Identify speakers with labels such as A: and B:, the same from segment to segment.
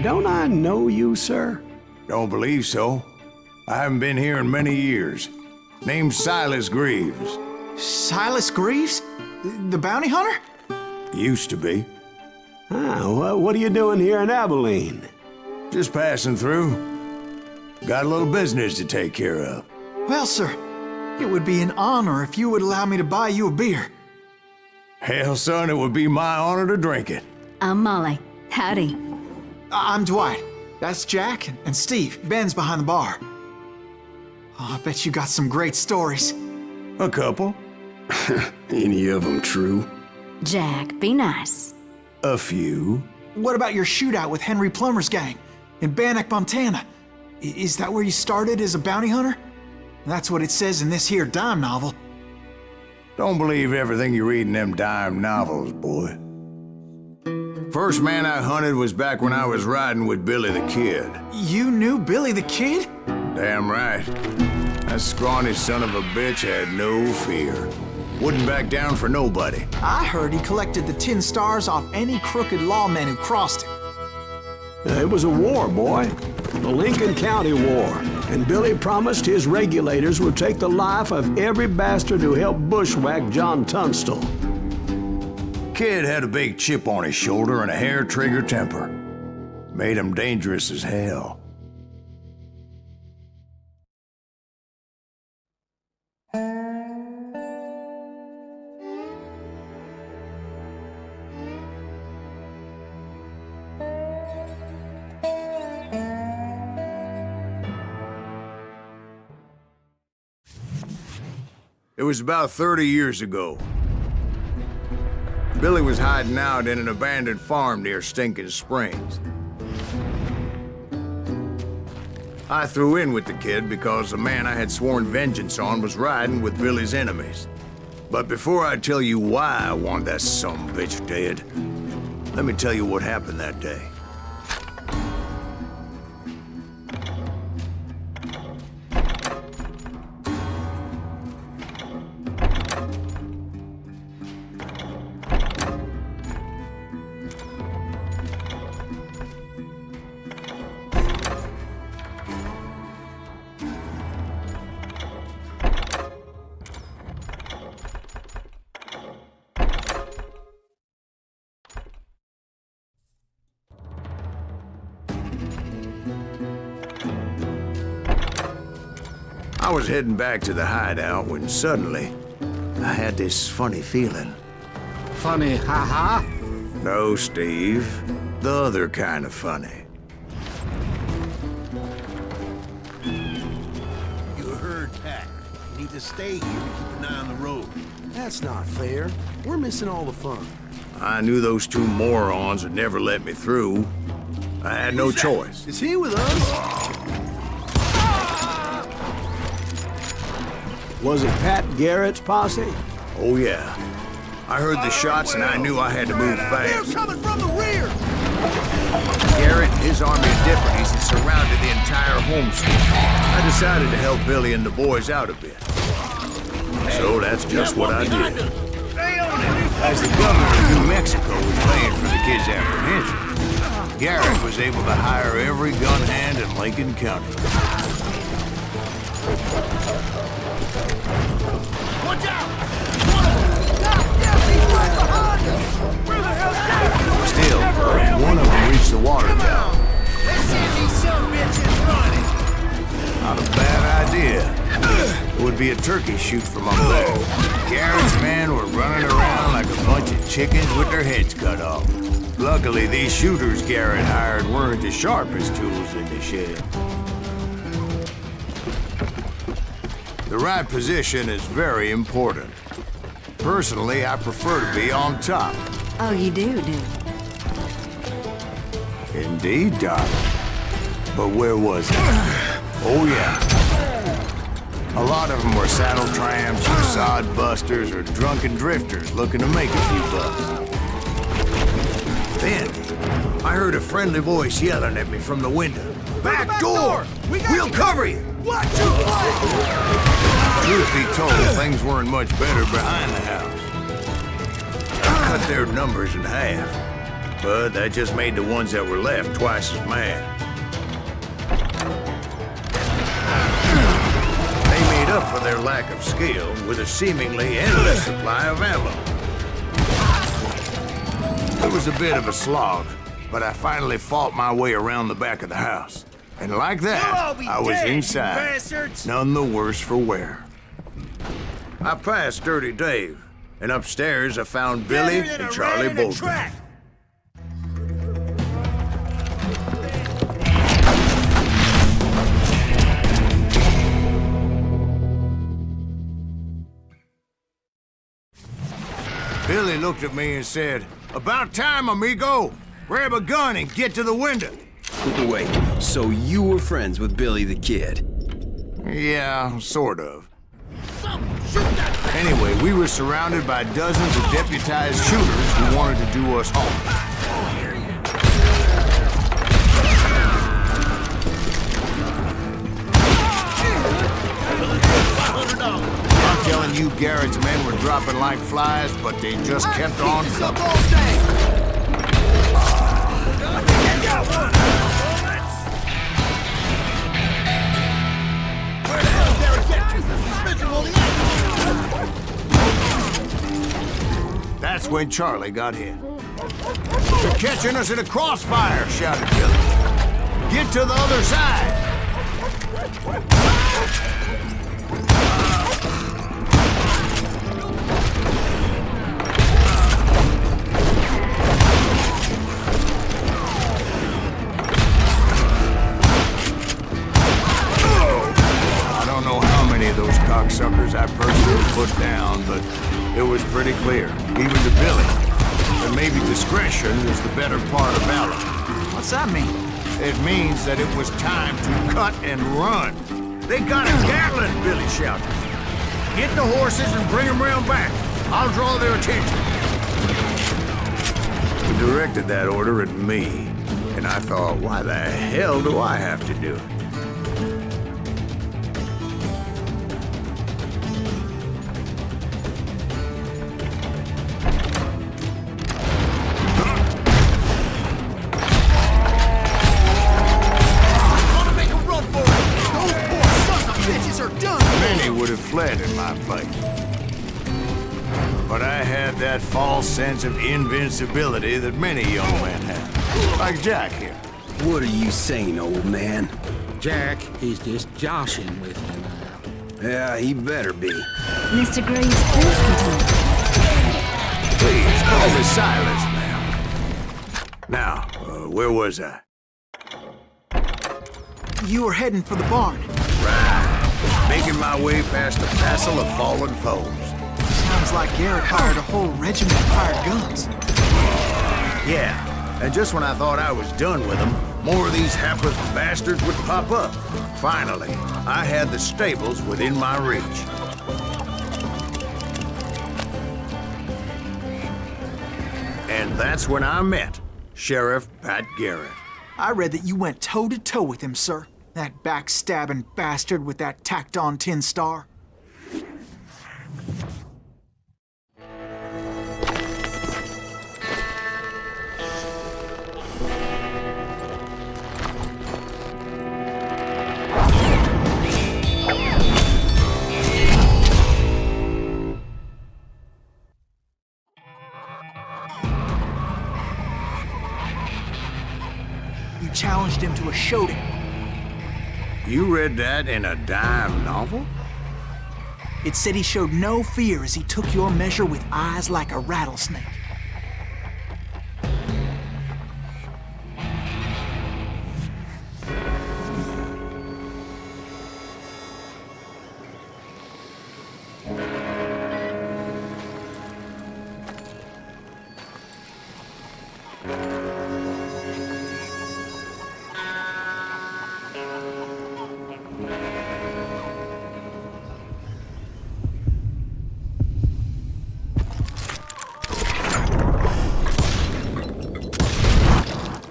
A: don't I know you, sir?
B: Don't believe so. I haven't been here in many years. Name's Silas Greaves.
C: Silas Greaves? The bounty hunter?
B: Used to be.
A: Well, what are you doing here in Abilene?
B: Just passing through. Got a little business to take care of.
C: Well, sir, it would be an honor if you would allow me to buy you a beer.
B: Hell, son, it would be my honor to drink it.
D: I'm Molly. Howdy.
C: I'm Dwight. That's Jack and Steve. Ben's behind the bar. Oh, I bet you got some great stories.
B: A couple.
A: Any of them true?
D: Jack, be nice.
B: A few.
C: What about your shootout with Henry Plummer's gang in Bannock, Montana? Is that where you started as a bounty hunter? That's what it says in this here dime novel.
B: Don't believe everything you read in them dime novels, boy. First man I hunted was back when I was riding with Billy the Kid.
C: You knew Billy the Kid?
B: Damn right. That scrawny son of a bitch had no fear. Wouldn't back down for nobody.
C: I heard he collected the 10 stars off any crooked lawmen who crossed him.
A: It was a war, boy. The Lincoln County War. And Billy promised his regulators would take the life of every bastard who helped bushwhack John Tunstall.
B: Kid had a big chip on his shoulder and a hair-trigger temper. Made him dangerous as hell. It was about 30 years ago. Billy was hiding out in an abandoned farm near Stinking Springs. I threw in with the kid because the man I had sworn vengeance on was riding with Billy's enemies. But before I tell you why I want that sumbitch dead, let me tell you what happened that day. I was heading back to the hideout when suddenly I had this funny feeling.
E: Funny, haha?
B: No, Steve. The other kind of funny.
F: You heard Pat. You need to stay here and keep an eye on the road.
E: That's not fair. We're missing all the fun.
B: I knew those two morons would never let me through. I had no choice.
E: Is he with us?
A: Was it Pat Garrett's posse?
B: Oh, yeah. I heard the shots and I knew I had to move fast.
F: They're coming from the rear!
B: Garrett and his army of deputies had surrounded the entire homestead. I decided to help Billy and the boys out a bit. So that's just what I did. As the governor of New Mexico was paying for the kid's apprehension, Garrett was able to hire every gun hand in Lincoln County.
F: Watch out! He's right behind us! Where the hell's Garrett?
B: Still, one of them reached the water tower.
F: Let's see if these sumbitches running.
B: Not a bad idea. It would be a turkey shoot from up there. Garrett's men were running around like a bunch of chickens with their heads cut off. Luckily, these shooters Garrett hired weren't the sharpest tools in the shed. The right position is very important. Personally, I prefer to be on top.
D: Oh, you do?
B: Indeed, Doc. But where was it? Oh, yeah. A lot of them were saddle tramps, or sod busters, or drunken drifters looking to make a few bucks. Then, I heard a friendly voice yelling at me from the window. Back door! We'll cover you!
F: Watch your flank!
B: Truth be told, things weren't much better behind the house. I cut their numbers in half. But that just made the ones that were left twice as mad. They made up for their lack of skill with a seemingly endless supply of ammo. It was a bit of a slog, but I finally fought my way around the back of the house. And like that, I was inside, none the worse for wear. I passed Dirty Dave, and upstairs I found Billy and Charlie Bolton. Billy looked at me and said, "About time, amigo. Grab a gun and get to the window."
G: Wait, so you were friends with Billy the Kid?
B: Yeah, sort of. Anyway, we were surrounded by dozens of deputized shooters who wanted to do us harm. I'm telling you, Garrett's men were dropping like flies, but they just kept on coming. That's when Charlie got hit. "They're catching us in a crossfire," shouted Billy. "Get to the other side." I don't know how many of those cocksuckers I personally put down, but it was pretty clear, even to Billy, that maybe discretion was the better part of valor.
C: What's that mean?
B: It means that it was time to cut and run. "They got a Gatling," Billy shouted. "Get the horses and bring them round back. I'll draw their attention." He directed that order at me, and I thought, why the hell do I have to do it? Many would have fled in my place. But I had that false sense of invincibility that many young men have. Like Jack here.
G: What are you saying, old man?
E: Jack, he's just joshing with you now.
G: Yeah, he better be.
D: Mr. Graves, please continue.
B: Please, call me Silas, ma'am. Now, where was I?
C: You were heading for the barn.
B: Right. Making my way past a passel of fallen foes.
C: Sounds like Garrett hired a whole regiment of hired guns.
B: Yeah, and just when I thought I was done with them, more of these hapless bastards would pop up. Finally, I had the stables within my reach. And that's when I met Sheriff Pat Garrett.
C: I read that you went toe-to-toe with him, sir. That backstabbing bastard with that tacked-on tin star. You challenged him to a showdown.
B: You read that in a dime novel?
C: It said he showed no fear as he took your measure with eyes like a rattlesnake.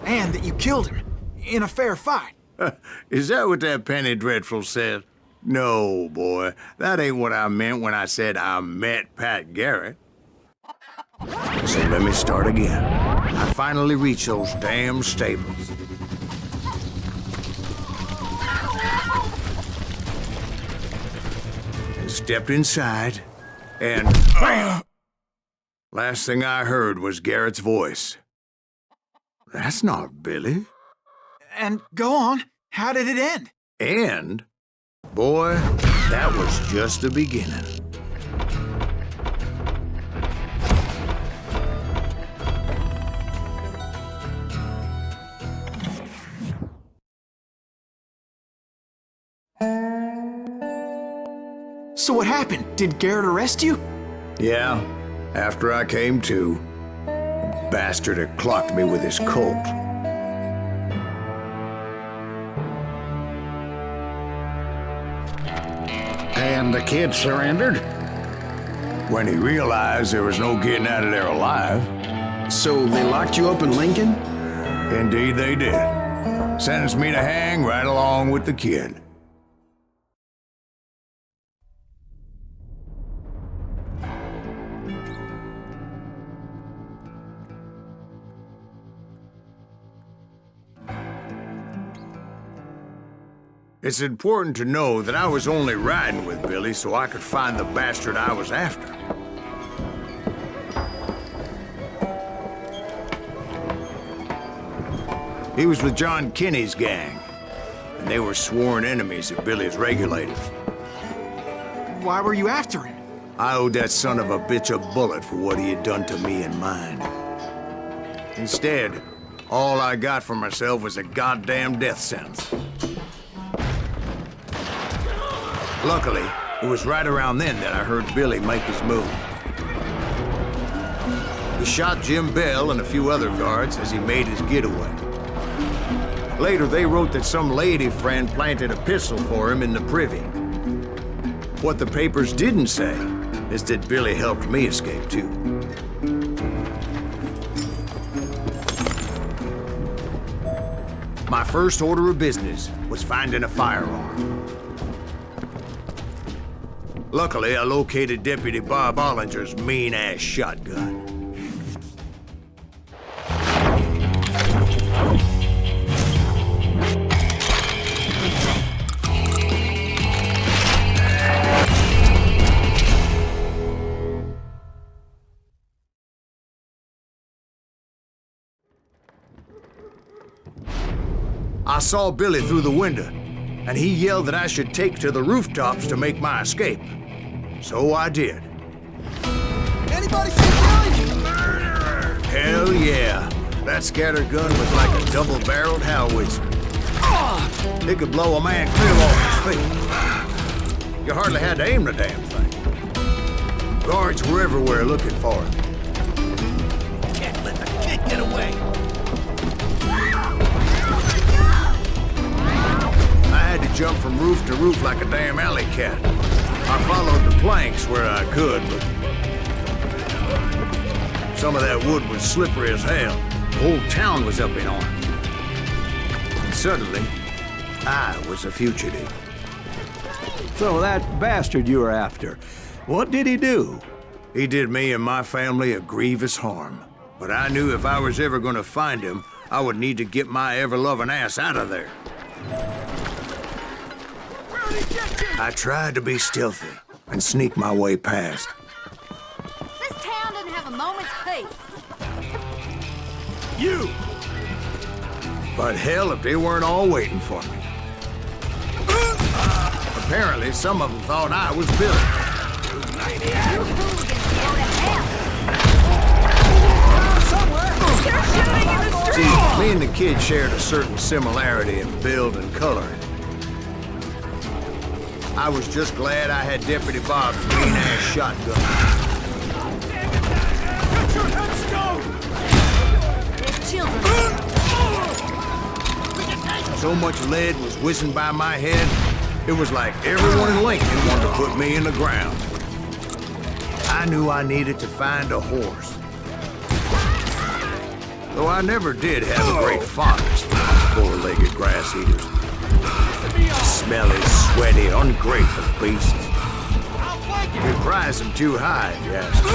C: And that you killed him in a fair fight.
B: Is that what that Penny Dreadful said? No, boy. That ain't what I meant when I said I met Pat Garrett. So let me start again. I finally reached those damn stables. And stepped inside, and bam! Last thing I heard was Garrett's voice. That's not Billy.
C: And go on. How did it end?
B: And, boy, that was just the beginning.
C: So what happened? Did Garrett arrest you?
B: Yeah, after I came to, the bastard had clocked me with his Colt.
F: And the kid surrendered?
B: When he realized there was no getting out of there alive.
G: So they locked you up in Lincoln?
B: Indeed they did. Sentenced me to hang right along with the kid. It's important to know that I was only riding with Billy so I could find the bastard I was after. He was with John Kinney's gang, and they were sworn enemies of Billy's regulators.
C: Why were you after him?
B: I owed that son of a bitch a bullet for what he had done to me and mine. Instead, all I got for myself was a goddamn death sentence. Luckily, it was right around then that I heard Billy make his move. He shot Jim Bell and a few other guards as he made his getaway. Later, they wrote that some lady friend planted a pistol for him in the privy. What the papers didn't say is that Billy helped me escape, too. My first order of business was finding a firearm. Luckily, I located Deputy Bob Ollinger's mean-ass shotgun. I saw Billy through the window, and he yelled that I should take to the rooftops to make my escape. So I did.
F: Anybody see Billy?
B: Hell yeah. That scatter gun was like a double-barreled howitzer. It could blow a man clear off his feet. You hardly had to aim the damn thing. Guards were everywhere looking for him.
F: Can't let the kid get away.
B: I had to jump from roof to roof like a damn alley cat. I followed the planks where I could, but some of that wood was slippery as hell. The whole town was up in arms. And suddenly, I was a fugitive.
A: So that bastard you were after, what did he do?
B: He did me and my family a grievous harm. But I knew if I was ever going to find him, I would need to get my ever-loving ass out of there. I tried to be stealthy and sneak my way past.
D: This town doesn't have a moment's peace.
B: You! But hell, if they weren't all waiting for me. Apparently, some of them thought I was Billy.
D: You hooligans go to hell. They're shooting in the street.
B: See, me and the kid shared a certain similarity in build and color. I was just glad I had Deputy Bob's mean-ass shotgun.
D: There's children.
B: So much lead was whizzing by my head, it was like everyone in Lincoln wanted to put me in the ground. I knew I needed to find a horse. Though I never did have a great fondness for four-legged grass eaters. Smelly, sweaty, ungrateful beasts. We prize them too high, if you ask me.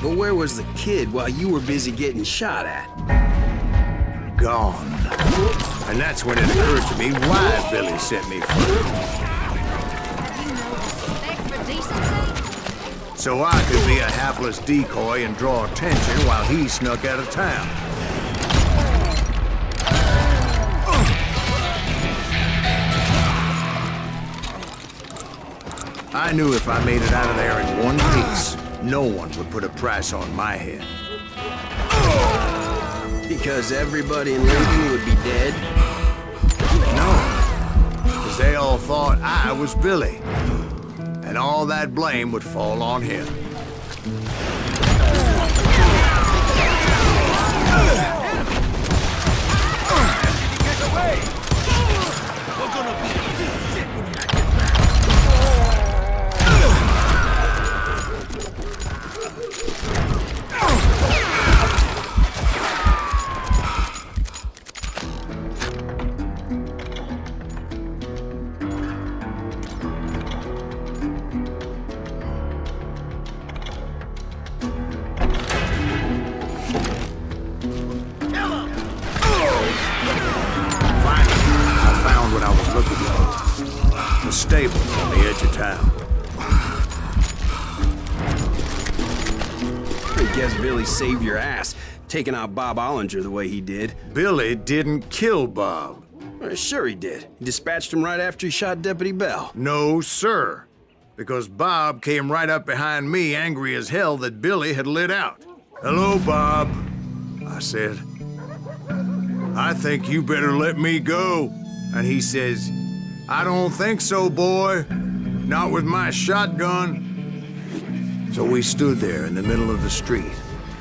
G: But where was the kid while you were busy getting shot at?
B: Gone. And that's when it occurred to me why Billy set me free.
D: Respect for decency?
B: So I could be a hapless decoy and draw attention while he snuck out of town. I knew if I made it out of there in one piece, no one would put a price on my head.
G: Because everybody in Lincoln would be dead?
B: No, because they all thought I was Billy. And all that blame would fall on him.
F: Get away! We're gonna be sick when I get back.
B: The stables on the edge of town.
G: I guess Billy saved your ass, taking out Bob Ollinger the way he did.
B: Billy didn't kill Bob.
G: Well, sure he did. He dispatched him right after he shot Deputy Bell.
B: No, sir. Because Bob came right up behind me, angry as hell that Billy had lit out. "Hello, Bob," I said. "I think you better let me go." And he says, "I don't think so, boy. Not with my shotgun." So we stood there in the middle of the street,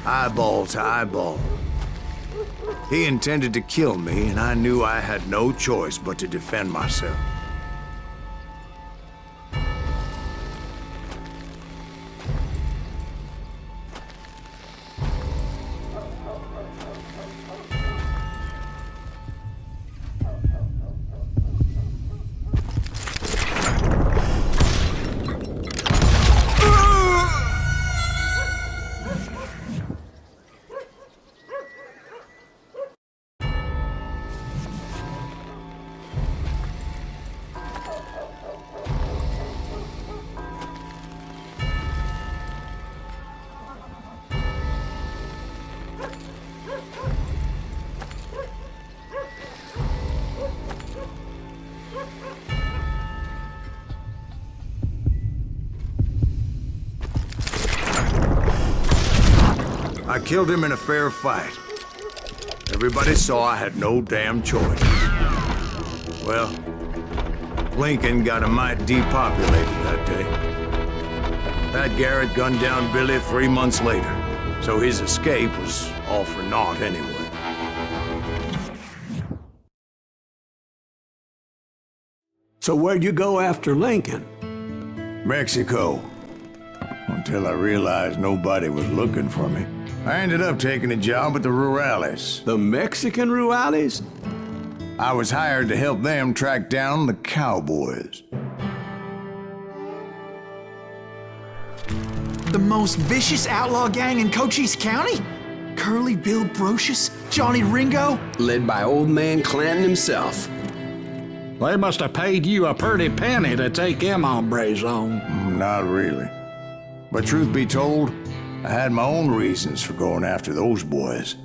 B: eyeball to eyeball. He intended to kill me, and I knew I had no choice but to defend myself. I killed him in a fair fight. Everybody saw I had no damn choice. Well, Lincoln got a mite depopulated that day. Pat Garrett gunned down Billy 3 months later, so his escape was all for naught anyway.
A: So where'd you go after Lincoln?
B: Mexico. Until I realized nobody was looking for me. I ended up taking a job at the Rurales.
A: The Mexican Rurales?
B: I was hired to help them track down the cowboys.
C: The most vicious outlaw gang in Cochise County? Curly Bill Brocious? Johnny Ringo?
G: Led by old man Clanton himself.
E: They must have paid you a pretty penny to take them hombres on.
B: Not really. But truth be told, I had my own reasons for going after those boys.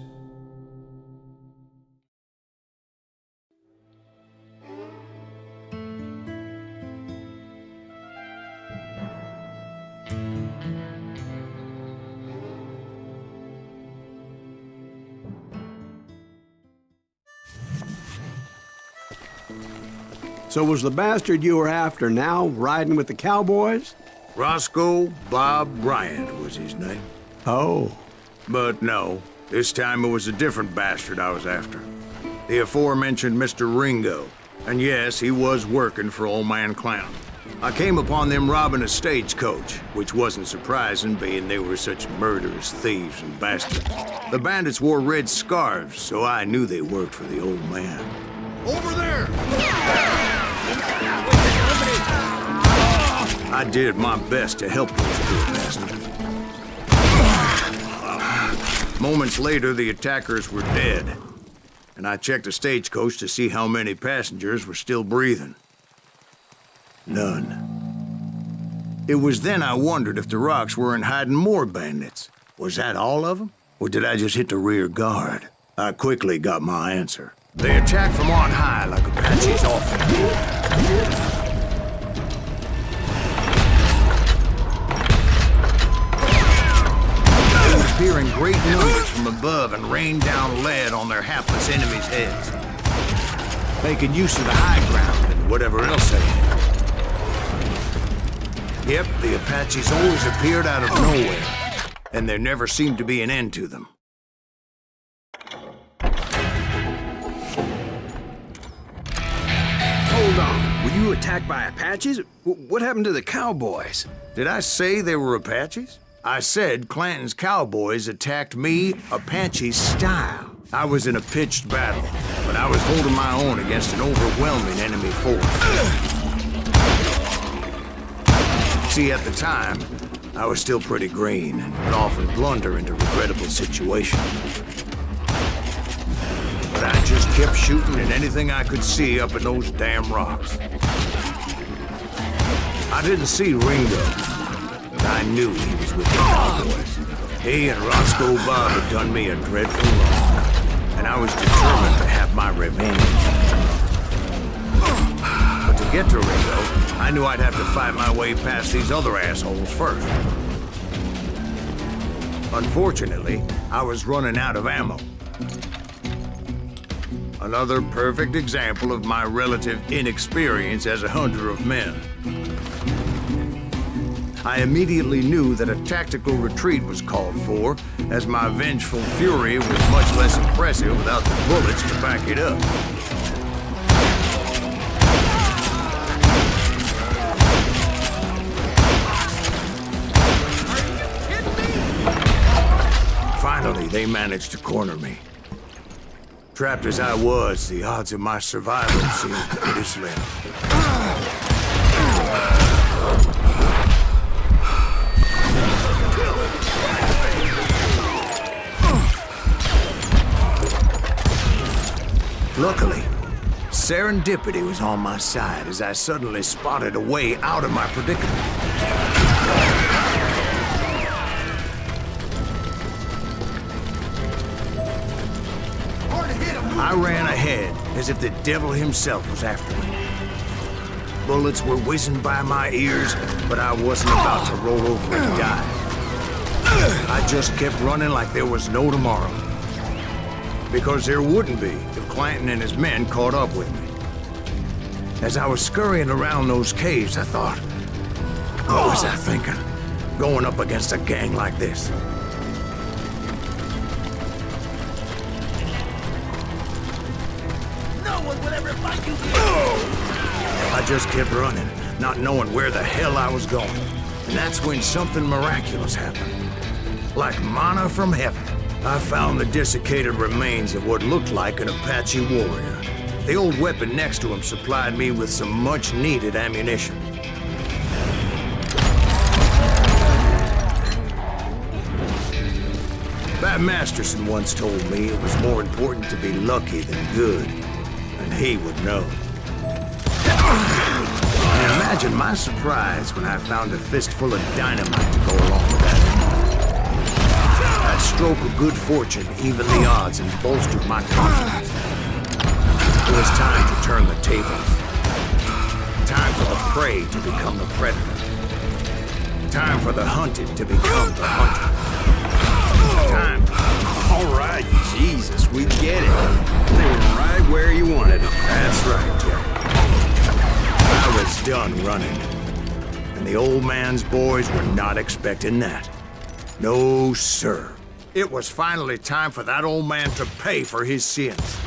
A: So was the bastard you were after now riding with the cowboys?
B: Roscoe Bob Bryant was his name.
A: Oh.
B: But no, this time it was a different bastard I was after. The aforementioned Mr. Ringo. And yes, he was working for Old Man Clown. I came upon them robbing a stagecoach, which wasn't surprising, being they were such murderous thieves and bastards. The bandits wore red scarves, so I knew they worked for the old man.
F: Over there!
B: I did my best to help those poor bastards. Moments later, the attackers were dead, and I checked the stagecoach to see how many passengers were still breathing. None. It was then I wondered if the rocks weren't hiding more bandits. Was that all of them? Or did I just hit the rear guard? I quickly got my answer. They attacked from on high like Apaches often do. They would appear in great numbers from above and rain down lead on their hapless enemies' heads, making use of the high ground and whatever else they had. Yep, the Apaches always appeared out of nowhere, and there never seemed to be an end to them.
G: Hold on. Were you attacked by Apaches? What happened to the cowboys?
B: Did I say they were Apaches? I said Clanton's cowboys attacked me Apache style. I was in a pitched battle, but I was holding my own against an overwhelming enemy force. See, at the time, I was still pretty green and would often blunder into regrettable situations. But I just kept shooting at anything I could see up in those damn rocks. I didn't see Ringo, but I knew he was with the cowboys. He and Roscoe Bob had done me a dreadful wrong, and I was determined to have my revenge. But to get to Ringo, I knew I'd have to fight my way past these other assholes first. Unfortunately, I was running out of ammo. Another perfect example of my relative inexperience as a hunter of men. I immediately knew that a tactical retreat was called for, as my vengeful fury was much less impressive without the bullets to back it up. Finally, they managed to corner me. Trapped as I was, the odds of my survival seemed pretty slim. Luckily, serendipity was on my side as I suddenly spotted a way out of my predicament. I ran ahead as if the devil himself was after me. Bullets were whizzing by my ears, but I wasn't about to roll over and die. I just kept running like there was no tomorrow. Because there wouldn't be if Clanton and his men caught up with me. As I was scurrying around those caves, I thought, what was I thinking? Going up against a gang like this? I just kept running, not knowing where the hell I was going. And that's when something miraculous happened. Like manna from heaven, I found the desiccated remains of what looked like an Apache warrior. The old weapon next to him supplied me with some much-needed ammunition. Bat Masterson once told me it was more important to be lucky than good, and he would know. And imagine my surprise when I found a fistful of dynamite to go along with that. That stroke of good fortune evened the odds and bolstered my confidence. It was time to turn the tables. Time for the prey to become the predator. Time for the hunted to become the hunted. Time.
G: All right, Jesus, we get it. They were right where you wanted them.
B: That's right, Jack. I was done running. And the old man's boys were not expecting that. No, sir. It was finally time for that old man to pay for his sins.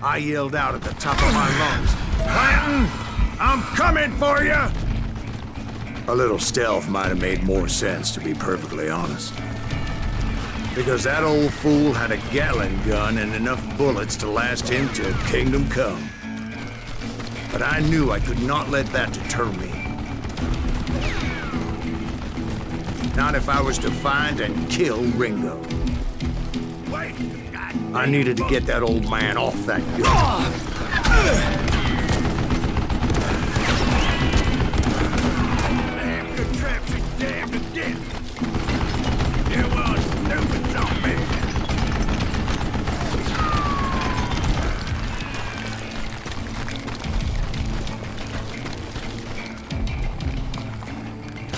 B: I yelled out at the top of my lungs, "Clanton, I'm coming for you!" A little stealth might have made more sense, to be perfectly honest. Because that old fool had a Gatling gun and enough bullets to last him till kingdom come. But I knew I could not let that deter me. Not if I was to find and kill Ringo.
F: Wait!
B: I needed to get that old man off that gun.
F: Damn contraption, damned again! You want stupid zombie!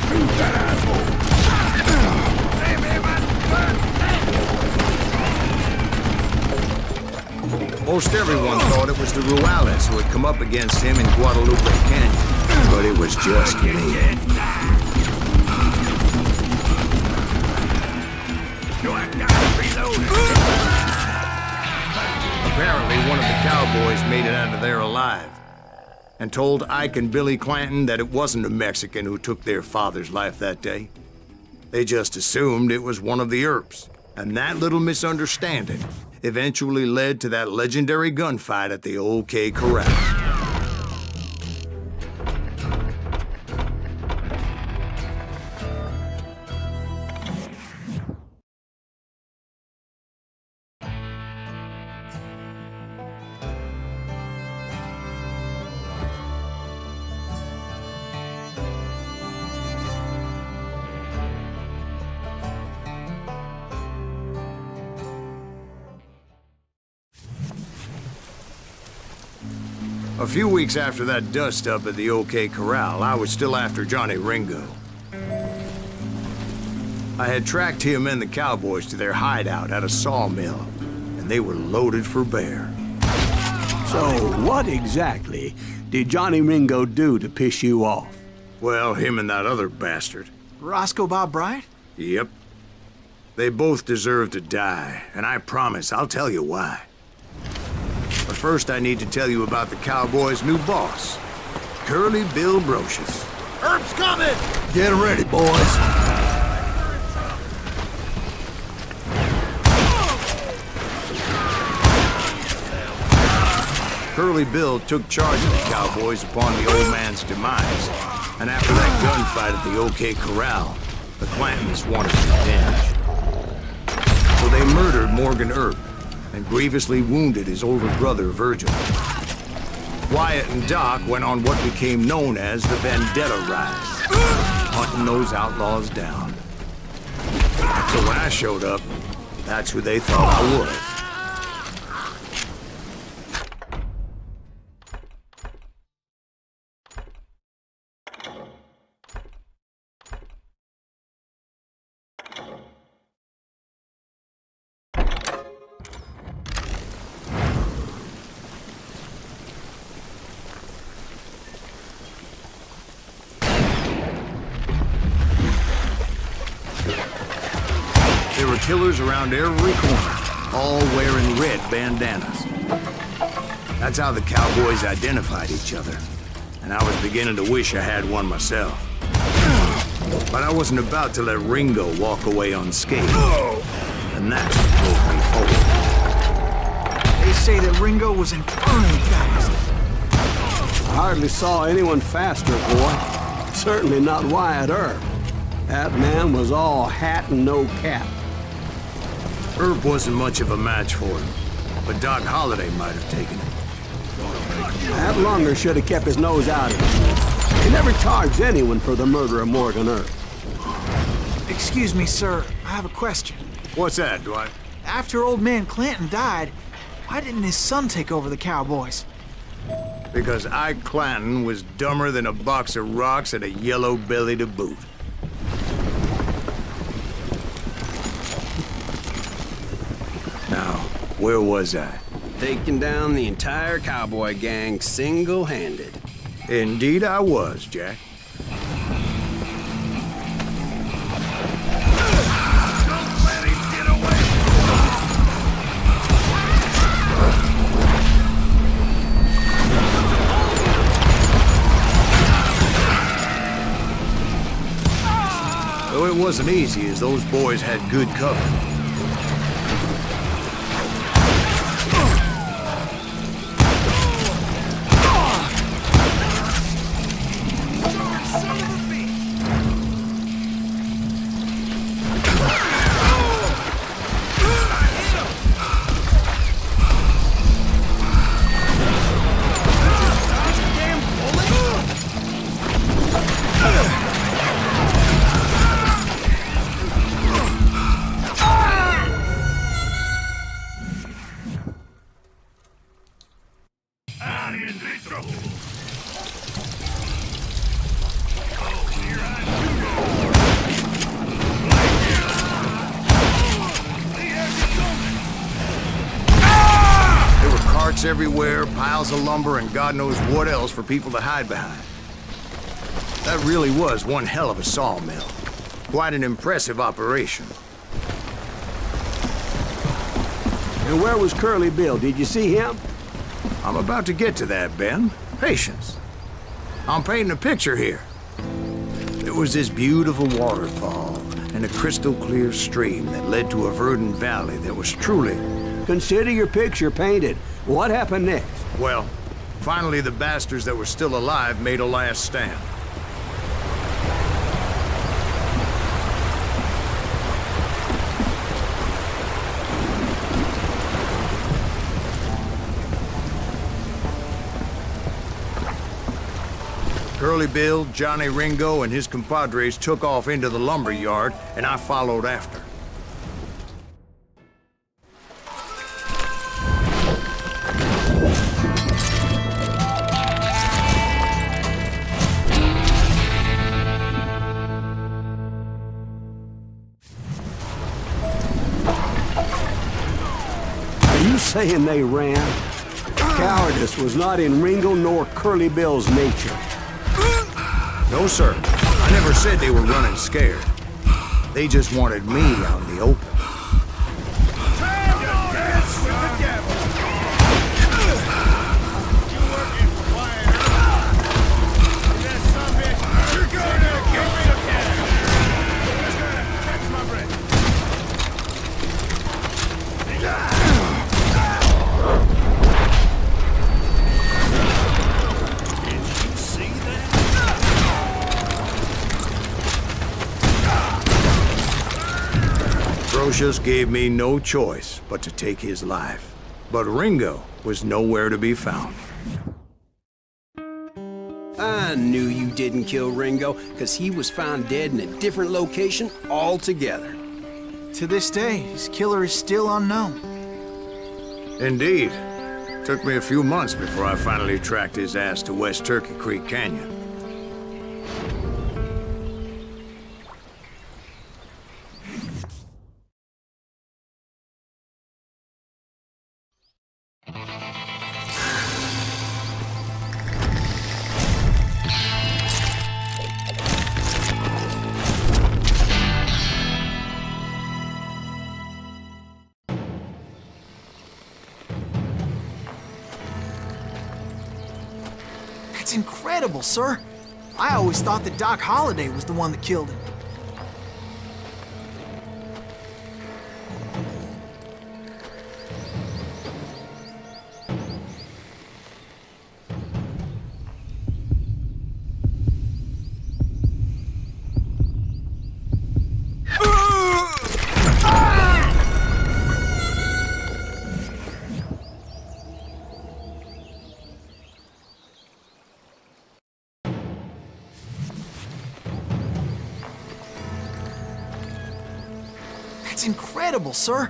F: Shoot that asshole! Damn him,
B: Most everyone thought it was the Ruales who had come up against him in Guadalupe Canyon. But it was just me. Apparently, one of the cowboys made it out of there alive and told Ike and Billy Clanton that it wasn't a Mexican who took their father's life that day. They just assumed it was one of the Earps, and that little misunderstanding eventually led to that legendary gunfight at the OK Corral. A few weeks after that dust-up at the OK Corral, I was still after Johnny Ringo. I had tracked him and the cowboys to their hideout at a sawmill, and they were loaded for bear.
A: So, what exactly did Johnny Ringo do to piss you off?
B: Well, him and that other bastard.
C: Roscoe Bob Bryant?
B: Yep. They both deserve to die, and I promise I'll tell you why. But first, I need to tell you about the Cowboys' new boss, Curly Bill Brocious.
F: Earp's coming!
B: Get ready, boys. Curly Bill took charge of the Cowboys upon the old man's demise, and after that gunfight at the OK Corral, the Clantons wanted revenge. So they murdered Morgan Earp and grievously wounded his older brother, Virgil. Wyatt and Doc went on what became known as the Vendetta Rise, hunting those outlaws down. So when I showed up, that's who they thought I was. There were killers around every corner, all wearing red bandanas. That's how the Cowboys identified each other, and I was beginning to wish I had one myself. But I wasn't about to let Ringo walk away unscathed, and that's what drove me forward.
C: They say that Ringo was infernally fast.
A: I hardly saw anyone faster, boy. Certainly not Wyatt Earp. That man was all hat and no cap.
B: Earp wasn't much of a match for him, but Doc Holliday might have taken him.
A: That Lunger should have kept his nose out of it. He never charged anyone for the murder of Morgan Earp.
C: Excuse me, sir. I have a question.
B: What's that, Dwight?
C: After old man Clanton died, why didn't his son take over the Cowboys?
B: Because Ike Clanton was dumber than a box of rocks and a yellow belly to boot. Now, where was I?
G: Taking down the entire cowboy gang single-handed.
B: Indeed I was, Jack.
F: Don't let him get away!
B: Though it wasn't easy, as those boys had good cover. trucks everywhere, piles of lumber, and God knows what else for people to hide behind. That really was one hell of a sawmill. Quite an impressive operation.
A: And where was Curly Bill? Did you see him?
B: I'm about to get to that, Ben. Patience. I'm painting a picture here. There was this beautiful waterfall and a crystal clear stream that led to a verdant valley that was truly...
A: Consider your picture painted. What happened next?
B: Well, finally the bastards that were still alive made a last stand. Curly Bill, Johnny Ringo, and his compadres took off into the lumber yard, and I followed after.
A: Are you saying they ran? Cowardice was not in Ringo nor Curly Bill's nature.
B: No, sir. I never said they were running scared. They just wanted me out in the open.
F: Dance with the devil! You working for Wyatt Earp? That son of a bitch, you're gonna give me the cash! Just gonna catch my breath. Did you see that?
B: Brocious gave me no choice but to take his life. But Ringo was nowhere to be found.
G: I knew you didn't kill Ringo, because he was found dead in a different location altogether.
C: To this day, his killer is still unknown.
B: Indeed. Took me a few months before I finally tracked his ass to West Turkey Creek Canyon.
C: That's incredible, sir. I always thought that Doc Holliday was the one that killed him. That's incredible, sir.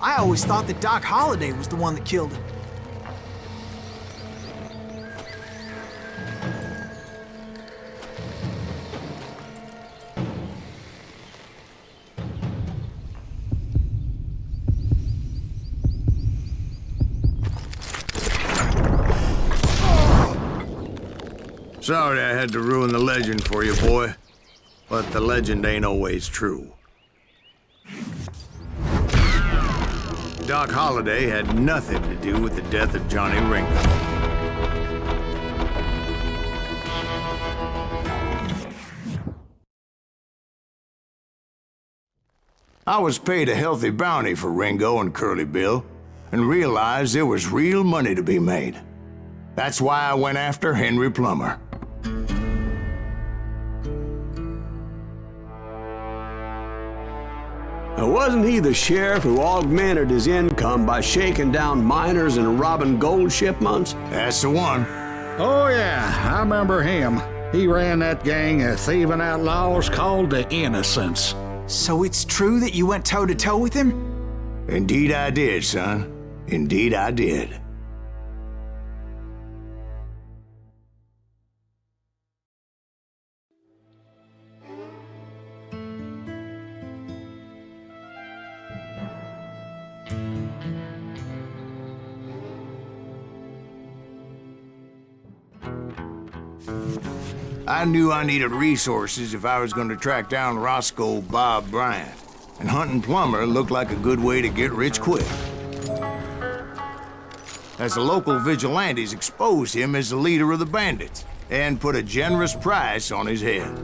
C: I always thought that Doc Holliday was the one that killed him.
B: Sorry I had to ruin the legend for you, boy. But the legend ain't always true. Doc Holliday had nothing to do with the death of Johnny Ringo. I was paid a healthy bounty for Ringo and Curly Bill, and realized there was real money to be made. That's why I went after Henry Plummer.
A: Wasn't he the sheriff who augmented his income by shaking down miners and robbing gold shipments?
B: That's the one.
E: Oh, yeah, I remember him. He ran that gang of thieving outlaws called the Innocents.
C: So it's true that you went toe-to-toe with him?
B: Indeed I did, son. Indeed I did. I knew I needed resources if I was going to track down Roscoe Bob Bryant, and hunting Plummer looked like a good way to get rich quick. As the local vigilantes exposed him as the leader of the bandits, and put a generous price on his head.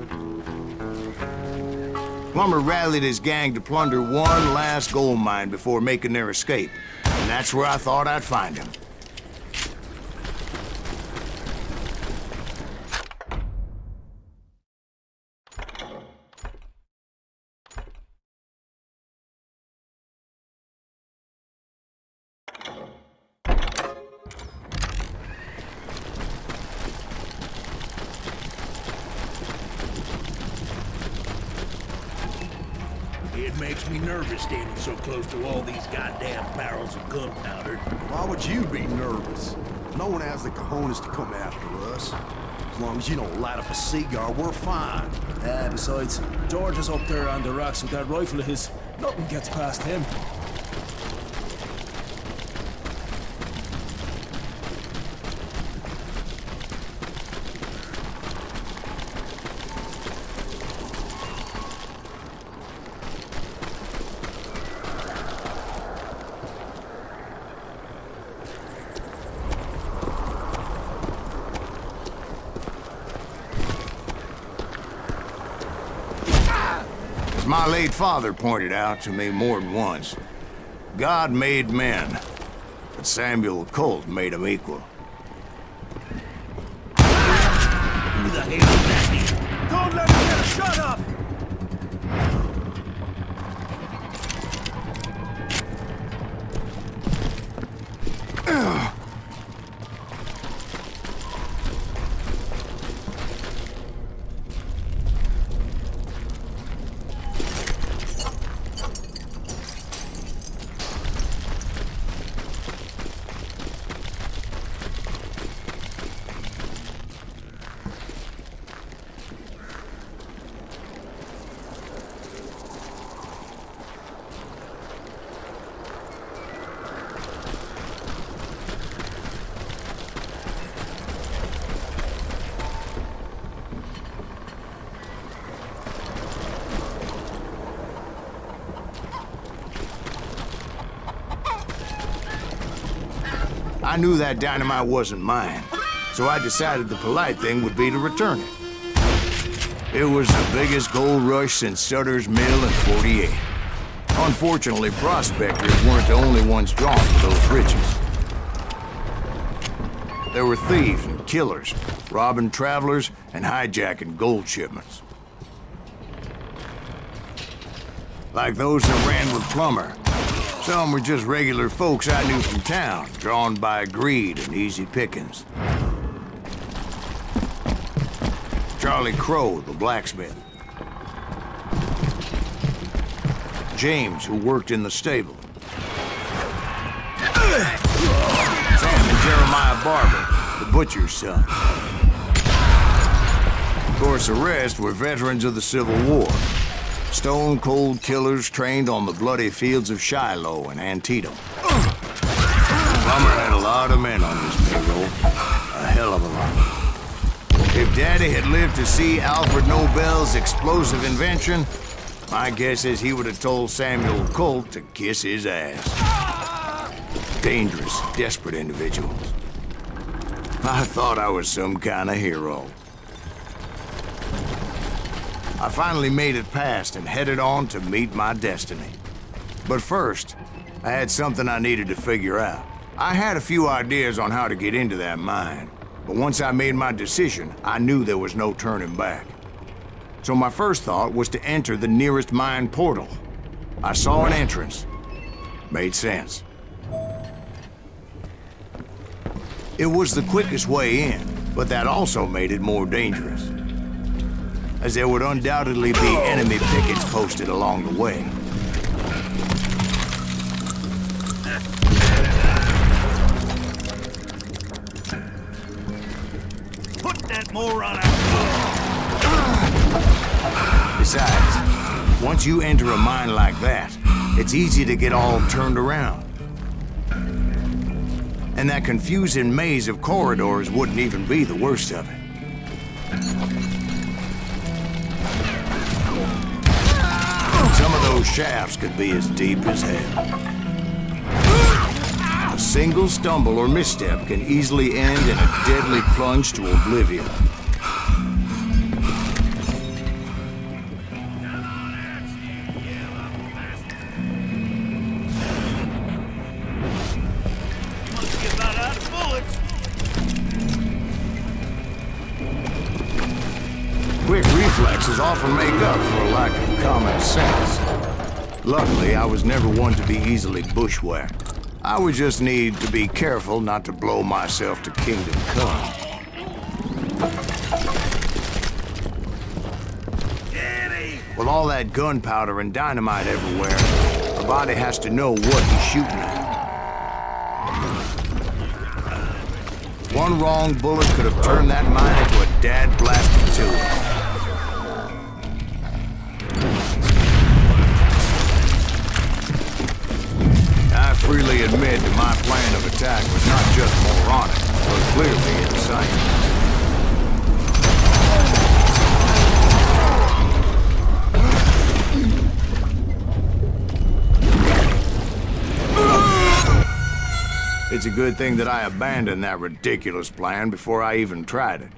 B: Plummer rallied his gang to plunder one last gold mine before making their escape, and that's where I thought I'd find him.
H: It makes me nervous standing so close to all these goddamn barrels of gunpowder.
I: Why would you be nervous? No one has the cojones to come after us. As long as you don't light up a cigar, we're fine.
J: Besides, George is up there on the rocks with that rifle of his. Nothing gets past him.
B: As my late father pointed out to me more than once, God made men, but Samuel Colt made them equal.
H: Who the hell is that?
F: Don't let him get a shot up!
B: I knew that dynamite wasn't mine, so I decided the polite thing would be to return it. It was the biggest gold rush since Sutter's Mill in '48. Unfortunately, prospectors weren't the only ones drawn to those riches. There were thieves and killers, robbing travelers and hijacking gold shipments. Like those that ran with Plummer. Some were just regular folks I knew from town, drawn by greed and easy pickings. Charlie Crow, the blacksmith. James, who worked in the stable. Sam and Jeremiah Barber, the butcher's son. Of course, the rest were veterans of the Civil War. Stone-cold killers trained on the bloody fields of Shiloh and Antietam. Plummer had a lot of men on his payroll. A hell of a lot. If Daddy had lived to see Alfred Nobel's explosive invention, my guess is he would have told Samuel Colt to kiss his ass. Dangerous, desperate individuals. I thought I was some kind of hero. I finally made it past and headed on to meet my destiny. But first, I had something I needed to figure out. I had a few ideas on how to get into that mine, but once I made my decision, I knew there was no turning back. So my first thought was to enter the nearest mine portal. I saw an entrance. Made sense. It was the quickest way in, but that also made it more dangerous, as there would undoubtedly be enemy pickets posted along the way.
H: Put that moron out!
B: Besides, once you enter a mine like that, it's easy to get all turned around. And that confusing maze of corridors wouldn't even be the worst of it. Some of those shafts could be as deep as hell. A single stumble or misstep can easily end in a deadly plunge to oblivion.
F: Must be about out of bullets.
B: Quick reflexes often make up for a lack of common sense. Luckily, I was never one to be easily bushwhacked. I would just need to be careful not to blow myself to kingdom come. With all that gunpowder and dynamite everywhere, a body has to know what he's shooting at. One wrong bullet could have turned that mine into a dad-blasted tube. I freely admit that my plan of attack was not just moronic, but clearly insane. It's a good thing that I abandoned that ridiculous plan before I even tried it.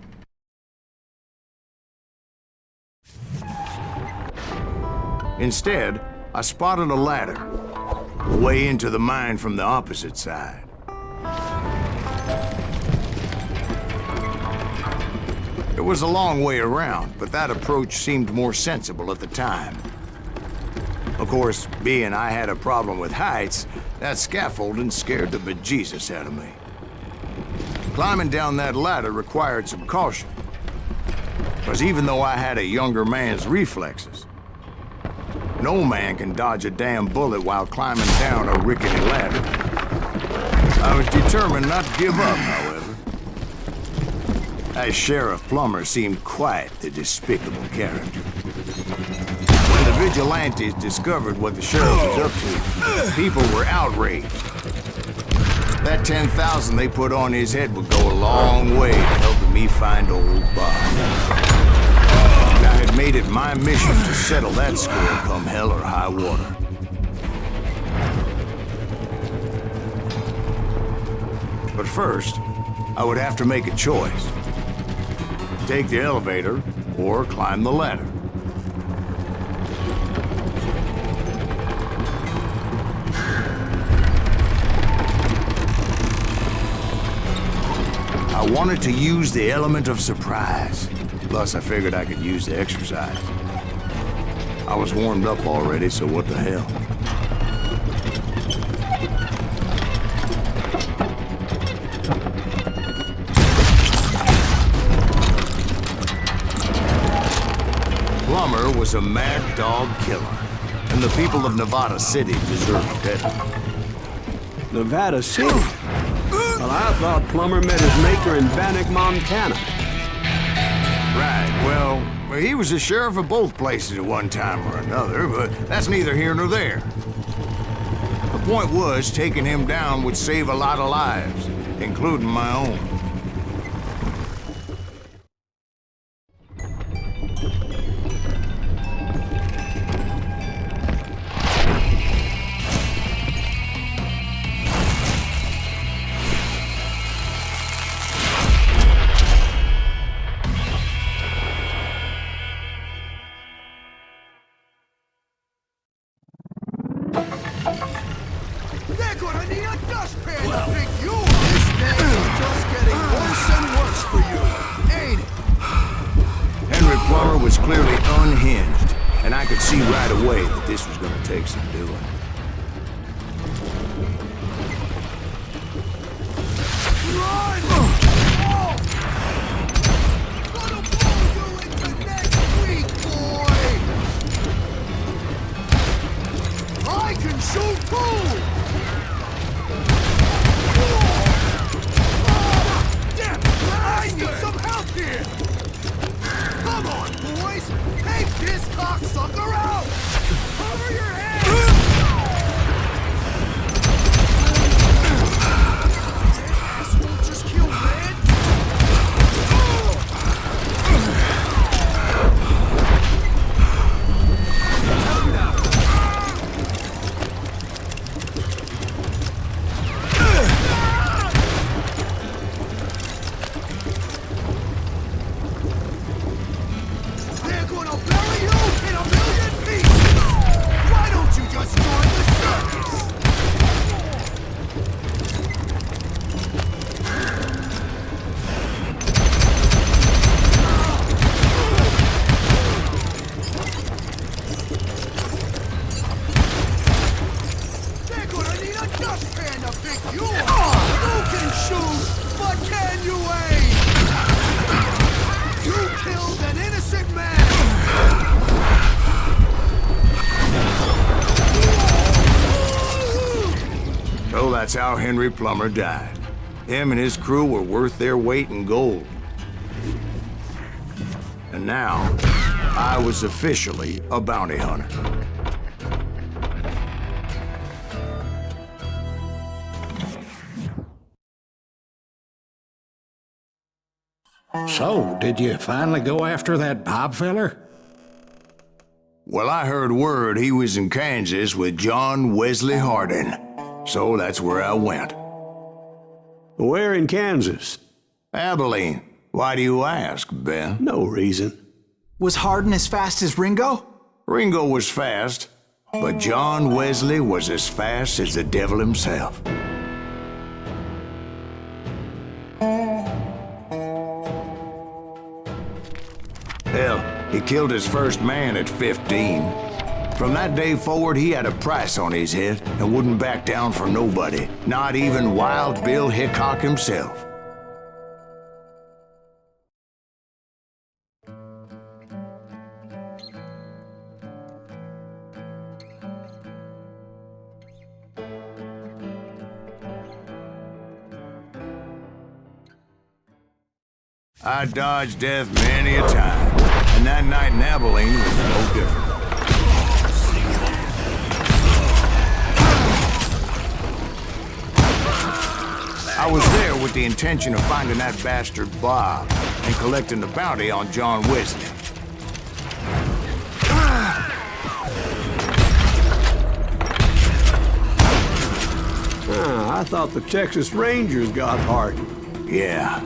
B: Instead, I spotted a ladder, a way into the mine from the opposite side. It was a long way around, but that approach seemed more sensible at the time. Of course, being I had a problem with heights, that scaffolding scared the bejesus out of me. Climbing down that ladder required some caution, because even though I had a younger man's reflexes, no man can dodge a damn bullet while climbing down a rickety ladder. I was determined not to give up, however. That Sheriff Plummer seemed quite the despicable character. When the vigilantes discovered what the sheriff was up to, people were outraged. That 10,000 they put on his head would go a long way to helping me find old Bob. I had made it my mission to settle that score come hell or high water. But first, I would have to make a choice. Take the elevator or climb the ladder. I wanted to use the element of surprise. Plus, I figured I could use the exercise. I was warmed up already, so what the hell? Plummer was a mad dog killer, and the people of Nevada City deserved better.
A: Nevada City? Well, I thought Plummer met his maker in Bannock, Montana.
B: Right, well, he was the sheriff of both places at one time or another, but that's neither here nor there. The point was, taking him down would save a lot of lives, including my own.
I: They're gonna need a dustpan to pick you up! This day is just getting worse and worse for you, ain't it?
B: Henry Plummer was clearly unhinged, and I could see right away that this was gonna take some doing.
I: Run! Oh! Gonna blow you into next week, boy! I can shoot too! I need some help here! Come on, boys! Take this cocksucker out! Cover your head! Asshole just killed Red!
B: That's how Henry Plummer died. Him and his crew were worth their weight in gold. And now, I was officially a bounty hunter.
E: So, did you finally go after that Bob feller?
B: Well, I heard word he was in Kansas with John Wesley Hardin. So that's where I went.
A: Where in Kansas?
B: Abilene. Why do you ask, Ben?
A: No reason.
C: Was Hardin as fast as Ringo?
B: Ringo was fast, but John Wesley was as fast as the devil himself. Hell, he killed his first man at 15. From that day forward, he had a price on his head and wouldn't back down for nobody, not even Wild Bill Hickok himself. I dodged death many a time, and that night in Abilene was no different. I was there with the intention of finding that bastard Bob and collecting the bounty on John Wesley.
A: I thought the Texas Rangers got Hardin.
B: Yeah,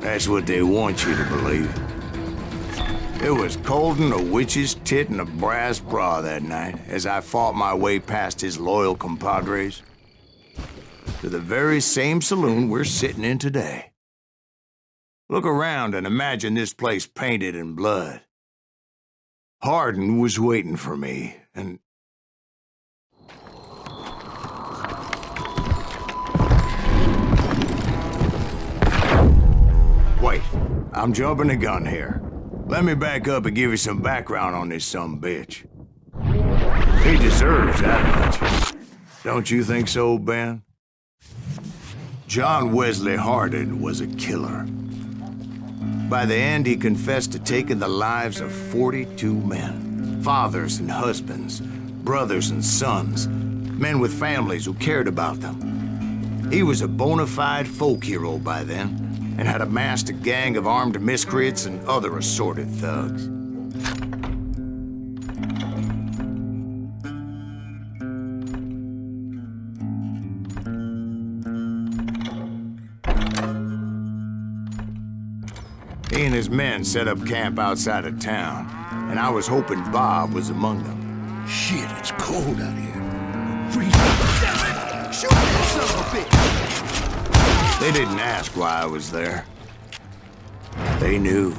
B: that's what they want you to believe. It was cold and a witch's tit and a brass bra that night as I fought my way past his loyal compadres to the very same saloon we're sitting in today. Look around and imagine this place painted in blood. Hardin was waiting for me, and wait, I'm jumping the gun here. Let me back up and give you some background on this sumbitch. He deserves that much. Don't you think so, Ben? John Wesley Hardin was a killer. By the end, he confessed to taking the lives of 42 men. Fathers and husbands, brothers and sons, men with families who cared about them. He was a bona fide folk hero by then, and had amassed a gang of armed miscreants and other assorted thugs. He and his men set up camp outside of town, and I was hoping Bob was among them.
H: Shit, it's cold out here.
I: Shoot that son of a bitch!
B: They didn't ask why I was there. They knew.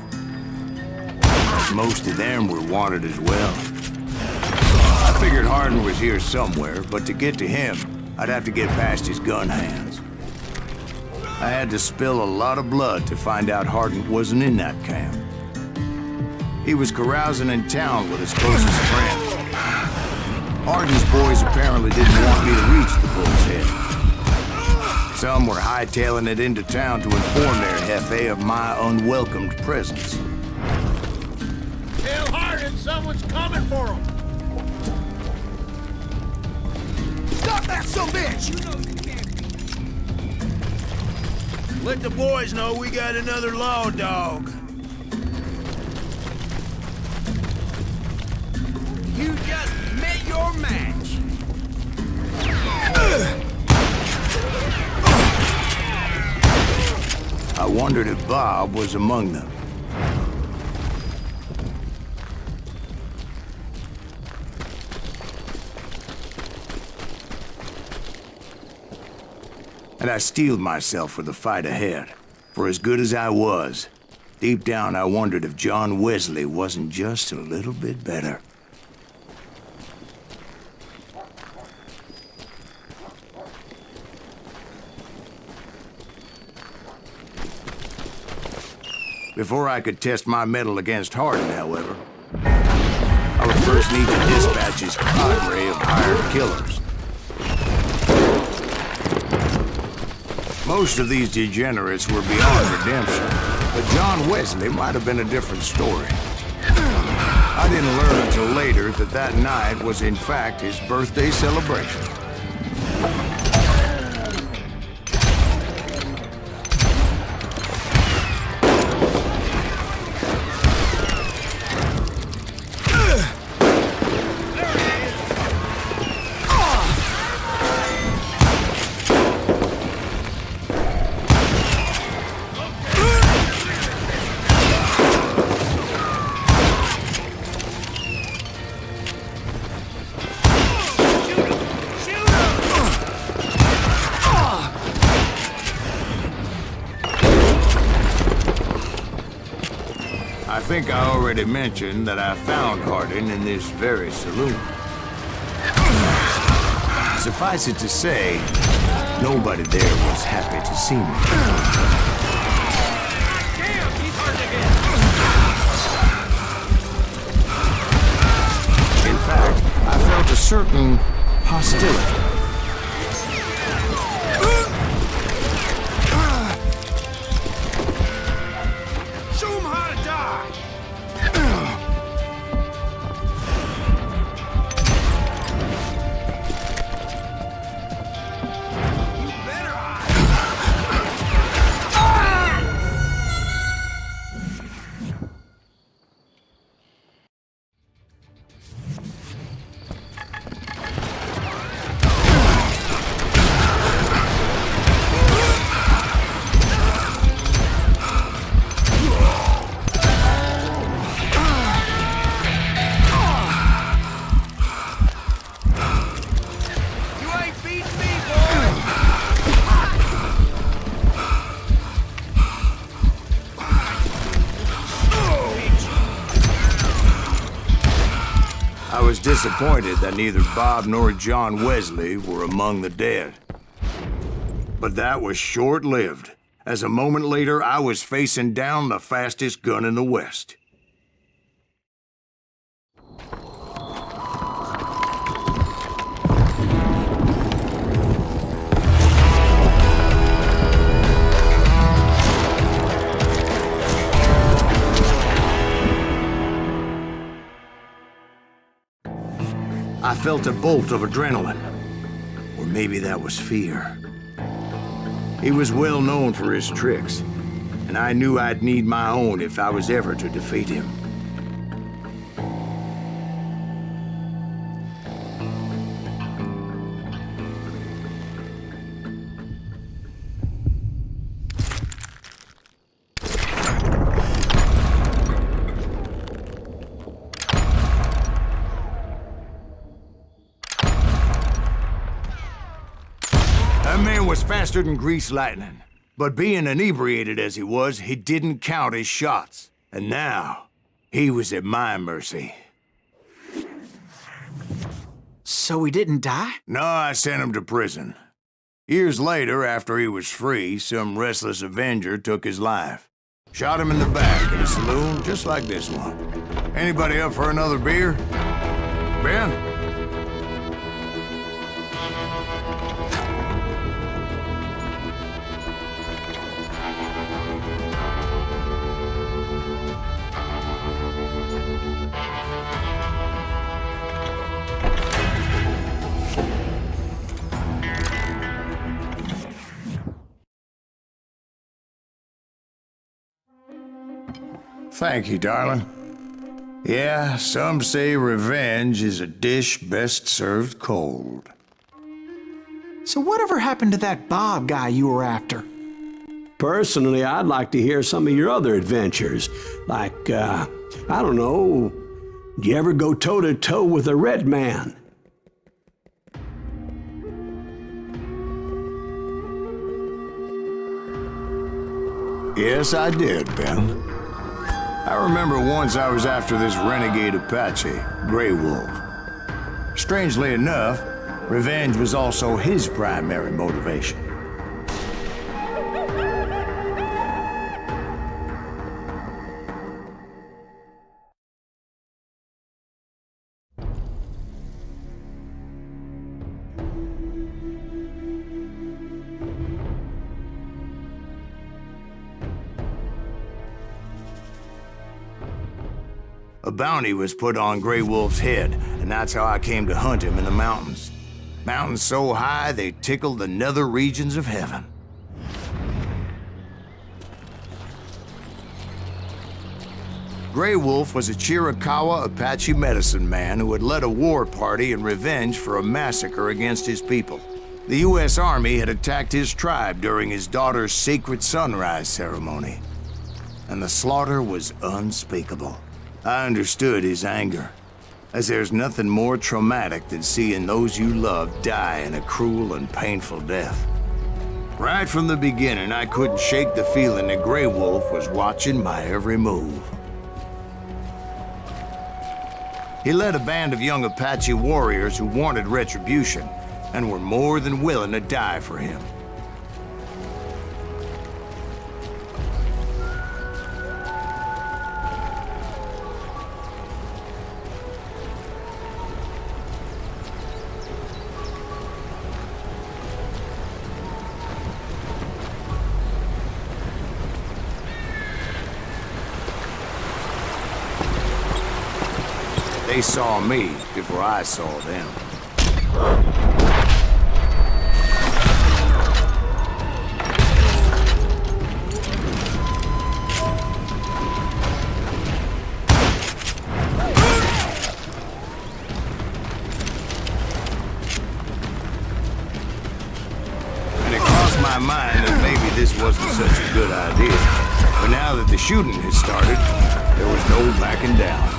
B: Most of them were wanted as well. I figured Hardin was here somewhere, but to get to him, I'd have to get past his gun hands. I had to spill a lot of blood to find out Hardin wasn't in that camp. He was carousing in town with his closest friend. Hardin's boys apparently didn't want me to reach the bull's head. Some were hightailing it into town to inform their jefe of my unwelcomed presence.
H: Tell Hardin someone's coming for him.
I: Stop that sumbitch!
H: Let the boys know we got another law dog.
G: You just met your match.
B: I wondered if Bob was among them. And I steeled myself for the fight ahead. For as good as I was, deep down I wondered if John Wesley wasn't just a little bit better. Before I could test my mettle against Hardin, however, I would first need to dispatch his cadre of hired killers. Most of these degenerates were beyond redemption, but John Wesley might have been a different story. I didn't learn until later that that night was in fact his birthday celebration. I think I already mentioned that I found Hardin in this very saloon. Suffice it to say, nobody there was happy to see me.
I: Damn, he's hard to
B: In fact, I felt a certain hostility.
I: Show him how to die!
B: I was disappointed that neither Bob nor John Wesley were among the dead. But that was short-lived, as a moment later I was facing down the fastest gun in the West. I felt a bolt of adrenaline. Or maybe that was fear. He was well known for his tricks, and I knew I'd need my own if I was ever to defeat him. That man was faster than greased lightning. But being inebriated as he was, he didn't count his shots. And now, he was at my mercy.
C: So he didn't die?
B: No, I sent him to prison. Years later, after he was free, some restless Avenger took his life. Shot him in the back in a saloon just like this one. Anybody up for another beer? Ben? Thank you, darling. Yeah, some say revenge is a dish best served cold.
C: So whatever happened to that Bob guy you were after?
A: Personally, I'd like to hear some of your other adventures. Like, I don't know, did you ever go toe-to-toe with a red man?
B: Yes, I did, Ben. I remember once I was after this renegade Apache, Grey Wolf. Strangely enough, revenge was also his primary motivation. bounty was put on Grey Wolf's head, and that's how I came to hunt him in the mountains. Mountains so high they tickled the nether regions of heaven. Grey Wolf was a Chiricahua Apache medicine man who had led a war party in revenge for a massacre against his people. The U.S. Army had attacked his tribe during his daughter's sacred sunrise ceremony, and the slaughter was unspeakable. I understood his anger, as there's nothing more traumatic than seeing those you love die in a cruel and painful death. Right from the beginning, I couldn't shake the feeling that Grey Wolf was watching my every move. He led a band of young Apache warriors who wanted retribution and were more than willing to die for him. They saw me before I saw them. And it crossed my mind that maybe this wasn't such a good idea. But now that the shooting had started, there was no backing down.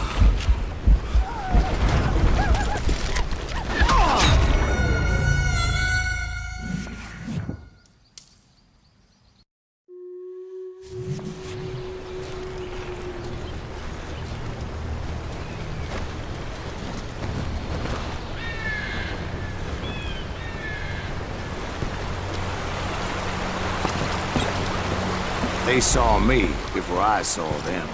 B: They saw me before I saw them.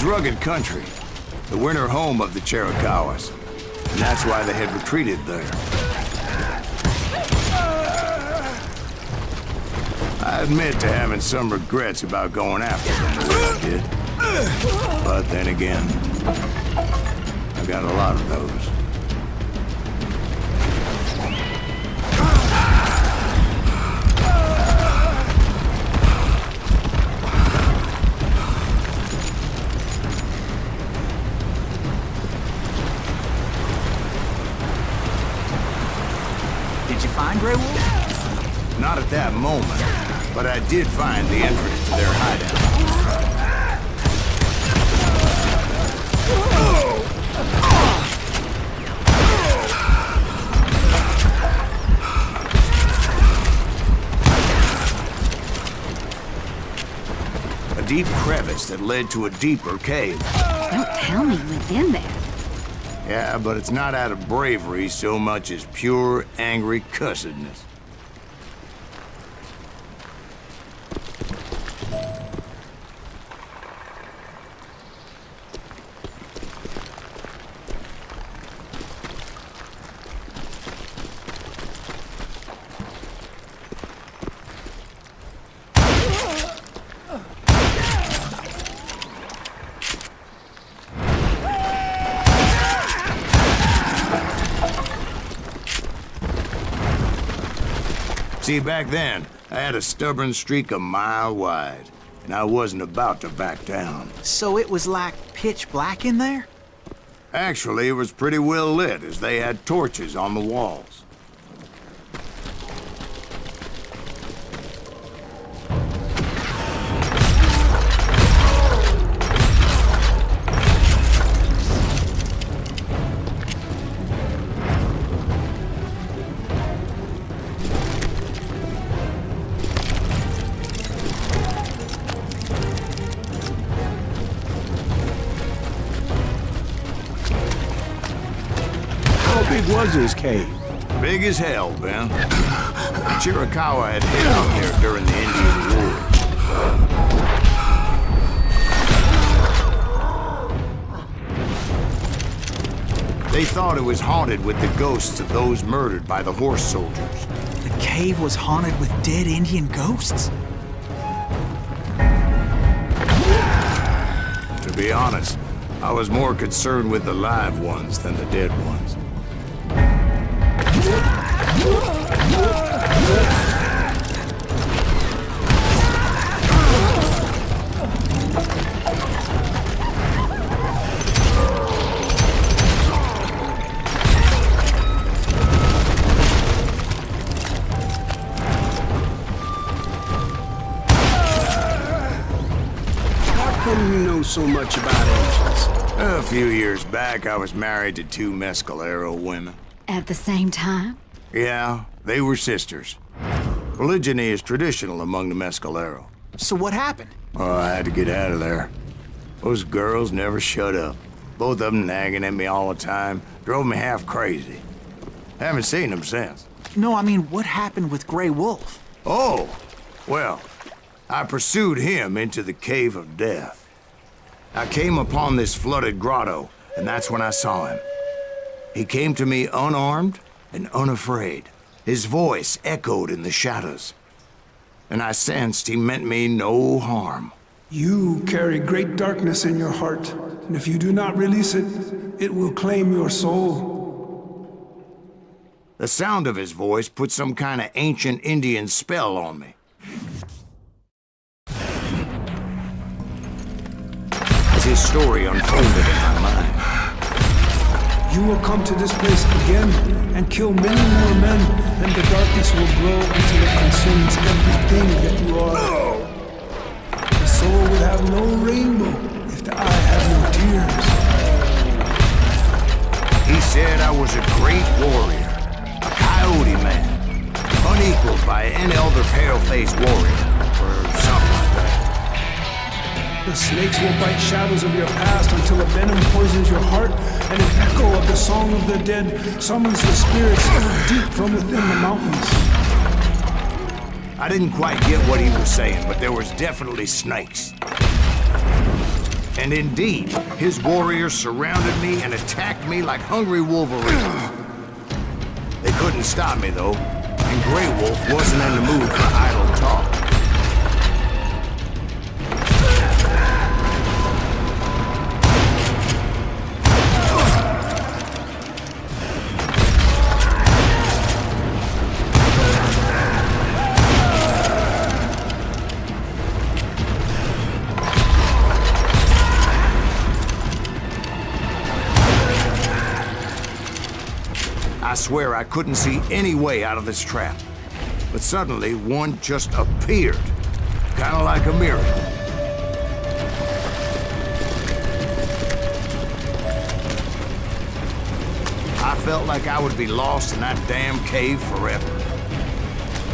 B: Rugged country, the winter home of the Chiricahuas, and that's why they had retreated there. I admit to having some regrets about going after them the way I did. But then again, I've got a lot of those.
C: Find Grey Wolf?
B: Not at that moment, but I did find the entrance to their hideout. A deep crevice that led to a deeper cave.
D: Don't tell me you went in there.
B: Yeah, but it's not out of bravery so much as pure, angry cussedness. See, back then, I had a stubborn streak a mile wide, and I wasn't about to back down.
C: So it was like pitch black in there?
B: Actually, it was pretty well lit, as they had torches on the walls.
A: big was this cave?
B: Big as hell, Ben. Chiricahua had hid out there during the Indian Wars. They thought it was haunted with the ghosts of those murdered by the horse soldiers.
C: The cave was haunted with dead Indian ghosts?
B: To be honest, I was more concerned with the live ones than the dead ones.
G: How come you know so much about angels?
B: A few years back, I was married to 2 Mescalero women.
D: At the same time?
B: Yeah, they were sisters. Polygyny is traditional among the Mescalero.
C: So what happened?
B: Oh, I had to get out of there. Those girls never shut up. Both of them nagging at me all the time. Drove me half crazy. Haven't seen them since.
C: No, I mean, what happened with Grey Wolf?
B: Oh, well, I pursued him into the Cave of Death. I came upon this flooded grotto, and that's when I saw him. He came to me unarmed and unafraid. His voice echoed in the shadows, and I sensed he meant me no harm.
K: You carry great darkness in your heart, and if you do not release it, it will claim your soul.
B: The sound of his voice put some kind of ancient Indian spell on me. As his story unfolded in my mind,
K: You will come to this place again and kill many more men, and the darkness will grow until it consumes everything that you are. The soul would have no rainbow if the eye had no tears.
B: he said I was a great warrior, a coyote man, unequaled by any other pale-faced warrior, or something like that.
K: The snakes will bite shadows of your past until a venom poisons your heart, and an echo of the song of the dead summons the spirits deep from within the mountains.
B: I didn't quite get what he was saying, but there was definitely snakes. And indeed, his warriors surrounded me and attacked me like hungry wolverines. They couldn't stop me, though, and Grey Wolf wasn't in the mood for idle talk. I swear I couldn't see any way out of this trap. But suddenly, one just appeared. Kind of like a miracle. I felt like I would be lost in that damn cave forever.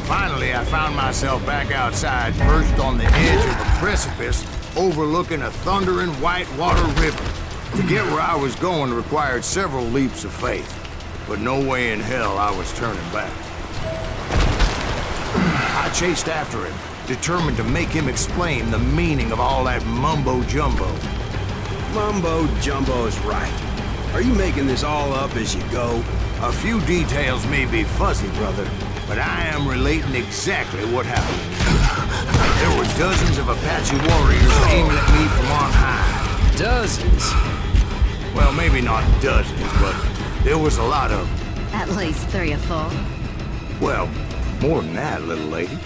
B: Finally, I found myself back outside, perched on the edge of a precipice overlooking a thundering whitewater river. To get where I was going required several leaps of faith. But no way in hell I was turning back. I chased after him, determined to make him explain the meaning of all that mumbo-jumbo.
G: Mumbo-jumbo is right. Are you making this all up as you go?
B: A few details may be fuzzy, brother, but I am relating exactly what happened. There were dozens of Apache warriors aiming at me from on high.
G: Dozens?
B: Well, maybe not dozens, but there was a lot of them.
D: At least 3 or 4.
B: Well, more than that, little lady.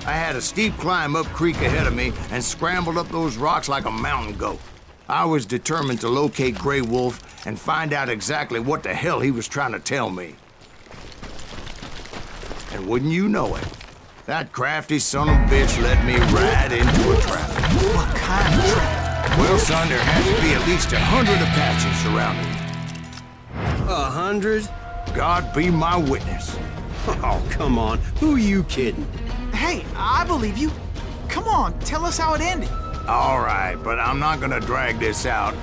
B: I had a steep climb up creek ahead of me and scrambled up those rocks like a mountain goat. I was determined to locate Grey Wolf and find out exactly what the hell he was trying to tell me. And wouldn't you know it, that crafty son of a bitch led me right into a trap.
C: What kind of trap?
B: Well, son, there had to be at least 100 Apaches surrounding me.
G: 100?
B: God be my witness.
G: Oh, come on. Who are you kidding?
C: Hey, I believe you. Come on, tell us how it ended.
B: All right, but I'm not gonna drag this out.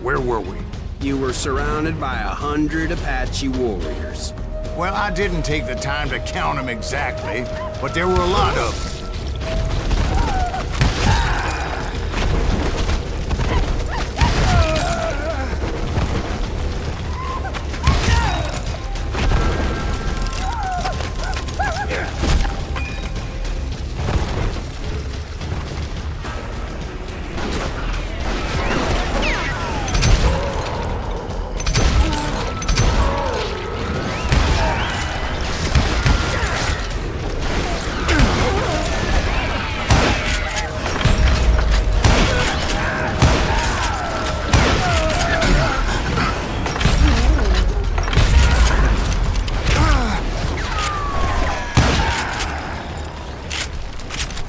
B: Where were we?
G: You were surrounded by 100 Apache warriors.
B: Well, I didn't take the time to count them exactly, but there were a lot of them.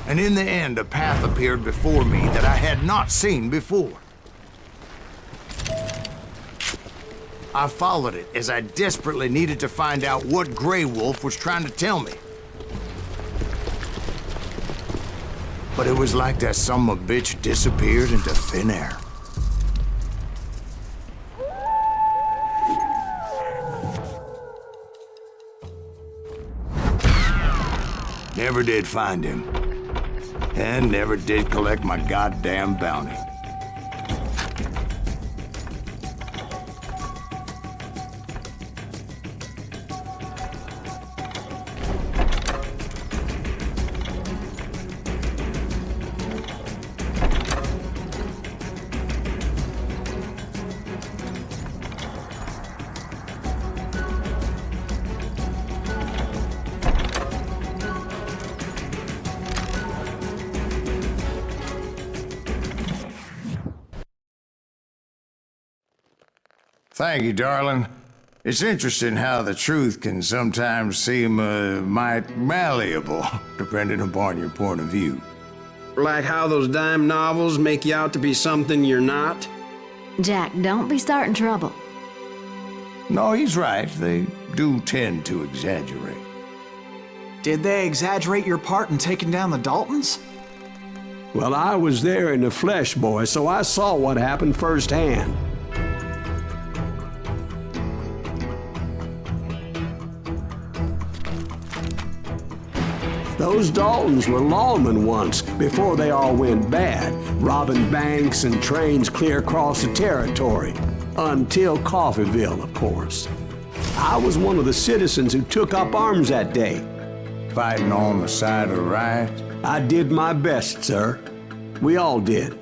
B: And in the end, a path appeared before me that I had not seen before. I followed it as I desperately needed to find out what Grey Wolf was trying to tell me. But it was like that son of a bitch disappeared into thin air. Never did find him. And never did collect my goddamn bounty. Thank you, darling. It's interesting how the truth can sometimes seem, might malleable, depending upon your point of view.
G: Like how those dime novels make you out to be something you're not?
L: Jack, don't be starting trouble.
B: No, he's right. They do tend to exaggerate.
C: Did they exaggerate your part in taking down the Daltons?
A: Well, I was there in the flesh, boy, so I saw what happened firsthand. Those Daltons were lawmen once, before they all went bad, robbing banks and trains clear across the territory. Until Coffeeville, of course. I was one of the citizens who took up arms that day.
B: Fighting on the side of the right?
A: I did my best, sir. We all did.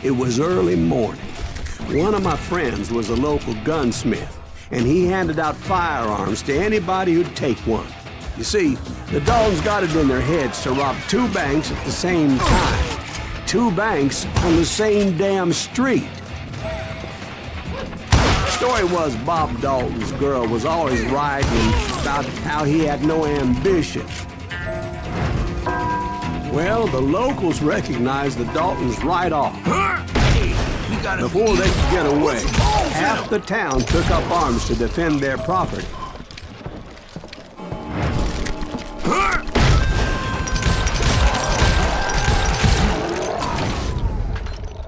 A: It was early morning. One of my friends was a local gunsmith, and he handed out firearms to anybody who'd take one. You see, the Daltons got it in their heads to rob 2 banks at the same time. 2 banks on the same damn street. The story was Bob Dalton's girl was always writing about how he had no ambition. Well, the locals recognized the Daltons right off. Before they could get away, half the town took up arms to defend their property.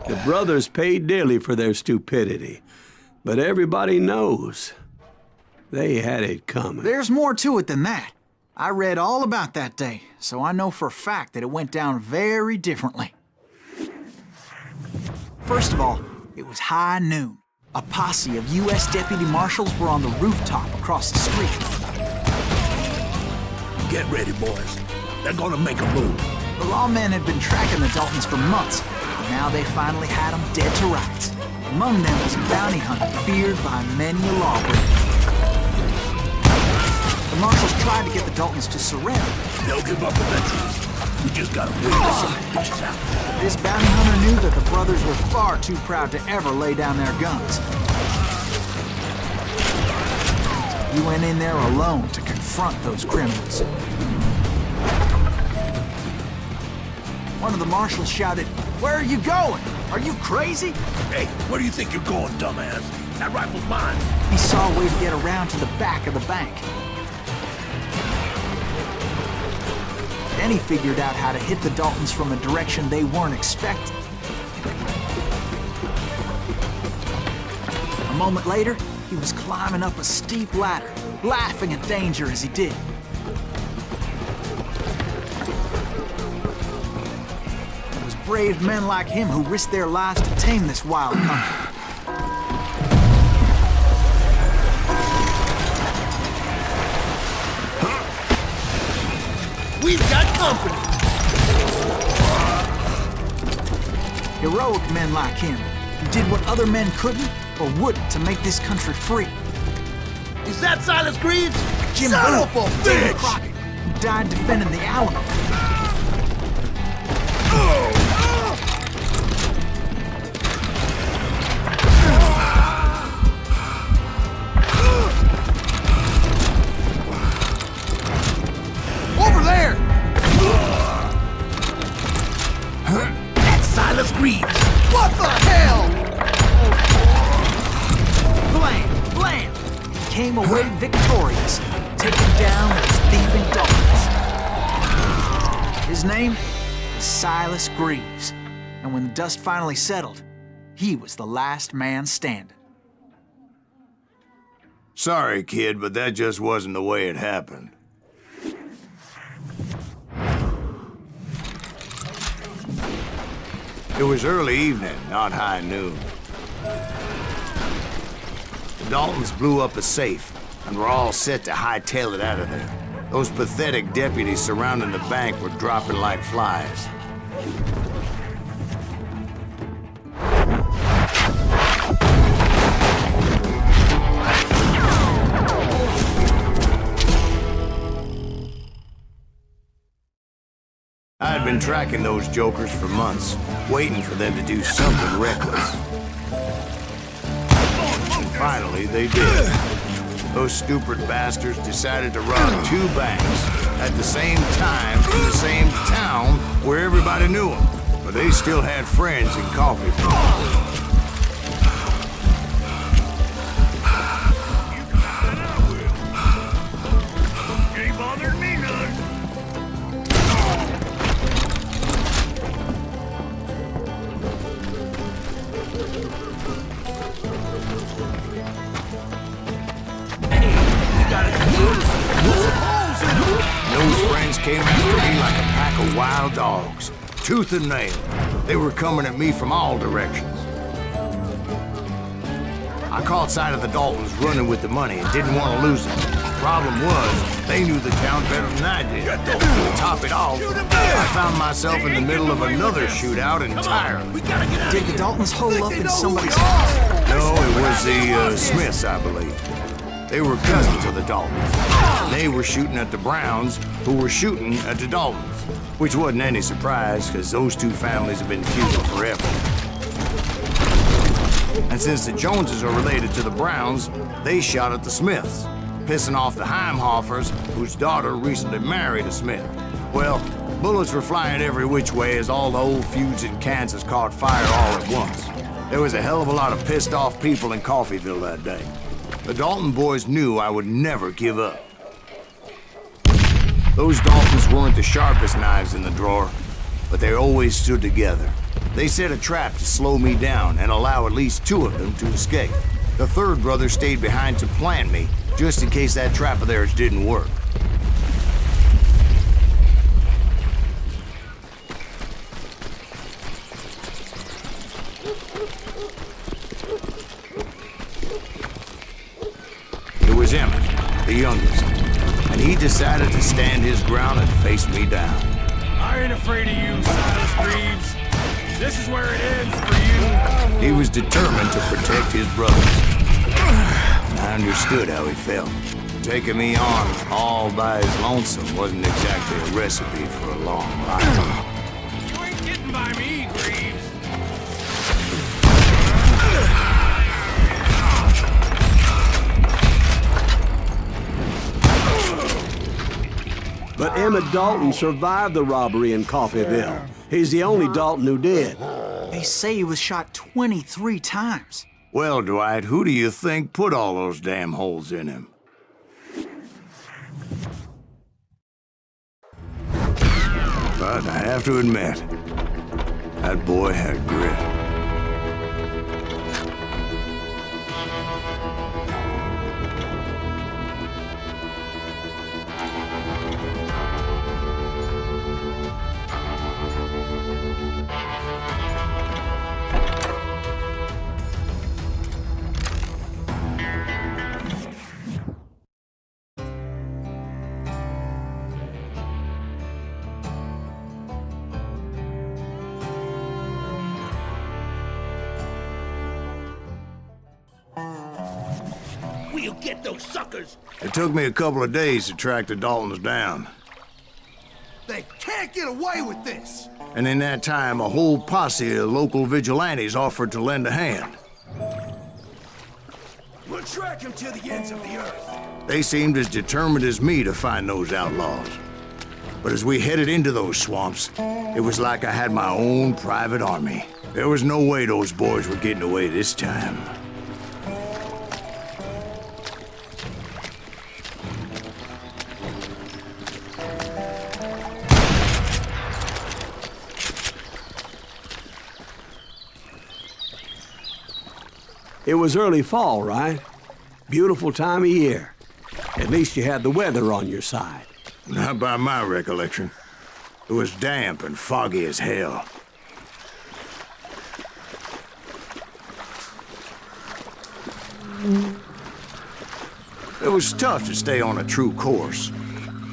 A: The brothers paid dearly for their stupidity, but everybody knows they had it coming.
C: There's more to it than that. I read all about that day, so I know for a fact that it went down very differently. First of all, it was high noon. A posse of U.S. deputy marshals were on the rooftop across the street.
H: Get ready, boys. They're gonna make a move.
C: The lawmen had been tracking the Daltons for months, and now they finally had them dead to rights. Among them was a bounty hunter feared by many a lawbreaker. The marshals tried to get the Daltons to surrender.
H: They'll give up eventually. We just gotta wait till some bitches out.
C: This bounty hunter knew that the brothers were far too proud to ever lay down their guns. He went in there alone to confront those criminals. One of the marshals shouted, "Where are you going? Are you crazy?"
H: Hey, where do you think you're going, dumbass? That rifle's mine.
C: He saw a way to get around to the back of the bank. Then he figured out how to hit the Daltons from a direction they weren't expecting. A moment later, he was climbing up a steep ladder, laughing at danger as he did. It was brave men like him who risked their lives to tame this wild country.
H: We've got company!
C: Heroic men like him, who did what other men couldn't or wouldn't to make this country free.
H: Is that Silas Greaves?
C: Jim
H: Son
C: Boone,
H: of a
C: David
H: bitch!
C: Crockett, who died defending the Alamo.
H: Over there! That's Silas Greaves! What the hell?
C: Blam! Blam! He came away victorious, taking down those thieving Daltons. His name was Silas Greaves, and when the dust finally settled, he was the last man standing.
B: Sorry, kid, but that just wasn't the way it happened. It was early evening, not high noon. The Daltons blew up a safe, and were all set to hightail it out of there. Those pathetic deputies surrounding the bank were dropping like flies. I had been tracking those jokers for months, waiting for them to do something reckless. And finally, they did. Those stupid bastards decided to rob 2 banks at the same time in the same town where everybody knew them. But they still had friends in coffee shops.
F: Ain't bothering me none.
B: Those friends came after me like a pack of wild dogs, tooth and nail. They were coming at me from all directions. I caught sight of the Daltons running with the money and didn't want to lose it. Problem was, they knew the town better than I did. To top it off, I found myself in the middle of another shootout entirely.
C: Did the Daltons hole up in somebody's house?
B: No, it was the Smiths, I believe. They were cousins of the Daltons. They were shooting at the Browns, who were shooting at the Daltons. Which wasn't any surprise, because those 2 families have been feuding forever. And since the Joneses are related to the Browns, they shot at the Smiths, pissing off the Heimhoffers, whose daughter recently married a Smith. Well, bullets were flying every which way as all the old feuds in Kansas caught fire all at once. There was a hell of a lot of pissed off people in Coffeyville that day. The Dalton boys knew I would never give up. Those Daltons weren't the sharpest knives in the drawer, but they always stood together. They set a trap to slow me down and allow at least 2 of them to escape. The 3rd brother stayed behind to plant me, just in case that trap of theirs didn't work. It was Emmett, the youngest, and he decided to stand his ground and face me down.
F: I ain't afraid of you, Silas Greaves. This is where it ends for you.
B: He was determined to protect his brothers. I understood how he felt. Taking me on all by his lonesome wasn't exactly a recipe for a long life.
F: You ain't getting by me, Greaves.
A: Emmett Dalton survived the robbery in Coffeyville. He's the only Dalton who did.
C: They say he was shot 23 times.
B: Well, Dwight, who do you think put all those damn holes in him? But I have to admit, that boy had grit.
H: We'll get those suckers!
B: It took me a couple of days to track the Daltons down.
I: They can't get away with this!
B: And in that time, a whole posse of local vigilantes offered to lend a hand.
I: We'll track him to the ends of the earth.
B: They seemed as determined as me to find those outlaws. But as we headed into those swamps, it was like I had my own private army. There was no way those boys were getting away this time.
A: It was early fall, right? Beautiful time of year. At least you had the weather on your side.
B: Not by my recollection. It was damp and foggy as hell. It was tough to stay on a true course,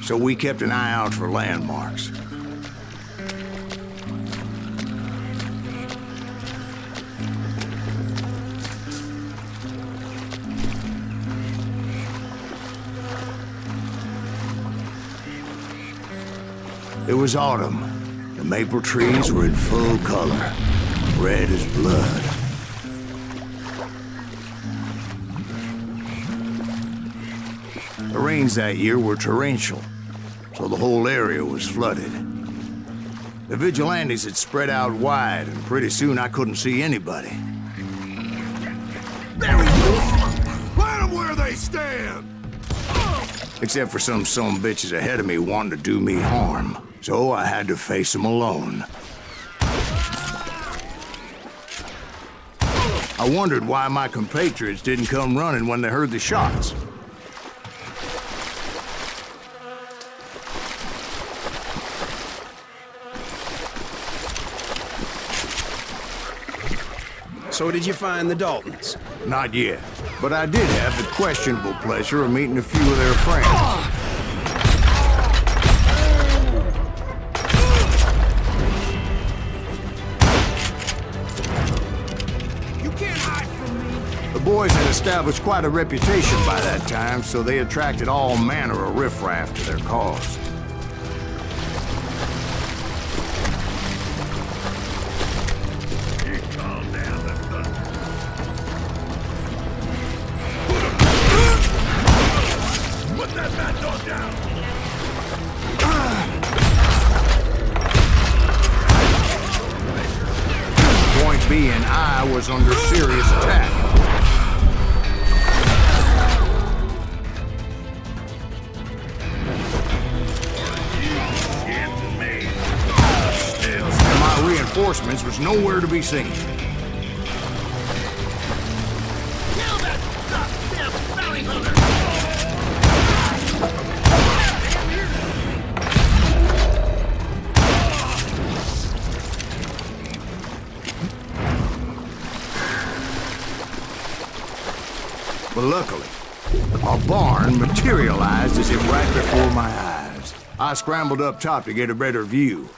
B: so we kept an eye out for landmarks. It was autumn. The maple trees were in full color, red as blood. The rains that year were torrential, so the whole area was flooded. The vigilantes had spread out wide, and pretty soon I couldn't see anybody.
I: There he goes! Plant them where they stand!
B: Except for some sumbitches ahead of me wanting to do me harm. So I had to face them alone. I wondered why my compatriots didn't come running when they heard the shots.
G: So did you find the Daltons?
B: Not yet, but I did have the questionable pleasure of meeting a few of their friends. The boys had established quite a reputation by that time, so they attracted all manner of riffraff to their cause.
H: Put that bad dog down!
B: Point being, I was under serious attack. Reinforcements was nowhere to be seen.
H: Kill that goddamn bounty hunter!
B: But luckily, a barn materialized as if right before my eyes. I scrambled up top to get a better view.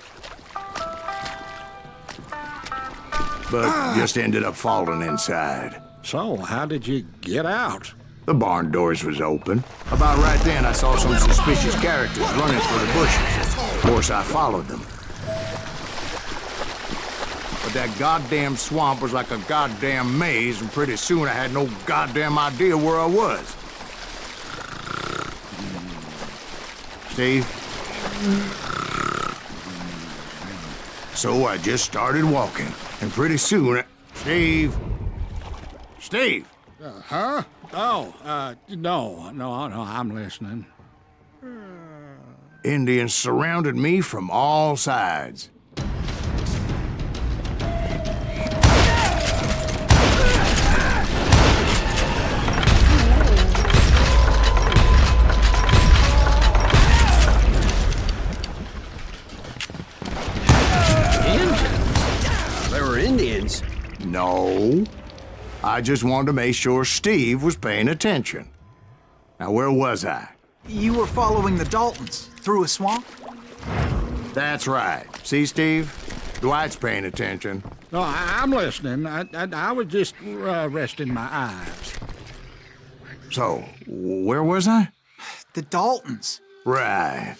B: But just ended up falling inside.
E: So, how did you get out?
B: The barn doors was open. About right then, I saw some suspicious characters running for the bushes. Of course, I followed them. But that goddamn swamp was like a goddamn maze, and pretty soon I had no goddamn idea where I was. Steve, So I just started walking, and pretty soon, Steve. Steve!
E: Huh? Oh, no, I'm listening.
B: Indians surrounded me from all sides.
G: There were Indians?
B: No. I just wanted to make sure Steve was paying attention. Now, where was I?
C: You were following the Daltons through a swamp?
B: That's right. See, Steve? Dwight's paying attention.
E: No, I'm listening. I was just resting my eyes.
B: So, where was I?
C: The Daltons.
B: Right.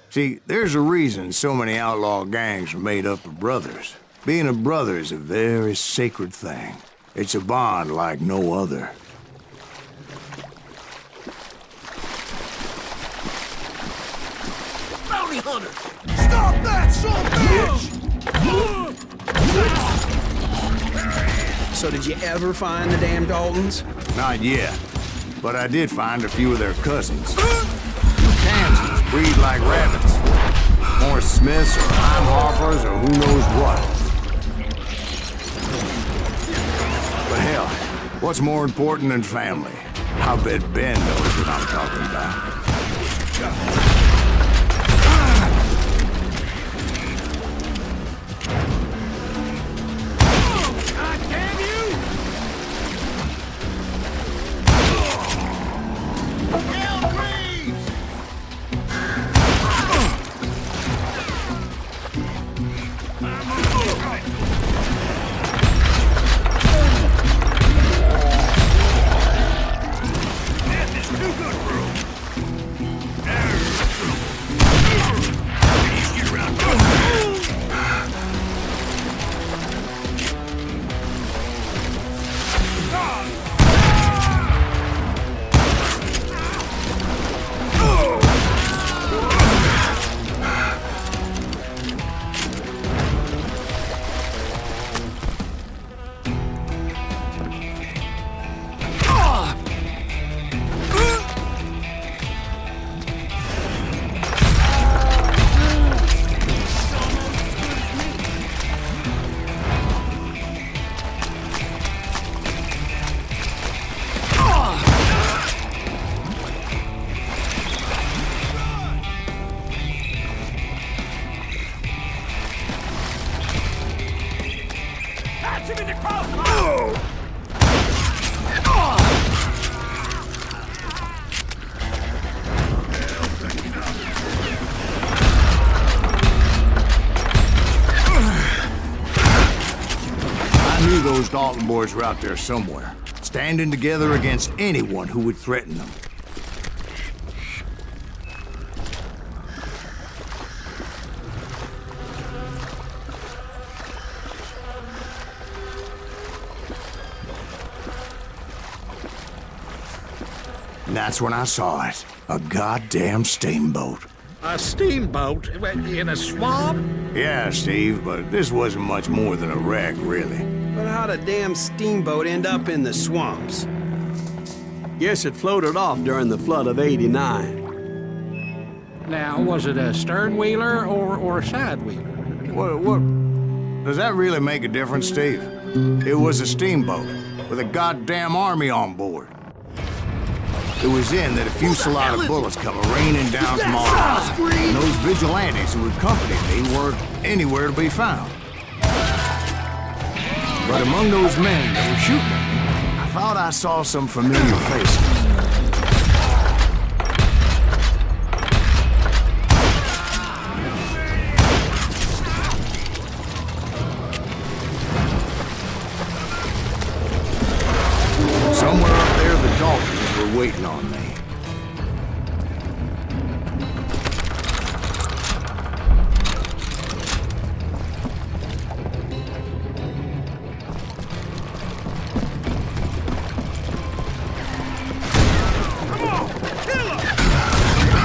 B: See, there's a reason so many outlaw gangs are made up of brothers. Being a brother is a very sacred thing. It's a bond like no other.
I: Bounty hunter! Stop that, son bitch!
G: So did you ever find the damn Daltons?
B: Not yet, but I did find a few of their cousins. Kansans breed like rabbits. More Smiths or Heimhoffers or who knows what. But hell, what's more important than family? I'll bet Ben knows what I'm talking about. Those Dalton boys were out there somewhere, standing together against anyone who would threaten them. And that's when I saw it. A goddamn steamboat.
E: A steamboat in a swamp?
B: Yeah, Steve, but this wasn't much more than a wreck, really.
G: But how'd a damn steamboat end up in the swamps?
A: Guess it floated off during the flood of '89.
E: Now, was it a stern-wheeler or a side-wheeler?
B: What? Does that really make a difference, Steve? It was a steamboat with a goddamn army on board. It was then that a fusillade of bullets come raining down from all sides. And those vigilantes who accompanied me weren't anywhere to be found. But among those men that were shooting at me, I thought I saw some familiar faces. Somewhere up there, the Daltons were waiting on me.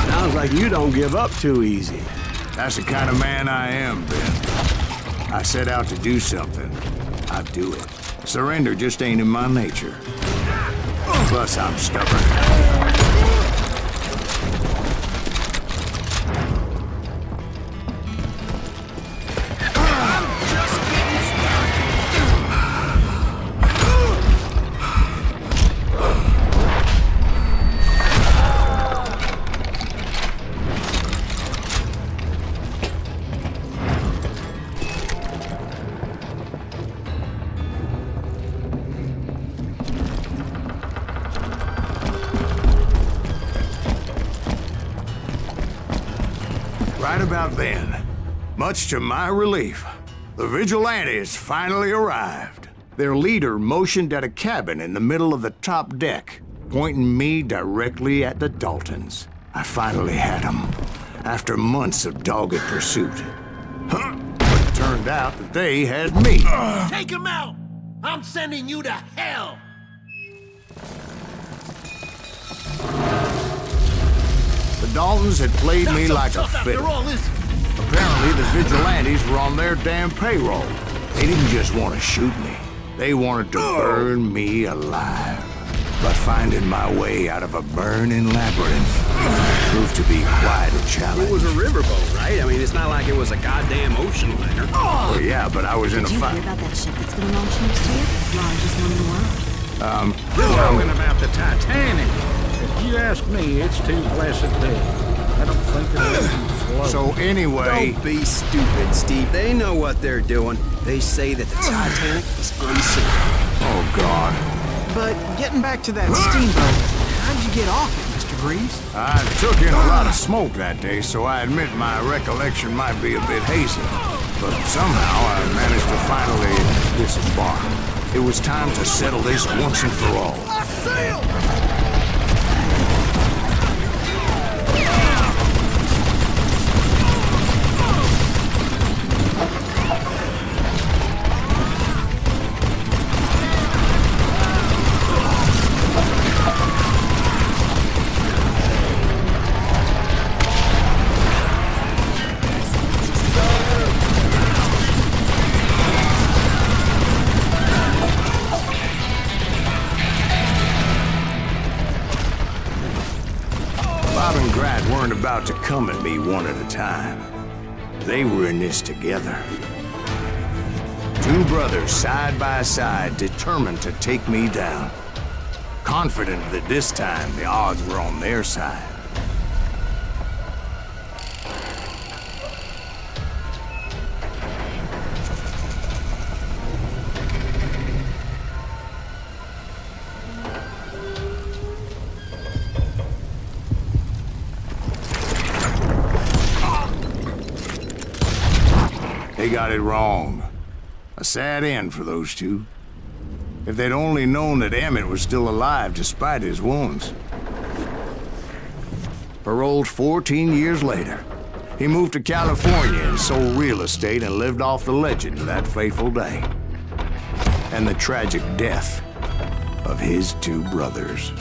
A: Sounds like you don't give up too easy.
B: That's the kind of man I am, Ben. I set out to do something. I do it. Surrender just ain't in my nature. Plus, I'm stubborn. Right about then, much to my relief, the vigilantes finally arrived. Their leader motioned at a cabin in the middle of the top deck, pointing me directly at the Daltons. I finally had them, after months of dogged pursuit. But it turned out that they had me.
H: Take him out! I'm sending you to hell!
B: The Daltons had played me like a fiddle.
H: All, is
B: Apparently, the vigilantes were on their damn payroll. They didn't just want to shoot me. They wanted to burn me alive. But finding my way out of a burning labyrinth proved to be quite a challenge.
G: It was a riverboat, right? I mean, it's not like it was a goddamn ocean liner.
B: Well, yeah, but I was in a
L: Did you
B: fight.
L: hear about that ship that's gonna launch next year? Largest one in the world.
E: You're talking about the Titanic. If you ask me, it's too blessed big. I don't think it'll even float.
B: So anyway...
G: Don't be stupid, Steve. They know what they're doing. They say that the Titanic is unsinkable.
B: Oh, God.
C: But getting back to that steamboat, how'd you get off it, Mr. Greaves?
B: I took in a lot of smoke that day, so I admit my recollection might be a bit hazy. But somehow I managed to finally disembark. It was time to settle this once and for all.
I: I sailed!
B: Weren't about to come at me one at a time. They were in this together. Two brothers side by side, determined to take me down. Confident that this time the odds were on their side. They got it wrong. A sad end for those two. If they'd only known that Emmett was still alive despite his wounds. Paroled 14 years later, he moved to California and sold real estate and lived off the legend of that fateful day. And the tragic death of his two brothers.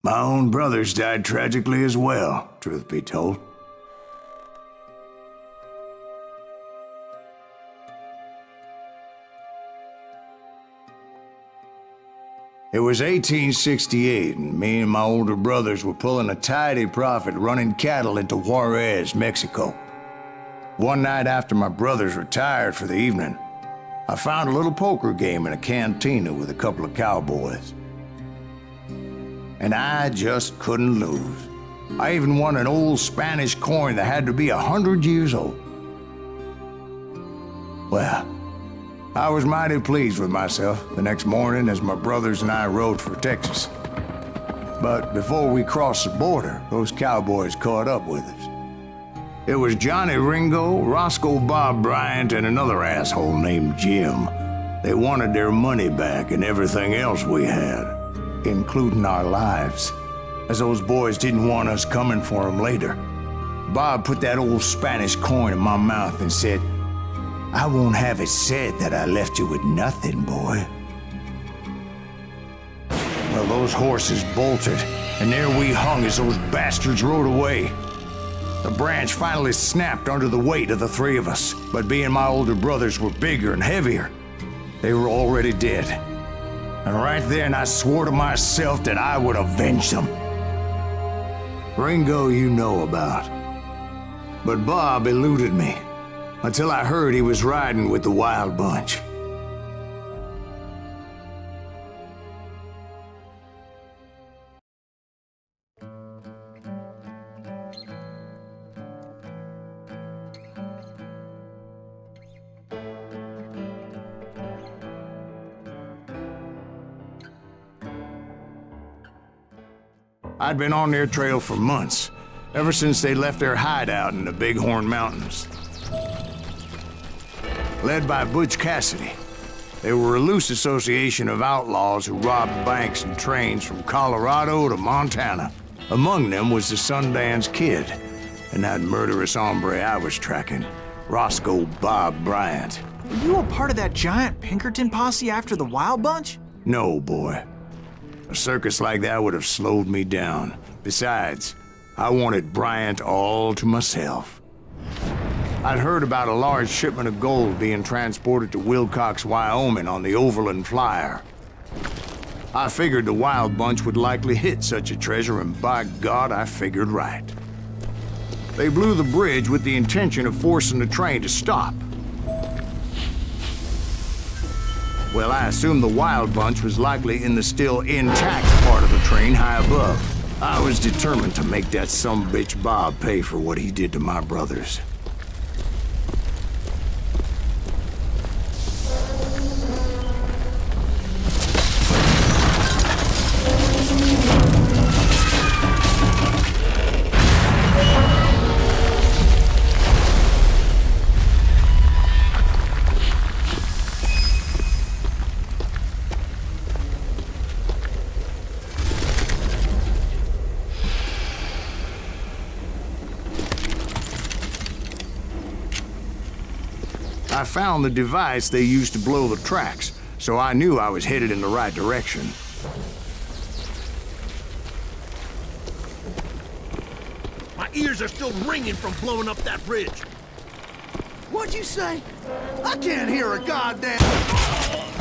B: My own brothers died tragically as well, truth be told. It was 1868, and me and my older brothers were pulling a tidy profit running cattle into Juarez, Mexico. One night after my brothers retired for the evening, I found a little poker game in a cantina with a couple of cowboys. And I just couldn't lose. I even won an old Spanish coin that had to be 100 years old. Well, I was mighty pleased with myself the next morning as my brothers and I rode for Texas. But before we crossed the border, those cowboys caught up with us. It was Johnny Ringo, Roscoe Bob Bryant, and another asshole named Jim. They wanted their money back and everything else we had. including our lives, as those boys didn't want us coming for them later. Bob put that old Spanish coin in my mouth and said, "I won't have it said that I left you with nothing, boy." Well, those horses bolted, and there we hung as those bastards rode away. The branch finally snapped under the weight of the three of us, but being my older brothers were bigger and heavier, they were already dead. And right then I swore to myself that I would avenge them. Ringo you know about. But Bob eluded me, until I heard he was riding with the Wild Bunch. I'd been on their trail for months, ever since they left their hideout in the Bighorn Mountains. Led by Butch Cassidy, they were a loose association of outlaws who robbed banks and trains from Colorado to Montana. Among them was the Sundance Kid, and that murderous hombre I was tracking, Roscoe Bob Bryant.
C: Were you a part of that giant Pinkerton posse after the Wild Bunch?
B: No, boy. A circus like that would have slowed me down. Besides, I wanted Bryant all to myself. I'd heard about a large shipment of gold being transported to Wilcox, Wyoming on the Overland Flyer. I figured the Wild Bunch would likely hit such a treasure, and by God, I figured right. They blew the bridge with the intention of forcing the train to stop. Well, I assumed the Wild Bunch was likely in the still intact part of the train high above. I was determined to make that sumbitch Bob pay for what he did to my brothers. I found the device they used to blow the tracks, so I knew I was headed in the right direction.
H: My ears are still ringing from blowing up that bridge.
I: What'd you say? I can't hear a goddamn...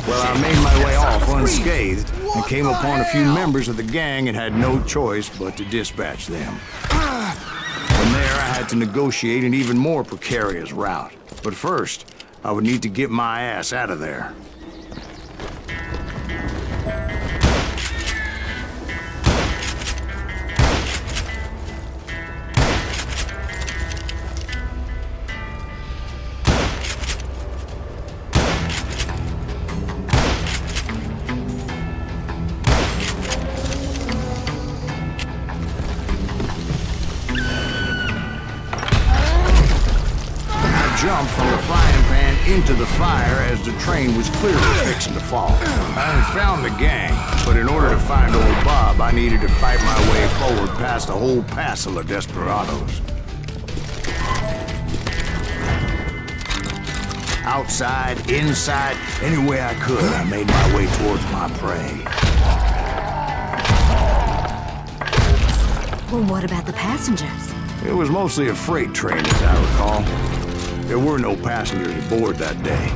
B: Well, I made my way off unscathed and came upon a few members of the gang and had no choice but to dispatch them. From there, I had to negotiate an even more precarious route. But first, I would need to get my ass out of there. Jumped from the frying pan into the fire as the train was clearly fixing to fall. I had found the gang, but in order to find old Bob, I needed to fight my way forward past a whole passel of desperados. Outside, inside, any way I could, I made my way towards my prey.
L: Well, what about the passengers?
B: It was mostly a freight train, as I recall. There were no passengers aboard that day.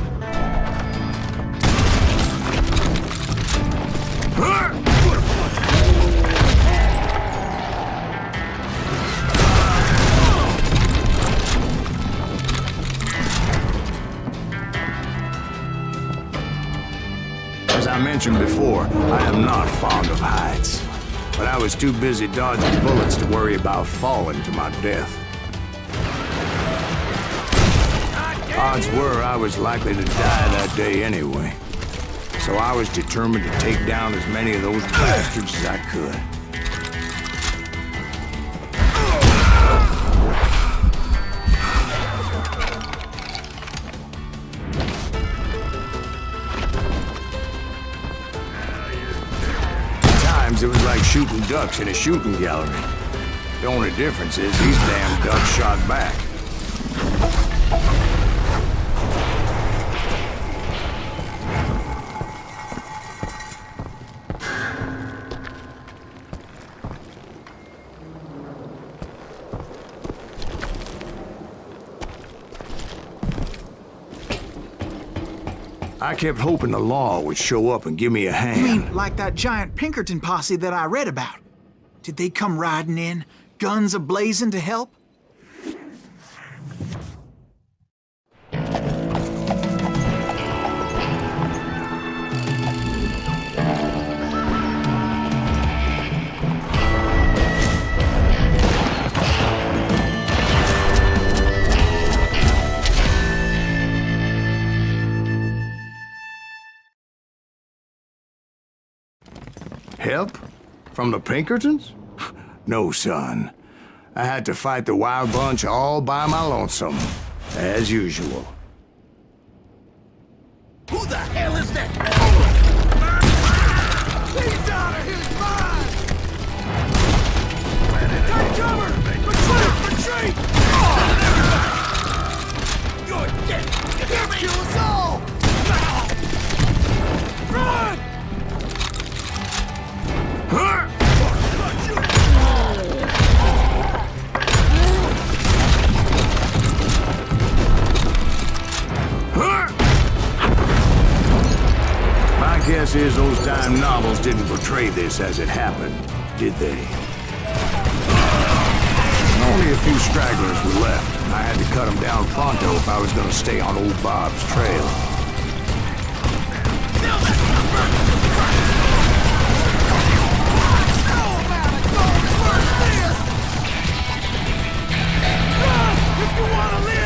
B: As I mentioned before, I am not fond of heights, but I was too busy dodging bullets to worry about falling to my death. Odds were I was likely to die that day anyway, so I was determined to take down as many of those bastards as I could. shooting ducks in a shooting gallery. The only difference is these damn ducks shot back. I kept hoping the law would show up and give me a hand.
C: You mean like that giant Pinkerton posse that I read about? Did they come riding in, guns a-blazing to help?
B: Help? From the Pinkertons? No, son. I had to fight the Wild Bunch all by my lonesome, as usual.
H: Who the hell is that?
I: He's out of his mind! Take cover! Retreat! Retreat!
H: You're dead! You hear me?
I: Kill us all! Run!
B: My guess is those dime novels didn't portray this as it happened, did they? Only a few stragglers were left, and I had to cut them down pronto if I was going to stay on old Bob's trail.
I: If you want to live!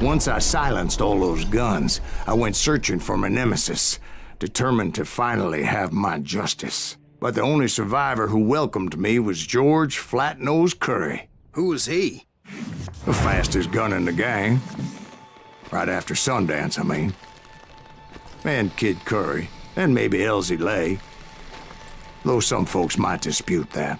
B: Once I silenced all those guns, I went searching for my nemesis, determined to finally have my justice. But the only survivor who welcomed me was George Flat-Nose Curry.
G: Who was he?
B: The fastest gun in the gang. Right after Sundance, I mean. And Kid Curry, and maybe Elsie Lay. Though some folks might dispute that.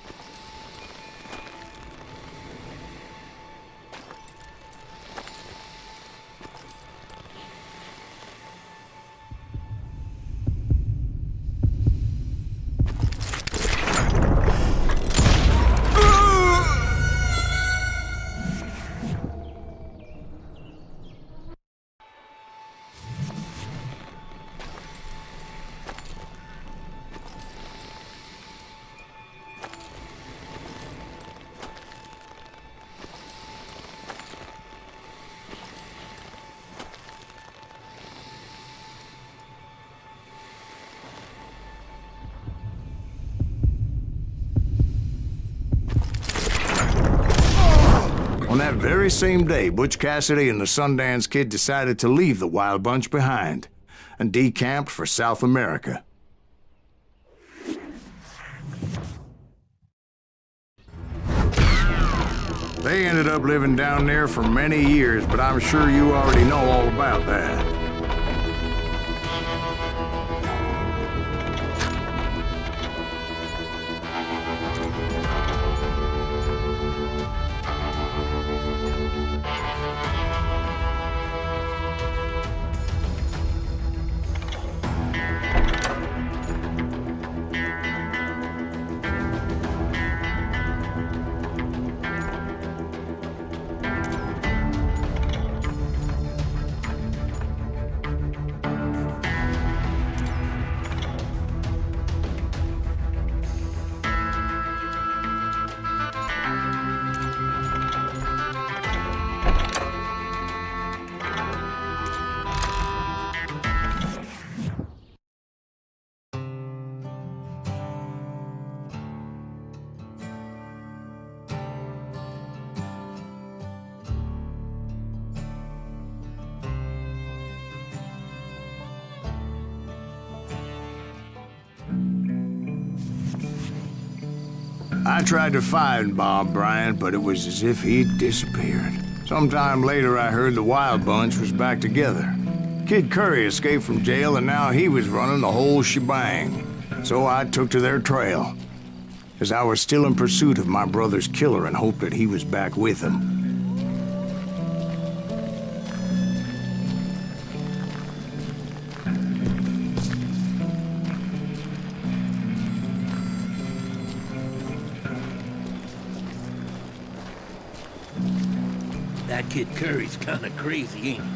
B: On that very same day, Butch Cassidy and the Sundance Kid decided to leave the Wild Bunch behind and decamped for South America. They ended up living down there for many years, but I'm sure you already know all about that. I tried to find Bob Bryant, but it was as if he'd disappeared. Sometime later, I heard the Wild Bunch was back together. Kid Curry escaped from jail, and now he was running the whole shebang. So I took to their trail, as I was still in pursuit of my brother's killer and hoped that he was back with him.
H: That Kid Curry's kinda crazy, ain't he?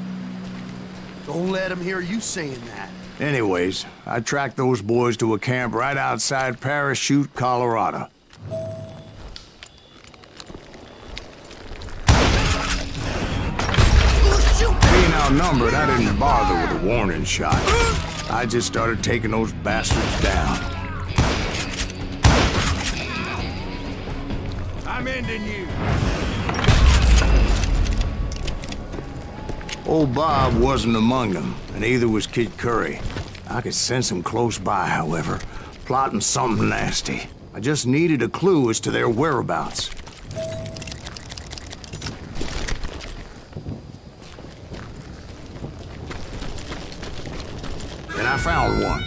I: Don't let him hear you saying that.
B: Anyways, I tracked those boys to a camp right outside Parachute, Colorado. Being outnumbered, I didn't bother with a warning shot. I just started taking those bastards down.
F: I'm ending you.
B: Old Bob wasn't among them, and neither was Kid Curry. I could sense him close by, however, plotting something nasty. I just needed a clue as to their whereabouts. And I found one.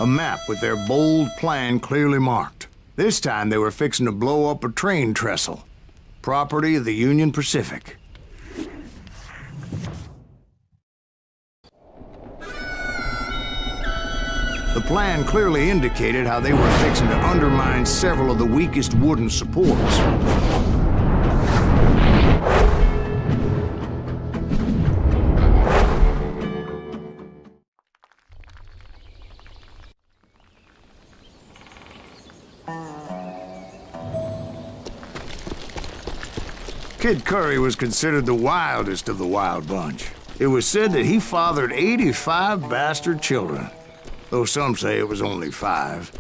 B: A map with their bold plan clearly marked. This time they were fixing to blow up a train trestle. Property of the Union Pacific. The plan clearly indicated how they were fixing to undermine several of the weakest wooden supports. Kid Curry was considered the wildest of the Wild Bunch. It was said that he fathered 85 bastard children, though some say it was only 5.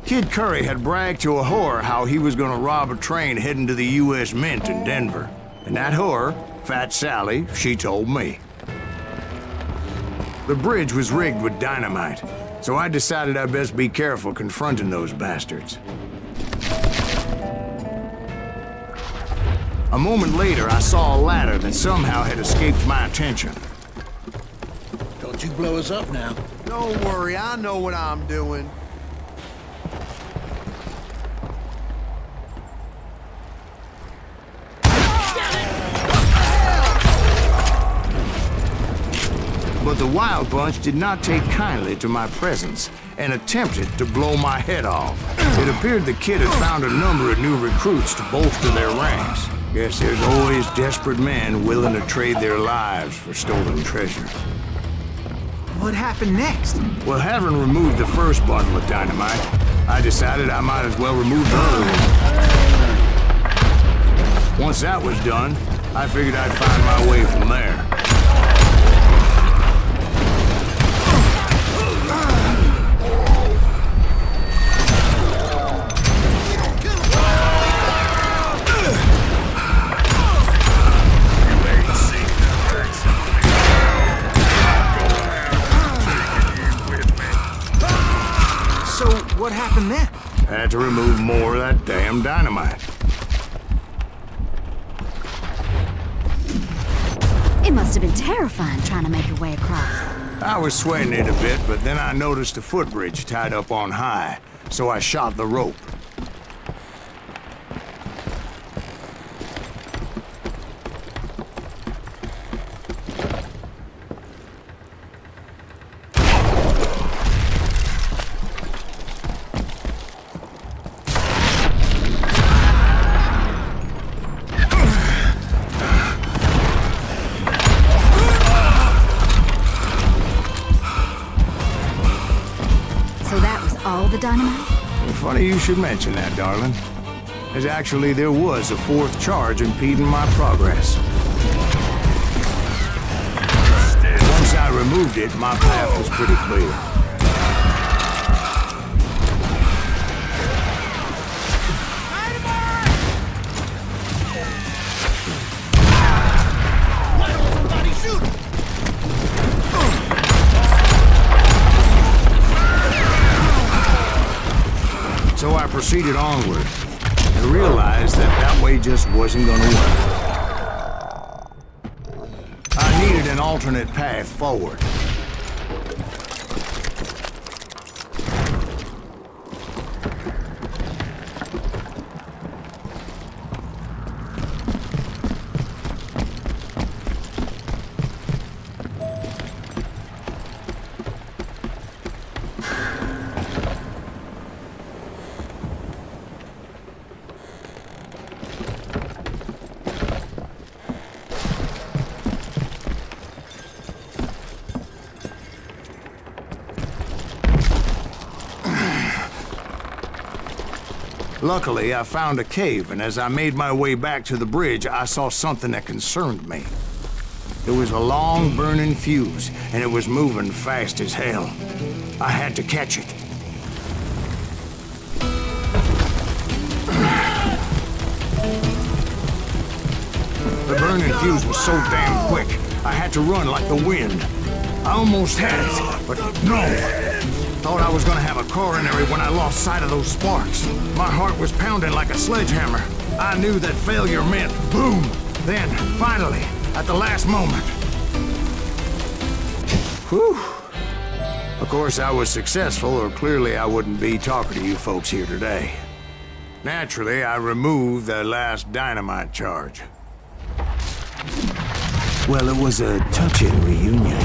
B: Kid Curry had bragged to a whore how he was gonna rob a train heading to the U.S. Mint in Denver. And that whore, Fat Sally, she told me. The bridge was rigged with dynamite, so I decided I'd best be careful confronting those bastards. A moment later, I saw a ladder that somehow had escaped my attention.
H: Don't you blow us up now.
I: Don't worry, I know what I'm doing.
B: But the Wild Bunch did not take kindly to my presence and attempted to blow my head off. It appeared the kid had found a number of new recruits to bolster their ranks. Guess there's always desperate men willing to trade their lives for stolen treasure.
C: What happened next?
B: Well, having removed the first bundle of dynamite, I decided I might as well remove the other one. Once that was done, I figured I'd find my way from there.
C: What happened then?
B: Had to remove more of that damn dynamite.
L: It must have been terrifying trying to make your way across.
B: I was sweating it a bit, but then I noticed a footbridge tied up on high, so I shot the rope.
L: All the dynamite?
B: Funny you should mention that, darling. As actually there was a 4th charge impeding my progress. Once I removed it, my path was pretty clear. proceeded onward and realized that that way just wasn't gonna work. I needed an alternate path forward. Luckily, I found a cave, and as I made my way back to the bridge, I saw something that concerned me. It was a long, burning fuse, and it was moving fast as hell. I had to catch it. The burning fuse was so damn quick, I had to run like the wind. I almost had it, but no. Thought I was gonna have a coronary when I lost sight of those sparks. My heart was pounding like a sledgehammer. I knew that failure meant boom. Then, finally, at the last moment. Whew. Of course, I was successful, or clearly I wouldn't be talking to you folks here today. Naturally, I removed the last dynamite charge. Well, it was a touching reunion.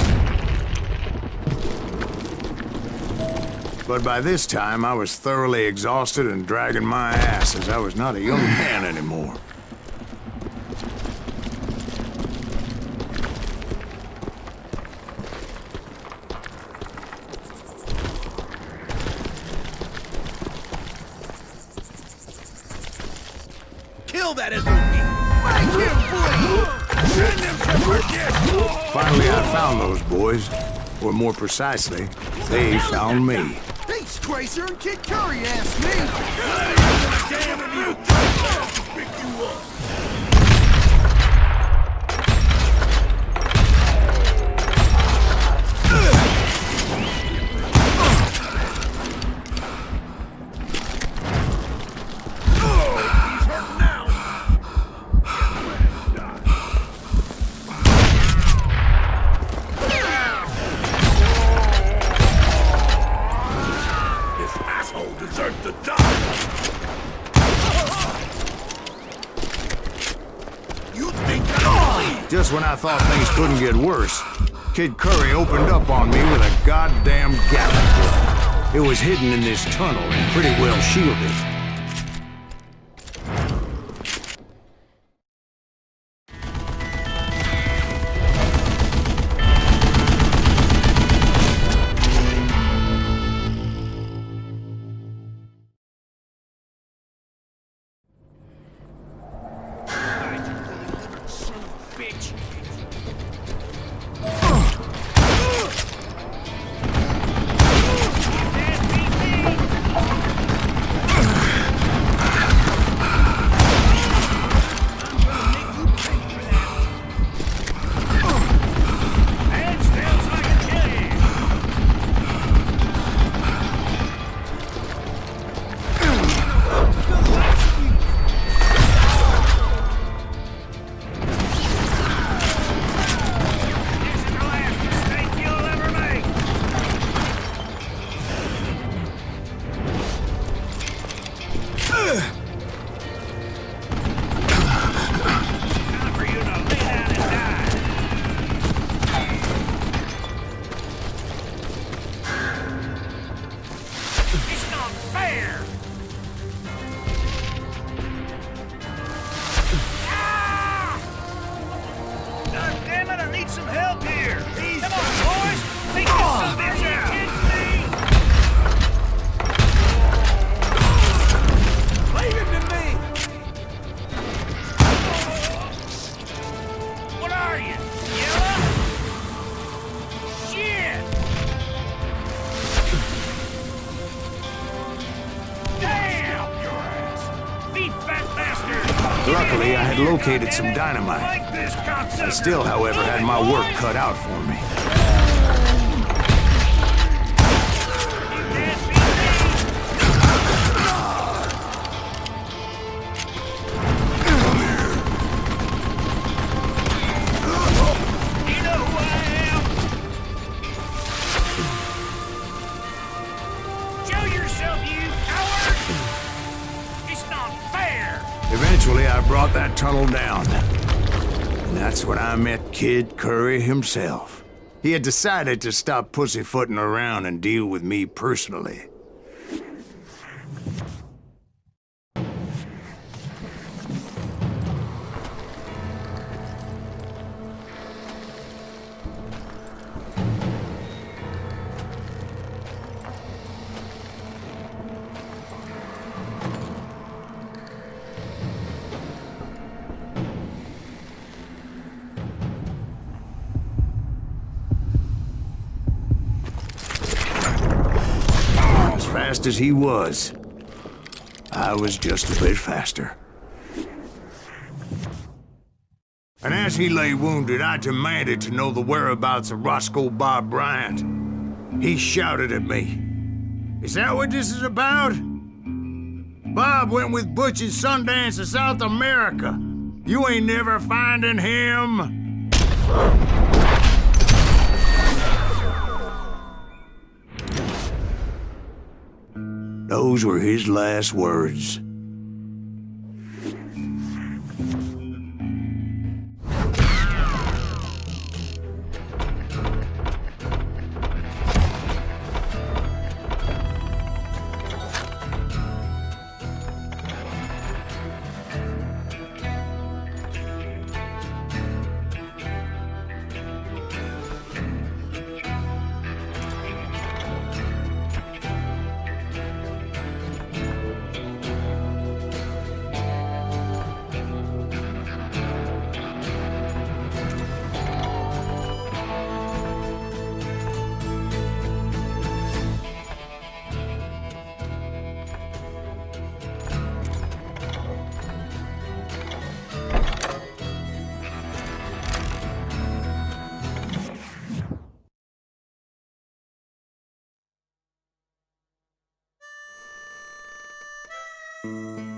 B: But by this time, I was thoroughly exhausted and dragging my ass as I was not a young man anymore.
H: Kill that SOB! Send them to forget!
B: Finally, I found those boys. Or more precisely, they found me.
I: Beast Gracer and Kid Curry asked me!
H: Damn you! To pick you up!
B: Just when I thought things couldn't get worse, Kid Curry opened up on me with a goddamn Gatling gun. It was hidden in this tunnel and pretty well shielded. Luckily, I had located some dynamite. I still, however, had my work cut out for me. Eventually, I brought that tunnel down. And that's when I met Kid Curry himself. He had decided to stop pussyfooting around and deal with me personally. Fast as he was, I was just a bit faster. And as he lay wounded, I demanded to know the whereabouts of Roscoe Bob Bryant. He shouted at me, "Is that what this is about? Bob went with Butch's Sundance to South America. You ain't never finding him." Those were his last words.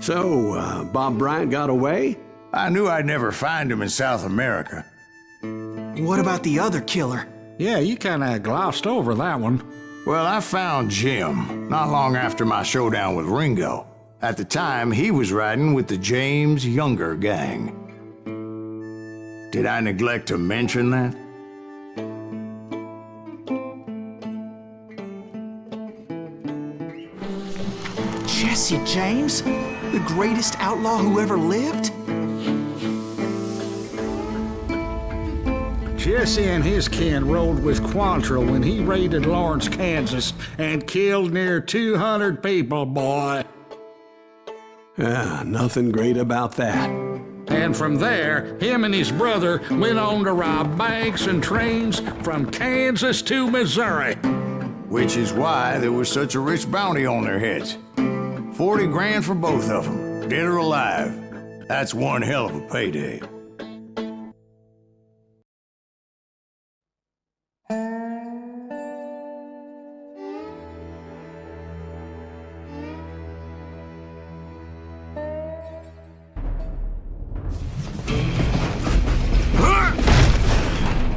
A: So, Bob Bryant got away?
B: I knew I'd never find him in South America.
C: What about the other killer?
E: Yeah, you kinda glossed over that one.
B: Well, I found Jim not long after my showdown with Ringo. At the time, he was riding with the James Younger gang. Did I neglect to mention that?
C: Jesse James? The greatest outlaw who ever lived?
E: Jesse and his kin rode with Quantrill when he raided Lawrence, Kansas, and killed near 200 people, boy.
A: Nothing great about that.
E: And from there, him and his brother went on to rob banks and trains from Kansas to Missouri.
B: Which is why there was such a rich bounty on their heads. 40 grand for both of them, dead or alive. That's one hell of a payday.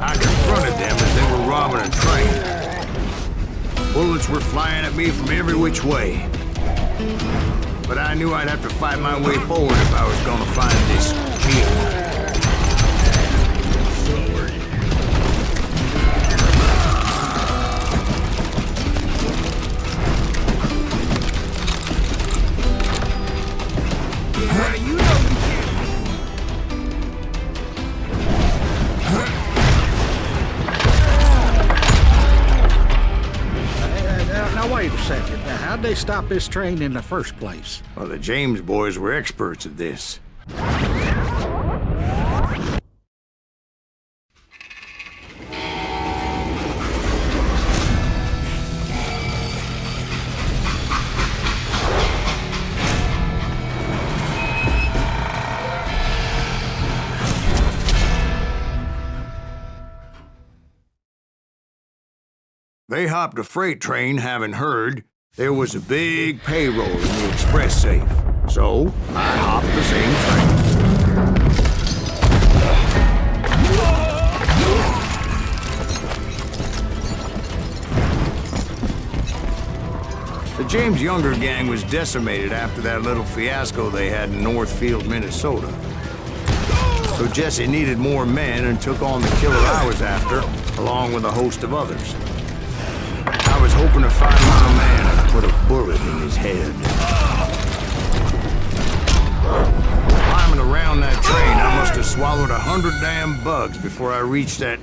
B: I confronted them as they were robbing a train. Bullets were flying at me from every which way. But I knew I'd have to fight my way forward if I was gonna find this kid.
E: Now wait a second. Now, how'd they stop this train in the first place?
B: Well, the James boys were experts at this. They hopped a freight train, having heard there was a big payroll in the express safe. So, I hopped the same train. The James' younger gang was decimated after that little fiasco they had in Northfield, Minnesota. So Jesse needed more men and took on the killer I was after, along with a host of others. I was hoping to find my man and put a bullet in his head. Climbing around that train, I must have swallowed 100 damn bugs before I reached that...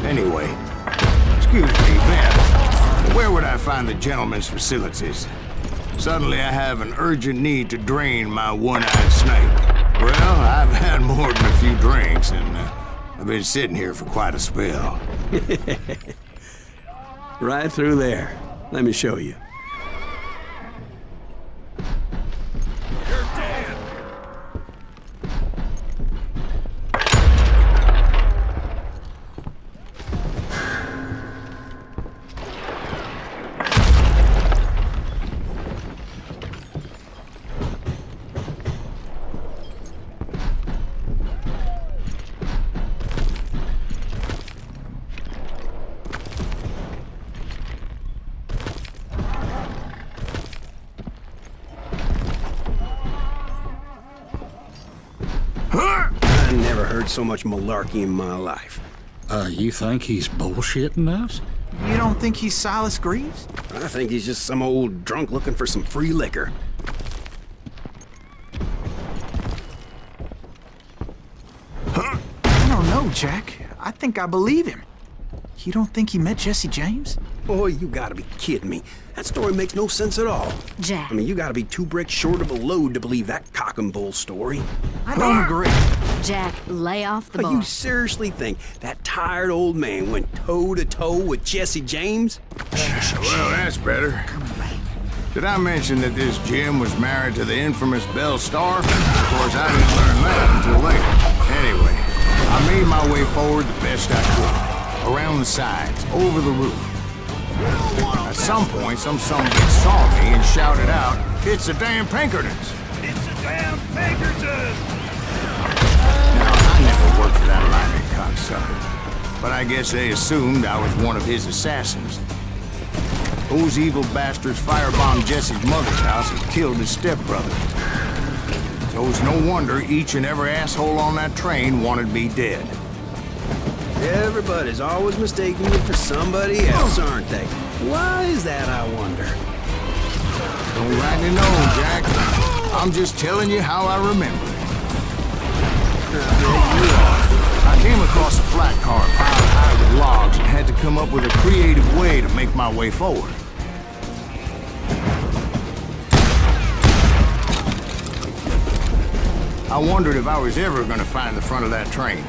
B: Anyway, excuse me, Ben. Where would I find the gentleman's facilities? Suddenly I have an urgent need to drain my one-eyed snake. Well, I've had more than a few drinks, and I've been sitting here for quite a spell.
A: Right through there. Let me show you. I never heard so much malarkey in my life.
E: You think he's bullshitting us?
C: You don't think he's Silas Greaves?
A: I think he's just some old drunk looking for some free liquor.
C: I don't know, Jack. I think I believe him. You don't think he met Jesse James?
A: Boy, you gotta be kidding me. That story makes no sense at all.
L: Jack.
A: I mean, you gotta be 2 bricks short of a load to believe that cock and bull story.
C: I don't agree.
L: Jack, lay off the
A: But
L: bar.
A: you seriously think that tired old man went toe-to-toe with Jesse James?
B: Well, that's better. Did I mention that this Jim was married to the infamous Belle Starr? Of course, I didn't learn that until later. Anyway, I made my way forward the best I could. Around the sides, over the roof. At some point, some bitch saw me and shouted out, "It's the damn Pinkertons!"
F: It's a damn Pinkerton!
B: Now, I never worked for that lying cocksucker, but I guess they assumed I was one of his assassins. Those evil bastards firebombed Jesse's mother's house and killed his stepbrother. So it's no wonder each and every asshole on that train wanted me dead.
A: Everybody's always mistaking you for somebody else, aren't they? Why is that, I wonder?
B: Don't rightly know, Jack. I'm just telling you how I remember it. I came across a flat car piled high with logs and had to come up with a creative way to make my way forward. I wondered if I was ever going to find the front of that train,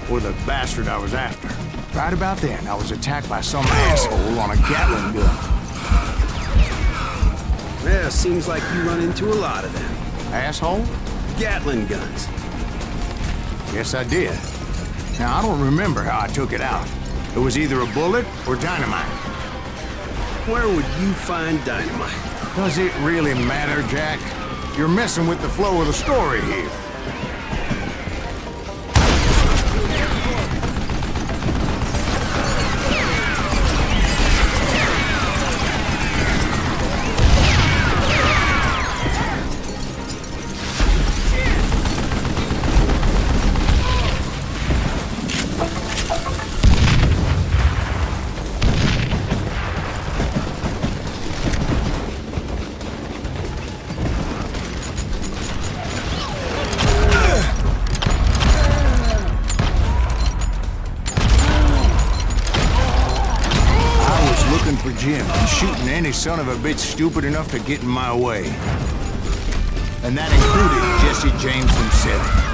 B: or the bastard I was after. Right about then, I was attacked by some asshole on a Gatling gun.
A: Yeah, seems like you run into a lot of them.
B: Asshole?
A: Gatling guns.
B: Yes, I did. Now, I don't remember how I took it out. It was either a bullet or dynamite.
A: Where would you find dynamite?
B: Does it really matter, Jack? You're messing with the flow of the story here. For Jim and shooting any son of a bitch stupid enough to get in my way. And that included Jesse James himself.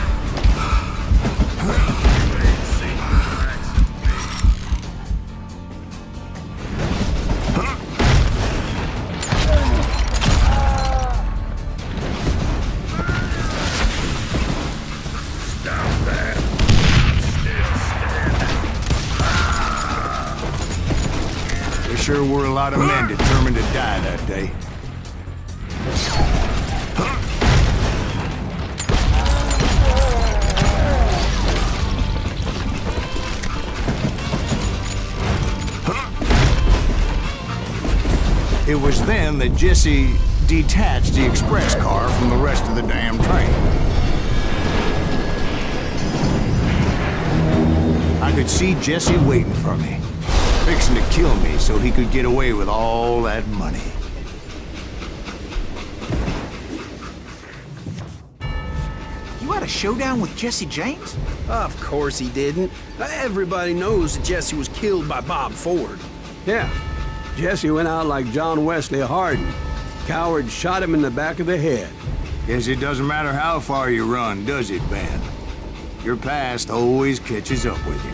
B: lot of men determined to die that day. It was then that Jesse detached the express car from the rest of the damn train. I could see Jesse waiting for me, fixing to kill me so he could get away with all that money.
C: You had a showdown with Jesse James?
G: Of course he didn't. Everybody knows that Jesse was killed by Bob Ford.
A: Yeah, Jesse went out like John Wesley Hardin. Coward shot him in the back of the head.
B: Guess it doesn't matter how far you run, does it, Ben? Your past always catches up with you.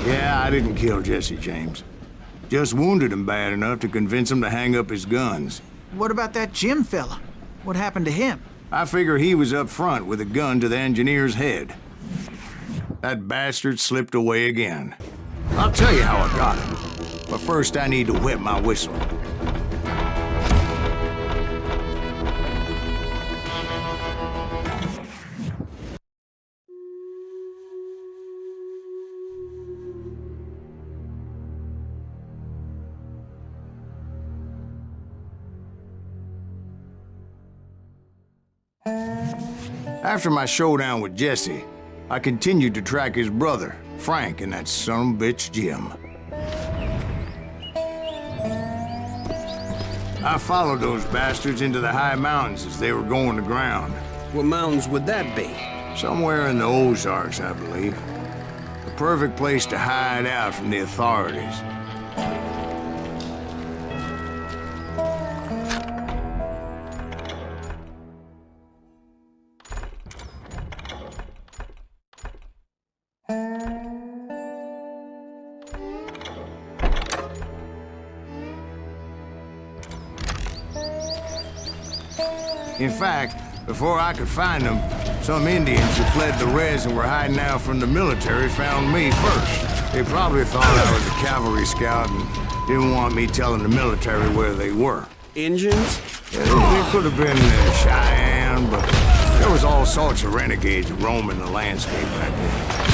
B: Yeah, I didn't kill Jesse James. Just wounded him bad enough to convince him to hang up his guns.
C: What about that Jim fella? What happened to him?
B: I figure he was up front with a gun to the engineer's head. That bastard slipped away again. I'll tell you how I got him. But first I need to wet my whistle. After my showdown with Jesse, I continued to track his brother, Frank, and that sumbitch Jim. I followed those bastards into the high mountains as they were going to ground.
G: What mountains would that be?
B: Somewhere in the Ozarks, I believe. The perfect place to hide out from the authorities. In fact, before I could find them, some Indians who fled the res and were hiding out from the military found me first. They probably thought I was a cavalry scout and didn't want me telling the military where they were.
G: Indians?
B: They could have been Cheyenne, but there was all sorts of renegades roaming the landscape back then.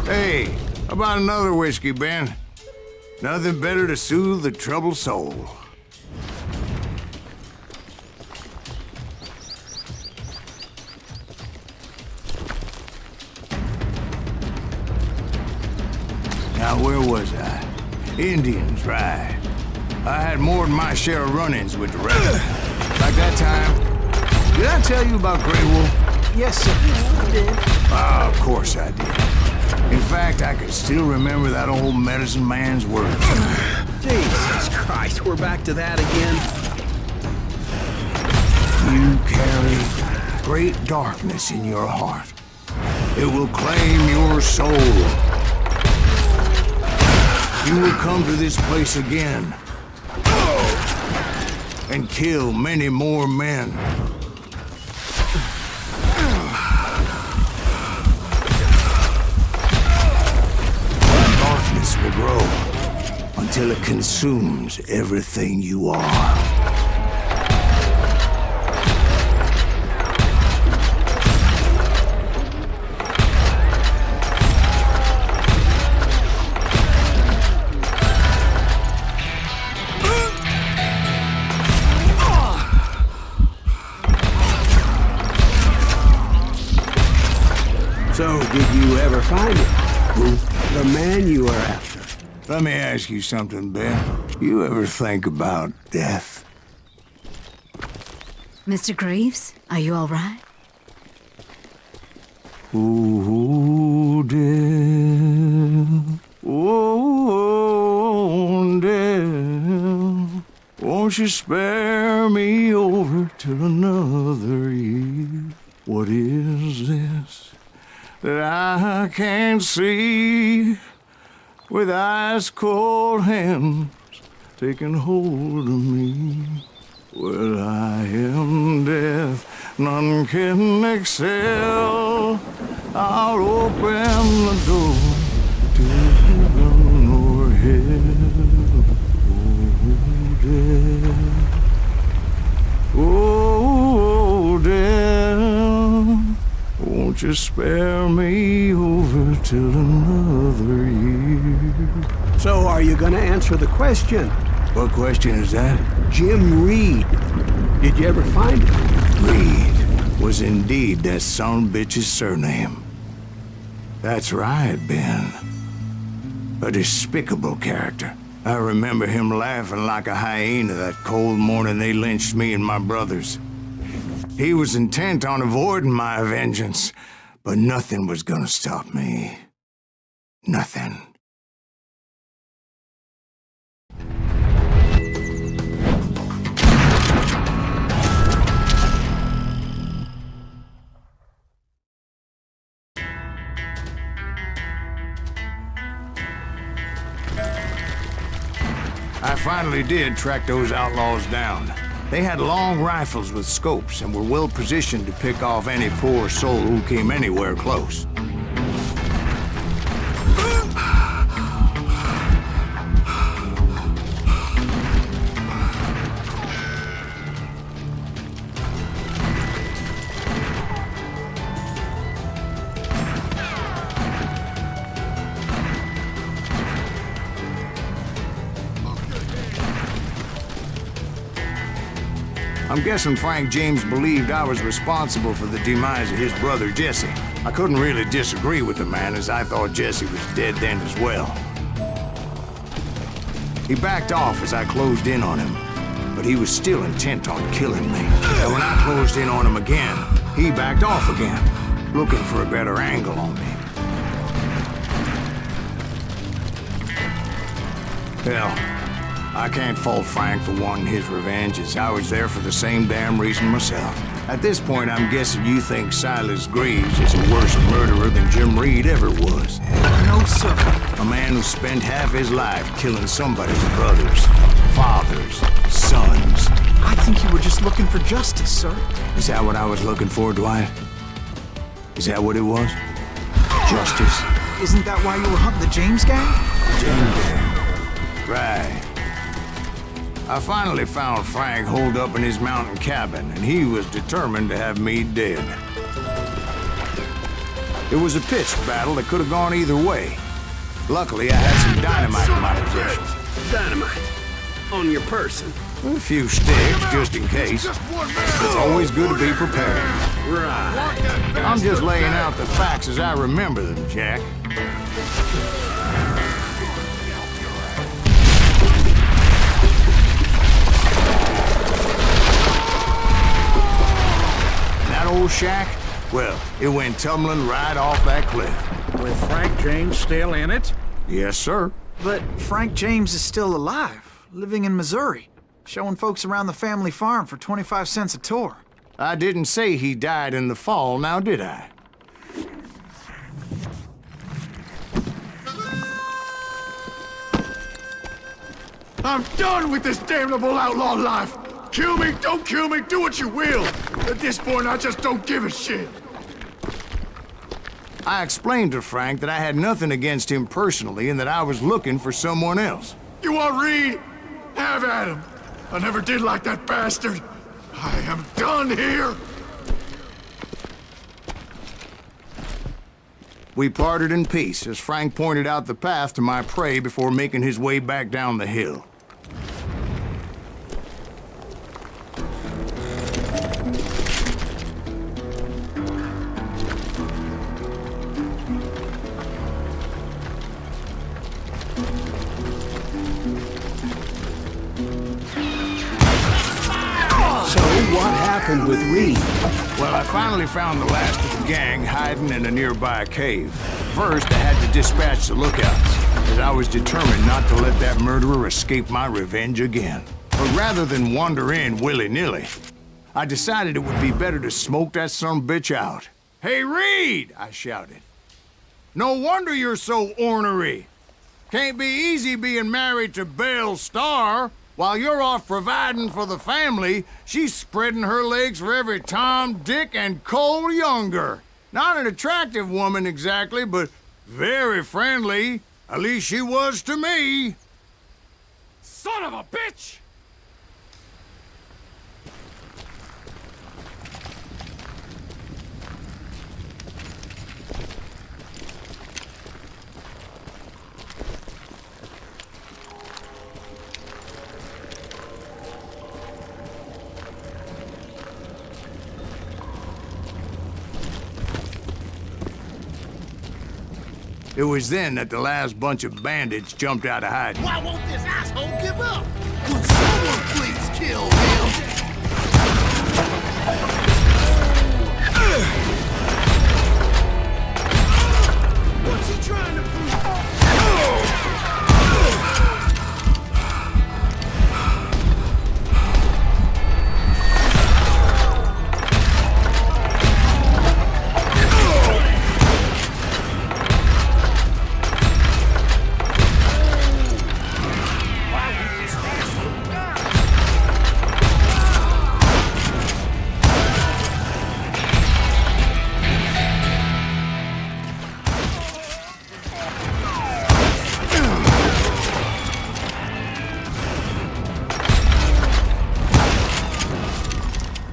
B: Hey, how about another whiskey, Ben? Nothing better to soothe the troubled soul. Now, where was I? Indians, right. I had more than my share of run-ins with the rebels. Like that time. Did I tell you about Grey Wolf?
C: Yes, sir. You did.
B: Ah, of course I did. In fact, I can still remember that old medicine man's words.
G: Jesus Christ, we're back to that again.
B: You carry great darkness in your heart. It will claim your soul. You will come to this place again and kill many more men. Will grow until it consumes everything you are.
A: So, did you ever find it? The man you were after.
B: Let me ask you something, Ben. You ever think about death?
L: Mr. Greaves, are you all right?
B: Oh, Dell. Oh, Dell. Won't you spare me over till another year? What is this that I can't see with ice cold hands taking hold of me? Well, I am death, none can excel. I'll open the door to heaven or hell. Oh, Dell, won't you spare me over till another year?
A: So are you gonna answer the question?
B: What question is that?
A: Jim Reed. Did you ever find him?
B: Reed was indeed that son-bitch's surname. That's right, Ben. A despicable character. I remember him laughing like a hyena that cold morning they lynched me and my brothers. He was intent on avoiding my vengeance, but nothing was gonna stop me. Nothing. I finally did track those outlaws down. They had long rifles with scopes and were well positioned to pick off any poor soul who came anywhere close. I'm guessing Frank James believed I was responsible for the demise of his brother Jesse. I couldn't really disagree with the man, as I thought Jesse was dead then as well. He backed off as I closed in on him, but he was still intent on killing me. And when I closed in on him again, he backed off again, looking for a better angle on me. Hell, I can't fault Frank for wanting his revenge, as I was there for the same damn reason myself. At this point, I'm guessing you think Silas Greaves is a worse murderer than Jim Reed ever was.
C: No, sir.
B: A man who spent half his life killing somebody's brothers, fathers, sons.
C: I think you were just looking for justice, sir.
B: Is that what I was looking for, Dwight? Is that what it was? Justice?
C: Isn't that why you were hunting the James gang?
B: James gang. Right. I finally found Frank holed up in his mountain cabin, and he was determined to have me dead. It was a pitched battle that could have gone either way. Luckily, I had some dynamite in my possession.
G: Dynamite? On your person?
B: A few sticks, just in case. It's always good to be prepared.
G: Right.
B: I'm just laying out the facts as I remember them, Jack. Old shack? Well, it went tumbling right off that cliff.
E: With Frank James still in it?
B: Yes, sir.
C: But Frank James is still alive, living in Missouri, showing folks around the family farm for 25 cents a tour.
B: I didn't say he died in the fall, now did I?
F: I'm done with this damnable outlaw life! Kill me, don't kill me, do what you will! At this point, I just don't give a shit!
B: I explained to Frank that I had nothing against him personally and that I was looking for someone else.
F: You want Reed? Have at him! I never did like that bastard! I am done here!
B: We parted in peace as Frank pointed out the path to my prey before making his way back down the hill.
A: happened with Reed?
B: Well, I finally found the last of the gang hiding in a nearby cave. First, I had to dispatch the lookouts, as I was determined not to let that murderer escape my revenge again. But rather than wander in willy-nilly, I decided it would be better to smoke that sumbitch out. "Hey, Reed!" I shouted. "No wonder you're so ornery. Can't be easy being married to Belle Starr. While you're off providing for the family, she's spreading her legs for every Tom, Dick, and Cole Younger. Not an attractive woman exactly, but very friendly. At least she was to me."
F: Son of a bitch!
B: It was then that the last bunch of bandits jumped out of hiding.
I: Why won't this asshole give up? Could someone please kill him? What's he trying to prove?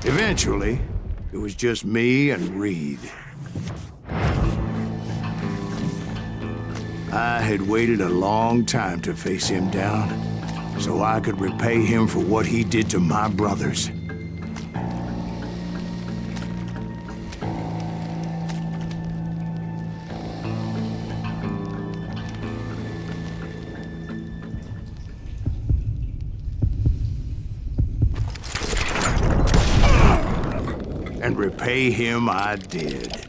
B: Eventually, it was just me and Reed. I had waited a long time to face him down, so I could repay him for what he did to my brothers. And repay him I did.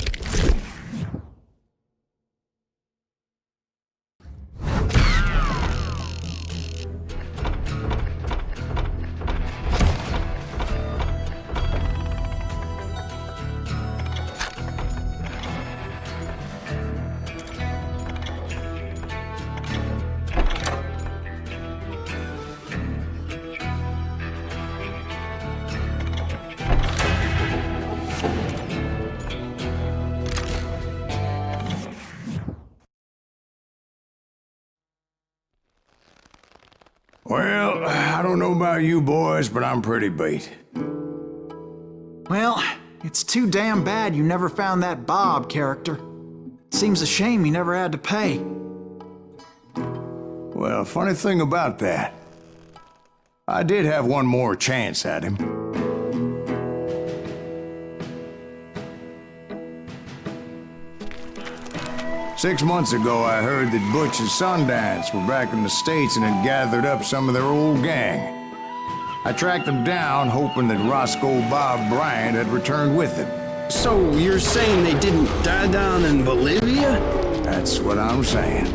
B: Well, I don't know about you boys, but I'm pretty beat.
C: Well, it's too damn bad you never found that Bob character. Seems a shame he never had to pay.
B: Well, funny thing about that, I did have one more chance at him. Six months ago, I heard that Butch and Sundance were back in the States and had gathered up some of their old gang. I tracked them down, hoping that Roscoe Bob Bryant had returned with them.
G: So you're saying they didn't die down in Bolivia?
B: That's what I'm saying.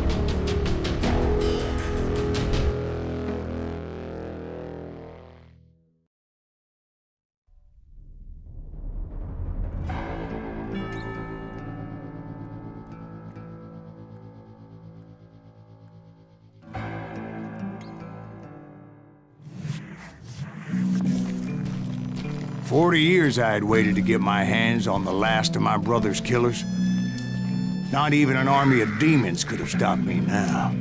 B: "40 years I had waited to get my hands on the last of my brother's killers. Not even an army of demons could have stopped me now.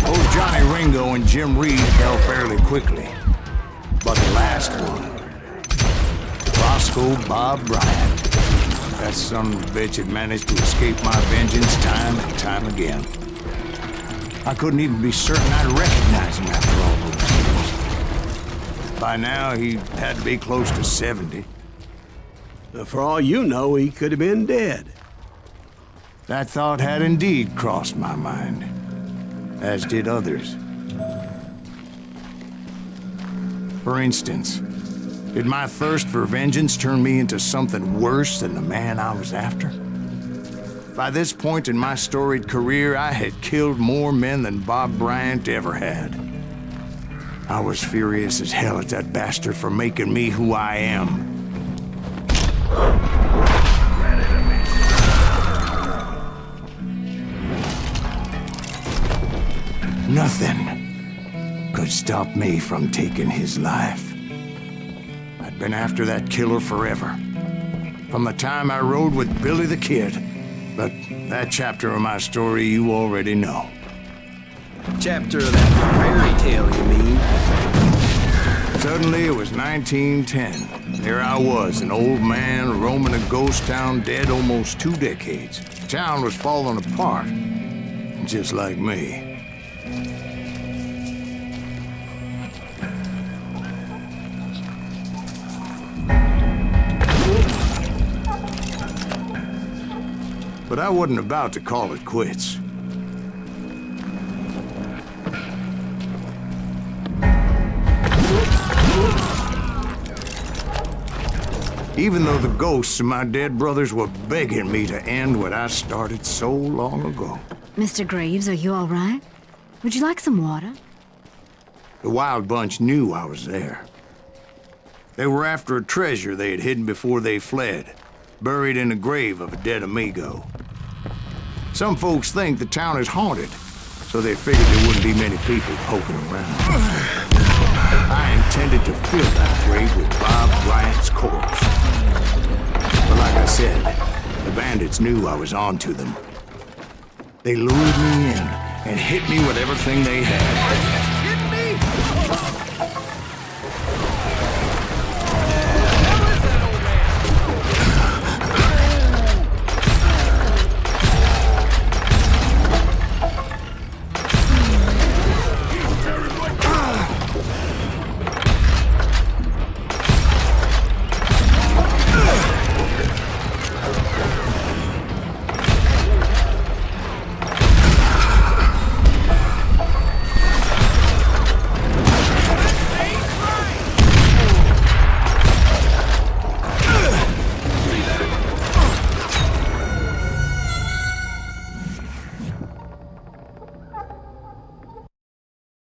B: Old Johnny Ringo and Jim Reed fell fairly quickly. But the last one, Roscoe Bob Bryant. That son of a bitch had managed to escape my vengeance time and time again. I couldn't even be certain I'd recognize him after all those years. By now, he had to be close to 70.
A: For all you know, he could have been dead.
B: That thought had indeed crossed my mind, as did others. For instance, did my thirst for vengeance turn me into something worse than the man I was after? By this point in my storied career, I had killed more men than Bob Bryant ever had. I was furious as hell at that bastard for making me who I am. Nothing could stop me from taking his life. I'd been after that killer forever. From the time I rode with Billy the Kid. But that chapter of my story you already know.
G: Chapter of that fairy tale, you mean?
B: Suddenly it was 1910. There I was, an old man roaming a ghost town dead almost 2 decades. The town was falling apart, just like me. But I wasn't about to call it quits. Even though the ghosts of my dead brothers were begging me to end what I started so long ago.
L: Mr. Graves, are you all right? Would you like some water?
B: The Wild Bunch knew I was there. They were after a treasure they had hidden before they fled, buried in the grave of a dead amigo. Some folks think the town is haunted, so they figured there wouldn't be many people poking around. I intended to fill that grave with Bob Bryant's corpse. But like I said, the bandits knew I was on to them. They lured me in and hit me with everything they had.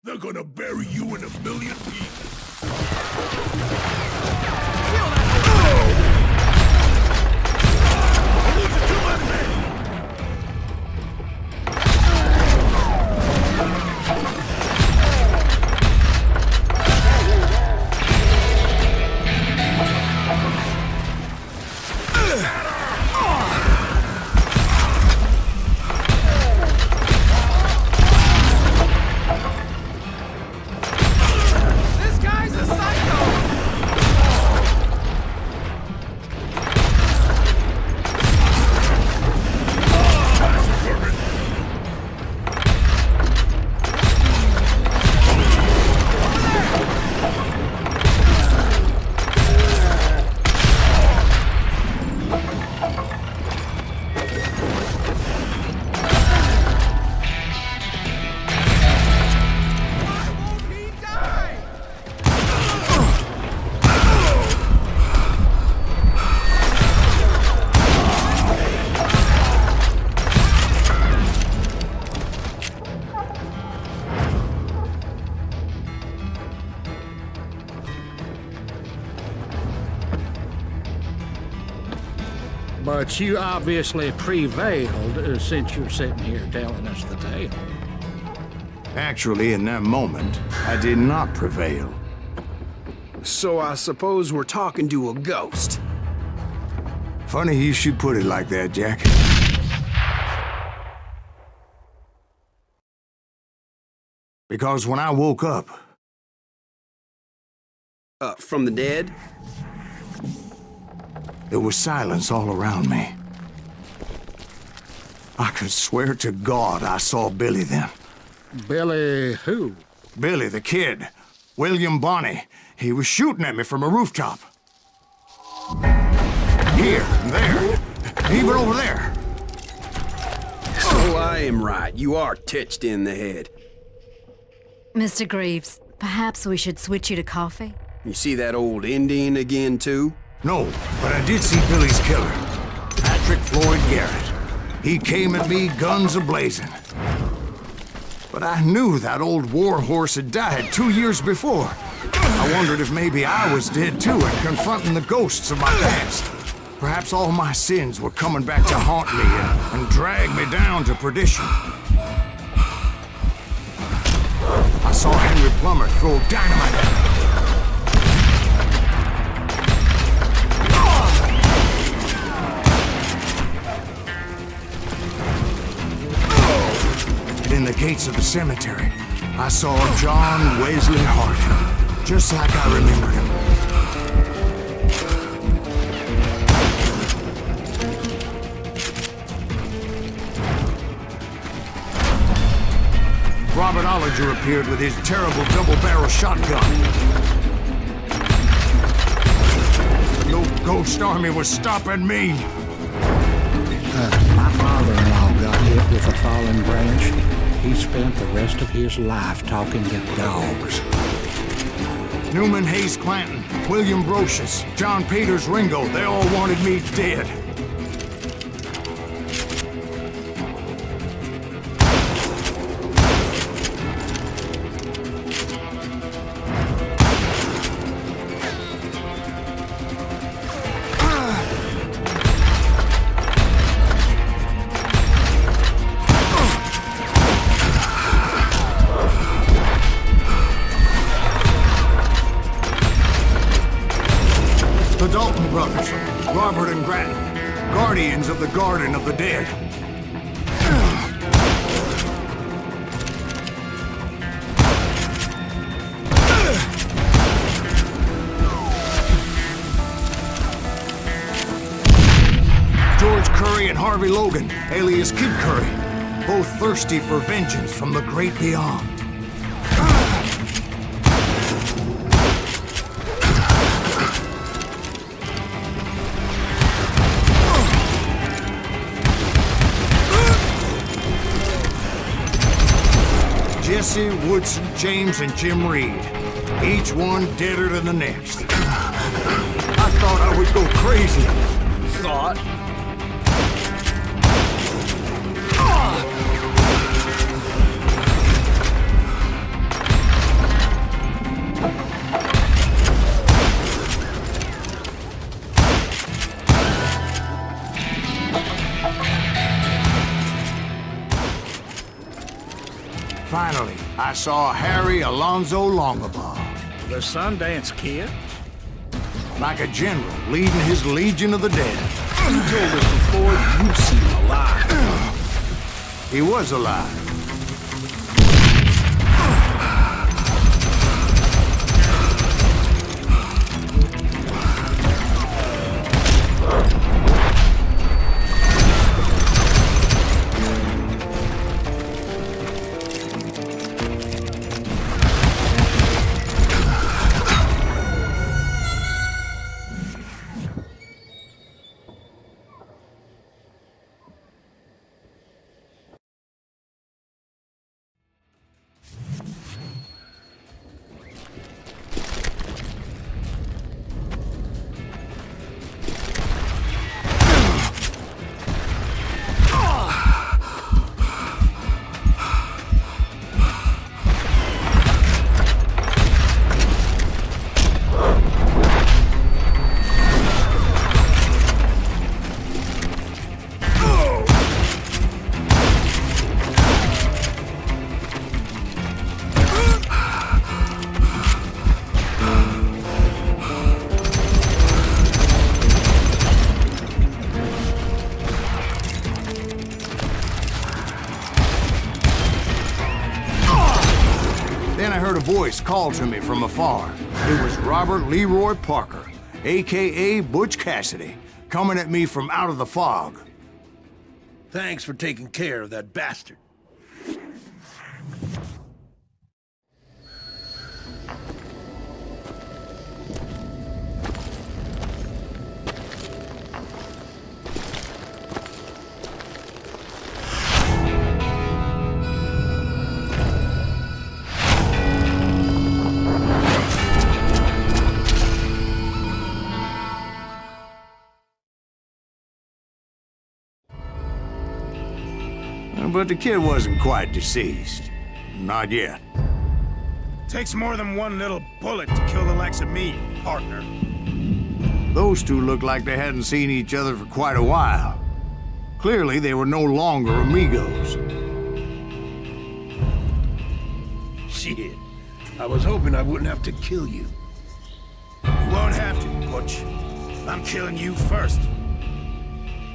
F: They're gonna bury you in a million pieces.
E: But you obviously prevailed since you're sitting here telling us the tale.
B: Actually, in that moment, I did not prevail.
G: So I suppose we're talking to a ghost.
B: Funny you should put it like that, Jack. Because when I woke up...
G: From the dead?
B: There was silence all around me. I could swear to God I saw Billy then.
E: Billy who?
B: Billy the Kid. William Bonney. He was shooting at me from a rooftop. Here, there, even over there.
G: So I am right. You are titched in the head.
L: Mr. Greaves, perhaps we should switch you to coffee?
G: You see that old Indian again, too?
B: No, but I did see Billy's killer, Patrick Floyd Garrett. He came at me, guns a-blazing. But I knew that old war horse had died 2 years before. I wondered if maybe I was dead too and confronting the ghosts of my past. Perhaps all my sins were coming back to haunt me and drag me down to perdition. I saw Henry Plummer throw dynamite at me. In the gates of the cemetery, I saw John Wesley Hart, just like I remembered him. Robert Ollinger appeared with his terrible double-barrel shotgun. But no ghost army was stopping me.
E: My father-in-law got hit with a fallen branch. He spent the rest of his life talking to dogs.
B: Newman Hayes Clanton, William Brocious, John Peters Ringo, they all wanted me dead. The Dalton brothers, Robert and Grattan, guardians of the Garden of the Dead. George Curry and Harvey Logan, alias Kid Curry, both thirsty for vengeance from the great beyond. Jesse, Woodson, James, and Jim Reed. Each one deader than the next. I thought I would go crazy.
G: Thought?
B: Finally, I saw Harry Alonzo Longabaugh.
E: The Sundance Kid?
B: Like a general leading his Legion of the Dead.
G: You told us before that you'd seen him alive.
B: He was alive. Then I heard a voice call to me from afar. It was Robert Leroy Parker, a.k.a. Butch Cassidy, coming at me from out of the fog.
H: Thanks for taking care of that bastard.
B: But the kid wasn't quite deceased. Not yet.
F: Takes more than one little bullet to kill the likes of me, partner.
B: Those two looked like they hadn't seen each other for quite a while. Clearly, they were no longer amigos.
H: Shit. I was hoping I wouldn't have to kill you.
F: You won't have to, Butch. I'm killing you first.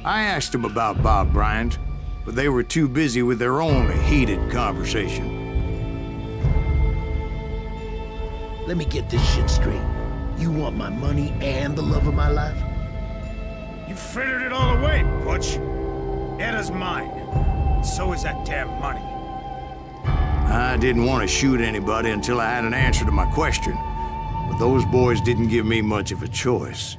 B: I asked them about Bob Bryant, but they were too busy with their own heated conversation.
H: Let me get this shit straight. You want my money and the love of my life?
F: You frittered it all away, Butch. Eda's mine. So is that damn money.
B: I didn't want to shoot anybody until I had an answer to my question, but those boys didn't give me much of a choice.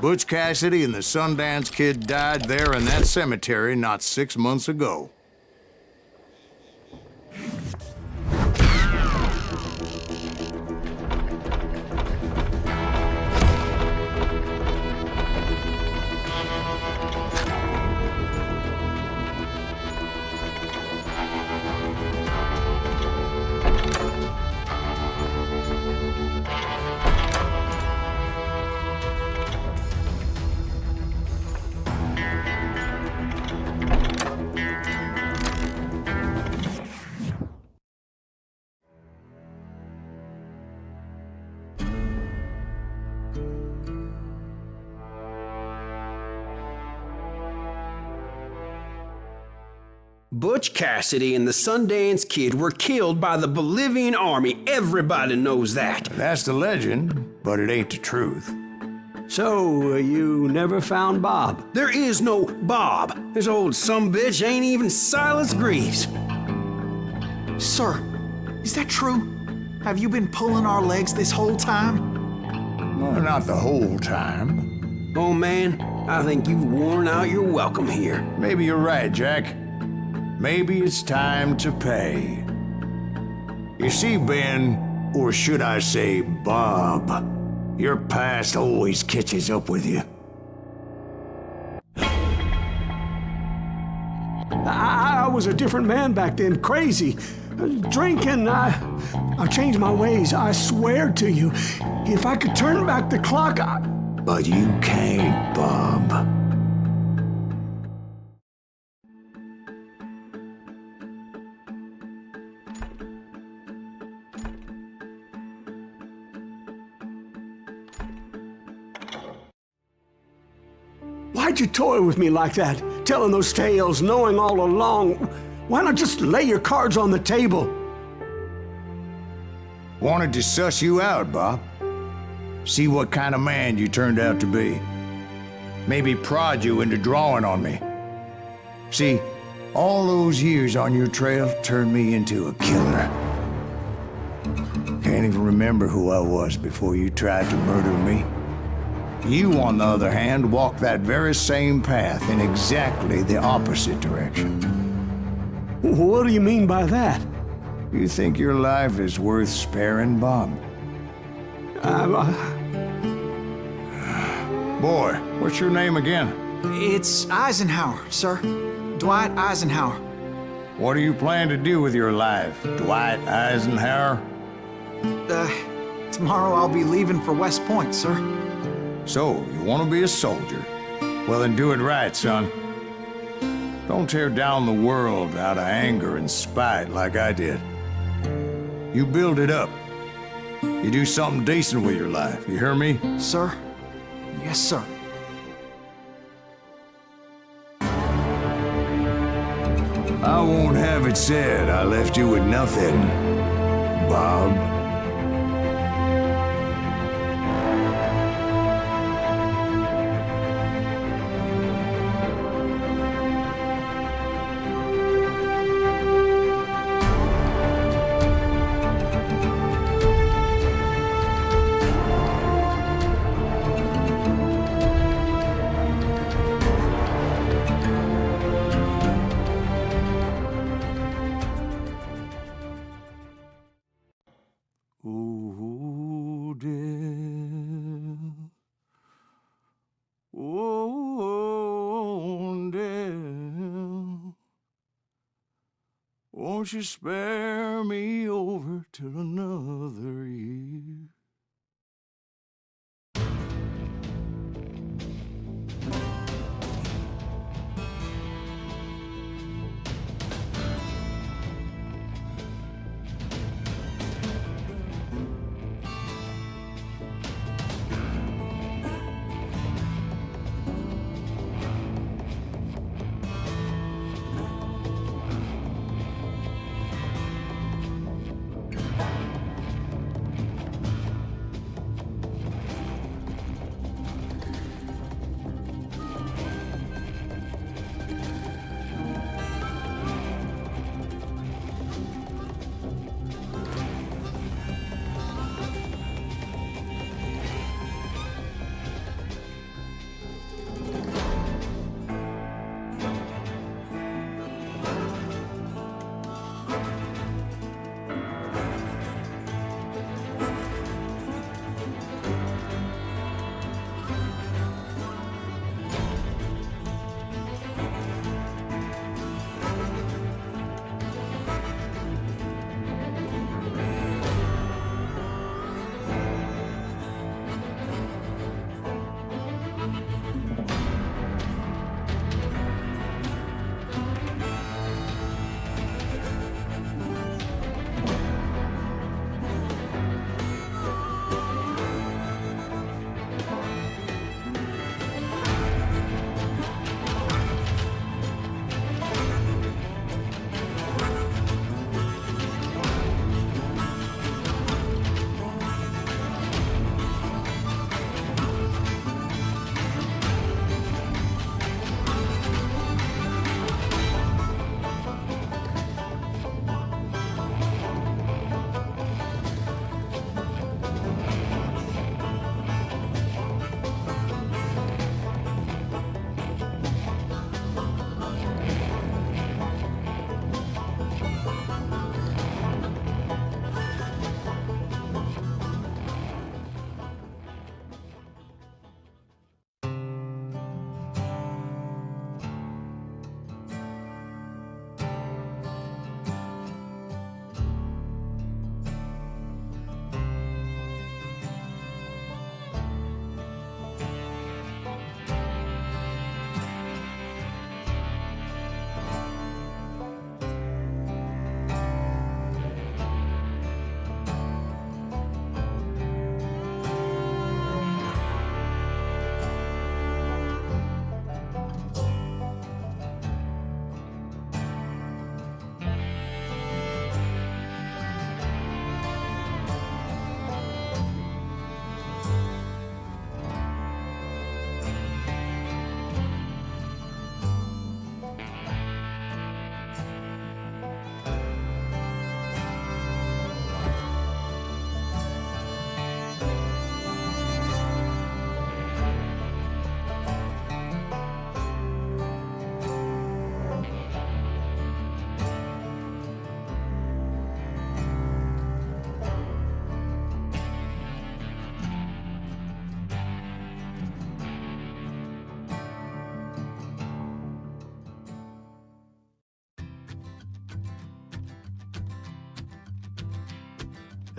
B: Butch Cassidy and the Sundance Kid died there in that cemetery not 6 months ago.
G: Butch Cassidy and the Sundance Kid were killed by the Bolivian army. Everybody knows that.
B: That's the legend, but it ain't the truth.
A: So, you never found Bob?
G: There is no Bob. This old sumbitch ain't even Silas Greaves.
C: Sir, is that true? Have you been pulling our legs this whole time?
B: Well, not the whole time.
G: Oh man, I think you've worn out your welcome here.
B: Maybe you're right, Jack. Maybe it's time to pay. You see, Ben, or should I say Bob, your past always catches up with you.
A: I was a different man back then, crazy. Drinking, I've changed my ways, I swear to you. If I could turn back the clock,
B: But you can't, Bob.
A: Why'd you toy with me like that? Telling those tales, knowing all along. Why not just lay your cards on the table?
B: Wanted to suss you out, Bob. See what kind of man you turned out to be. Maybe prod you into drawing on me. See, all those years on your trail turned me into a killer. Can't even remember who I was before you tried to murder me. You, on the other hand, walked that very same path in exactly the opposite direction.
A: What do you mean by that?
B: You think your life is worth sparing, Bob? Boy, what's your name again?
C: It's Eisenhower, sir. Dwight Eisenhower.
B: What do you plan to do with your life, Dwight Eisenhower?
C: Tomorrow I'll be leaving for West Point, sir.
B: So, you want to be a soldier? Well, then do it right, son. Don't tear down the world out of anger and spite like I did. You build it up. You do something decent with your life, you hear me?
C: Sir? Yes, sir.
B: I won't have it said I left you with nothing, Bob. Oh, dear. Oh, dear. Won't you spare me over till another year?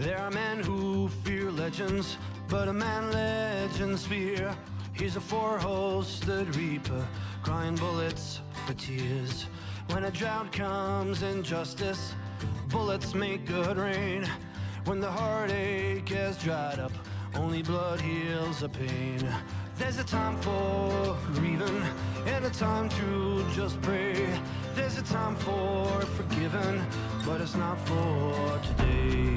M: There are men who fear legends, but a man legends fear. He's a four-hosted reaper, crying bullets for tears. When a drought comes in justice, bullets make good rain. When the heartache has dried up, only blood heals the pain. There's a time for grieving and a time to just pray. There's a time for forgiving, but it's not for today.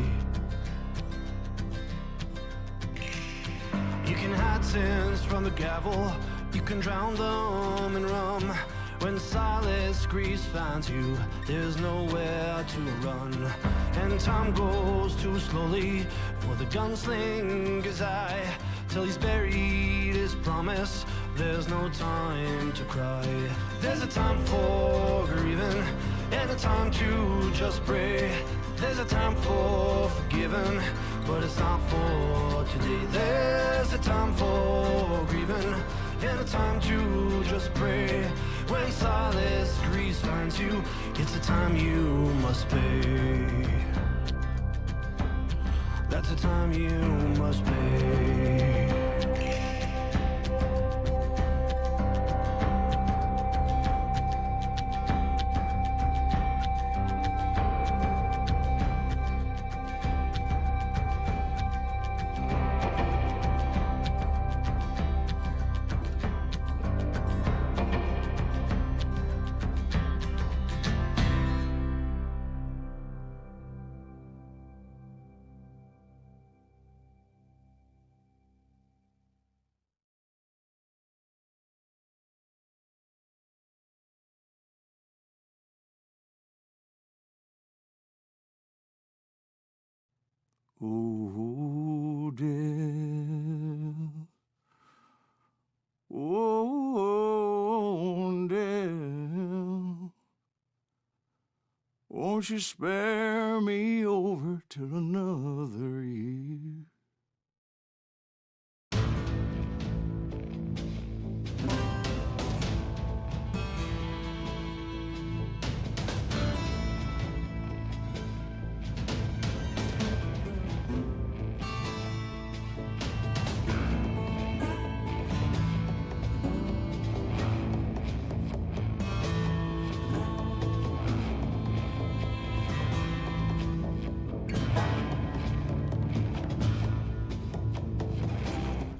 M: You can hide sins from the gavel, you can drown them in rum. When Silas Grease finds you, there's nowhere to run. And time goes too slowly for the gunslinger's eye. Till he's buried his promise, there's no time to cry. There's a time for grieving and a time to just pray. There's a time for forgiving, but it's not for today. There's a time for grieving and a time to just pray. When Silas Grease finds you, it's a time you must pay. That's a time you must pay.
B: Oh, Dell. Oh, Dell. Won't you spare me over till another year?